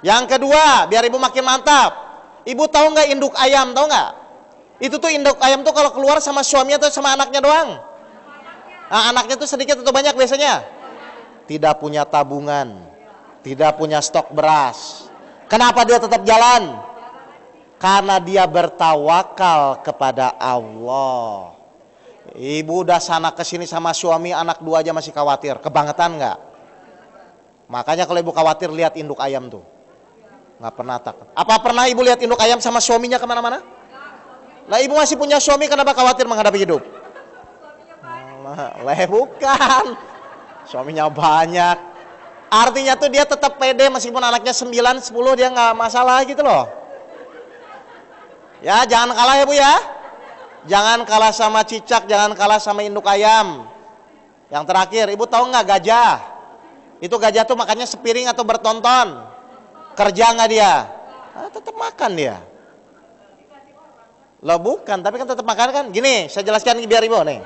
Yang kedua, biar ibu makin mantap. Ibu tahu nggak induk ayam, tahu nggak? Itu tuh induk ayam tuh kalau keluar sama suaminya atau sama anaknya doang? Nah, anaknya tuh sedikit atau banyak biasanya? Tidak punya tabungan, tidak punya stok beras. Kenapa dia tetap jalan? Karena dia bertawakal kepada Allah. Ibu udah sana kesini sama suami, anak dua aja masih khawatir, kebangetan nggak? Makanya kalau ibu khawatir lihat induk ayam tuh. Nggak pernah takut. Apa pernah ibu lihat induk ayam sama suaminya kemana-mana? Lah ibu masih punya suami, kenapa khawatir menghadapi hidup? Lah bukan. Suaminya banyak. Artinya tuh dia tetap pede meskipun anaknya 9, 10 dia nggak masalah gitu loh. Ya jangan kalah ya bu ya. Jangan kalah sama cicak, jangan kalah sama induk ayam. Yang terakhir, ibu tahu nggak gajah? Itu gajah tuh makannya sepiring atau bertonton? Kerja nggak dia? Tetap makan dia. Loh bukan, tapi kan tetap makan kan. Gini, saya jelaskan biar ibu nih.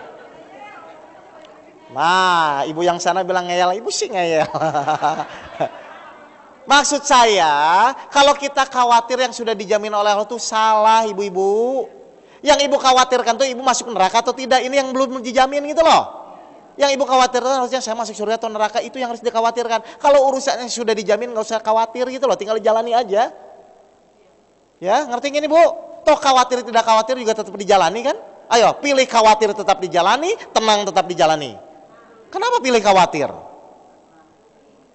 Nah, ibu yang sana bilang ngeyel, ibu sih ngeyel. Maksud saya, kalau kita khawatir yang sudah dijamin oleh Allah itu salah ibu-ibu. Yang ibu khawatirkan tuh ibu masuk neraka atau tidak, ini yang belum dijamin gitu loh. Yang ibu khawatirkan harusnya saya masuk surga atau neraka, itu yang harus dikhawatirkan. Kalau urusannya sudah dijamin nggak usah khawatir gitu loh, tinggal dijalani aja. Ya, ngerti gini bu? Toh khawatir tidak khawatir juga tetap dijalani kan? Ayo, pilih khawatir tetap dijalani, tenang tetap dijalani. Kenapa pilih khawatir?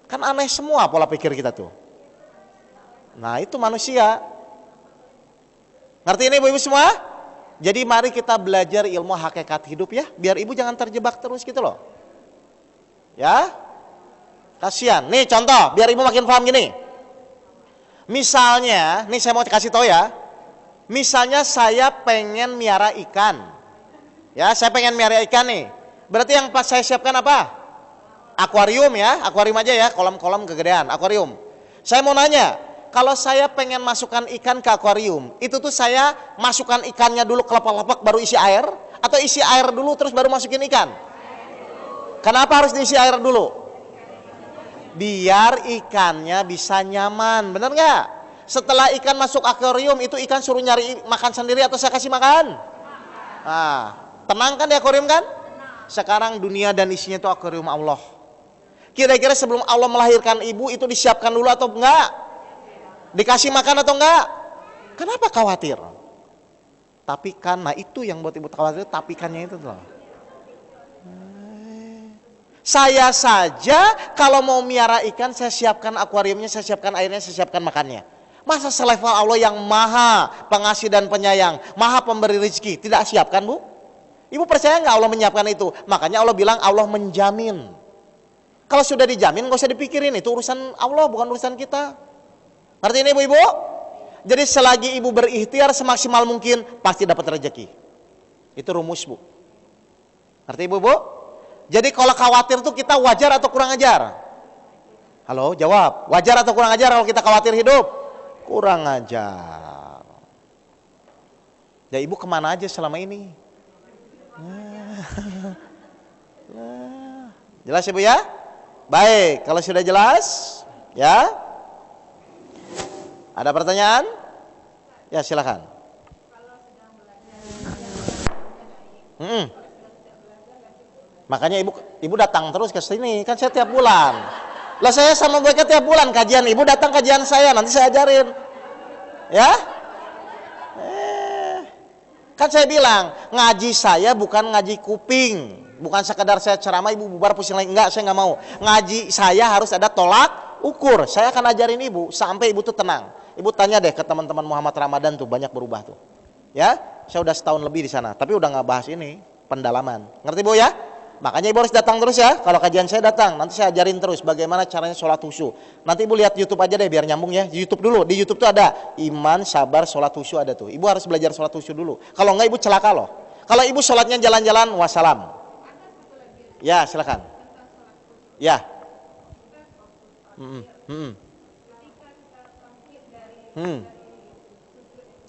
Kan aneh semua pola pikir kita tuh. Nah itu manusia. Ngerti ini ibu-ibu semua? Jadi mari kita belajar ilmu hakikat hidup ya, biar ibu jangan terjebak terus gitu loh. Ya, kasihan. Nih contoh, biar ibu makin paham gini. Misalnya, nih saya mau kasih tahu ya. Misalnya saya pengen miara ikan. Ya, saya pengen miara ikan nih. Berarti yang pas saya siapkan apa? Akuarium ya, akuarium aja ya, kolam-kolam kegedean, akuarium. Saya mau nanya, kalau saya pengen masukkan ikan ke akuarium, itu tuh saya masukkan ikannya dulu ke lapak-lapak baru isi air, atau isi air dulu terus baru masukin ikan? Kenapa harus diisi air dulu? Biar ikannya bisa nyaman, bener nggak? Setelah ikan masuk akuarium, itu ikan suruh nyari makan sendiri atau saya kasih makan? Nah, tenang kan di akuarium kan? Sekarang dunia dan isinya itu akuarium Allah. Kira-kira sebelum Allah melahirkan ibu itu disiapkan dulu atau enggak? Dikasih makan atau enggak? Kenapa khawatir? Tapi karena itu yang buat ibu khawatir, tapi kannya itu loh. Saya saja kalau mau miara ikan, saya siapkan akuariumnya, saya siapkan airnya, saya siapkan makannya. Masa selevel Allah yang maha pengasih dan penyayang, maha pemberi rezeki, tidak siapkan bu? Ibu percaya nggak Allah menyiapkan itu? Makanya Allah bilang Allah menjamin. Kalau sudah dijamin nggak usah dipikirin, itu urusan Allah bukan urusan kita. Ngerti ini ibu-ibu? Jadi selagi ibu berikhtiar semaksimal mungkin pasti dapat rezeki. Itu rumus bu. Ngerti ibu-ibu? Jadi kalau khawatir tuh kita wajar atau kurang ajar? Halo, jawab. Wajar atau kurang ajar kalau kita khawatir hidup? Kurang ajar. Ya ibu kemana aja selama ini? Jelas ibu ya? Baik, kalau sudah jelas, ya. Ada pertanyaan? Ya silakan. Makanya ibu datang terus ke sini, kan saya tiap bulan. Lah saya sama mereka tiap bulan kajian, ibu datang kajian saya, nanti saya ajarin. Ya? Kan saya bilang, ngaji saya bukan ngaji kuping. Bukan sekedar saya ceramah ibu bubar pusing lagi, enggak, saya nggak mau. Ngaji saya harus ada tolak ukur. Saya akan ajarin ibu sampai ibu tuh tenang. Ibu tanya deh ke teman-teman Muhammad Ramadan tuh, banyak berubah tuh. Ya, saya udah setahun lebih di sana, tapi udah nggak bahas ini pendalaman. Ngerti bu ya? Makanya ibu harus datang terus ya. Kalau kajian saya datang, nanti saya ajarin terus bagaimana caranya sholat khusyuk. Nanti ibu lihat YouTube aja deh biar nyambung ya. Di YouTube dulu. Di YouTube tuh ada iman, sabar, sholat khusyuk ada tuh. Ibu harus belajar sholat khusyuk dulu. Kalau enggak ibu celaka loh. Kalau ibu sholatnya jalan-jalan, wassalam. Ya silakan. Ya.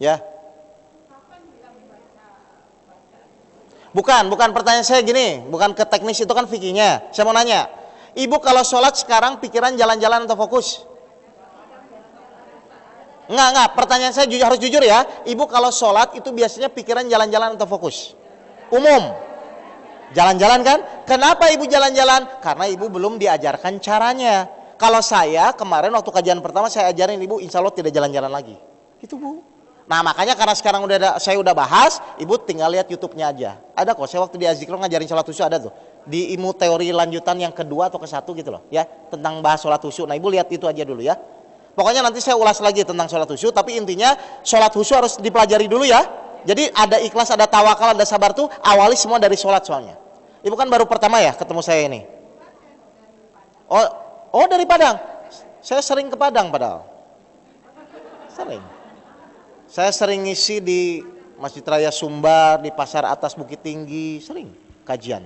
Ya. Bukan pertanyaan saya gini, bukan ke teknis itu kan fikihnya. Saya mau nanya, ibu kalau sholat sekarang pikiran jalan-jalan atau fokus? Enggak, pertanyaan saya harus jujur ya. Ibu kalau sholat itu biasanya pikiran jalan-jalan atau fokus? Umum. Jalan-jalan kan? Kenapa ibu jalan-jalan? Karena ibu belum diajarkan caranya. Kalau saya kemarin waktu kajian pertama saya ajarin ibu, insya Allah tidak jalan-jalan lagi. Itu bu. Nah makanya karena sekarang saya udah bahas, ibu tinggal lihat YouTube-nya aja. Ada kok, saya waktu di Azikro ngajarin sholat khusyuk ada tuh. Di ilmu teori lanjutan yang kedua atau ke-1 gitu loh, ya, tentang bahas sholat khusyuk. Nah ibu lihat itu aja dulu ya. Pokoknya nanti saya ulas lagi tentang sholat khusyuk, tapi intinya sholat khusyuk harus dipelajari dulu ya. Jadi ada ikhlas, ada tawakal, ada sabar tuh awali semua dari sholat soalnya. Ibu kan baru pertama ya ketemu saya ini. Oh dari Padang. Saya sering ke Padang padahal. Sering. Saya sering ngisi di Masjid Raya Sumbar, di Pasar Atas Bukit Tinggi, sering kajian.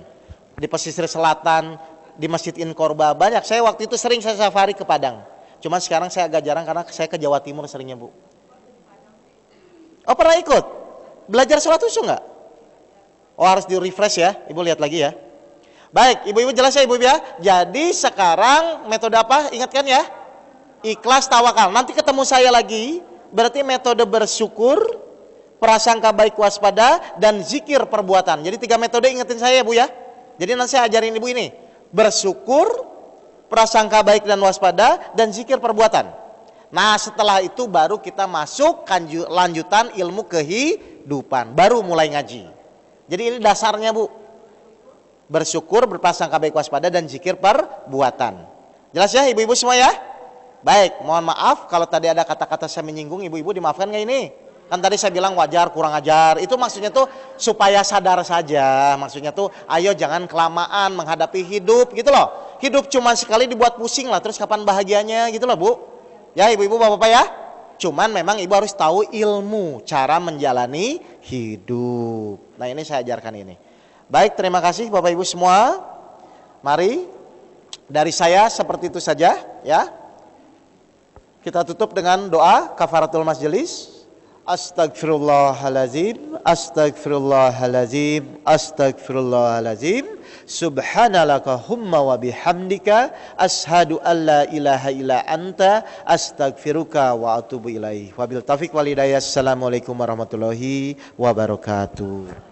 Di pesisir selatan, di Masjid Inkorba, banyak. Saya waktu itu sering saya safari ke Padang. Cuman sekarang saya agak jarang karena saya ke Jawa Timur seringnya bu. Oh pernah ikut? Belajar sholat khusyuk nggak? Oh harus di refresh ya, ibu lihat lagi ya. Baik, ibu-ibu jelas ya ibu ya. Jadi sekarang metode apa? Ingatkan ya. Ikhlas tawakal. Nanti ketemu saya lagi, berarti metode bersyukur, prasangka baik waspada, dan zikir perbuatan. Jadi 3 metode ingetin saya bu ya. Jadi nanti saya ajarin ibu ini. Bersyukur, prasangka baik dan waspada, dan zikir perbuatan. Nah setelah itu baru kita masuk lanjutan ilmu kehidupan. Baru mulai ngaji. Jadi ini dasarnya bu. Bersyukur, berprasangka baik waspada, dan zikir perbuatan. Jelas ya ibu-ibu semua ya? Baik, mohon maaf kalau tadi ada kata-kata saya menyinggung ibu-ibu, dimaafkan nggak ini? Kan tadi saya bilang wajar, kurang ajar. Itu maksudnya tuh supaya sadar saja. Maksudnya tuh ayo jangan kelamaan menghadapi hidup gitu loh. Hidup cuma sekali dibuat pusing lah, terus kapan bahagianya gitu loh Bu. Ya ibu-ibu bapak-bapak ya. Cuman memang ibu harus tahu ilmu cara menjalani hidup. Nah ini saya ajarkan ini. Baik, terima kasih bapak ibu semua. Mari dari saya seperti itu saja ya. Kita tutup dengan doa kafaratul majelis. Astagfirullahalazim, astagfirullahalazim, astagfirullahalazim. Subhanalaka humma wa bihamdika ashadu an la ilaha illa anta astagfiruka wa atubu ilaih. Wabil taufiq wal hidayah. Assalamualaikum warahmatullahi wabarakatuh.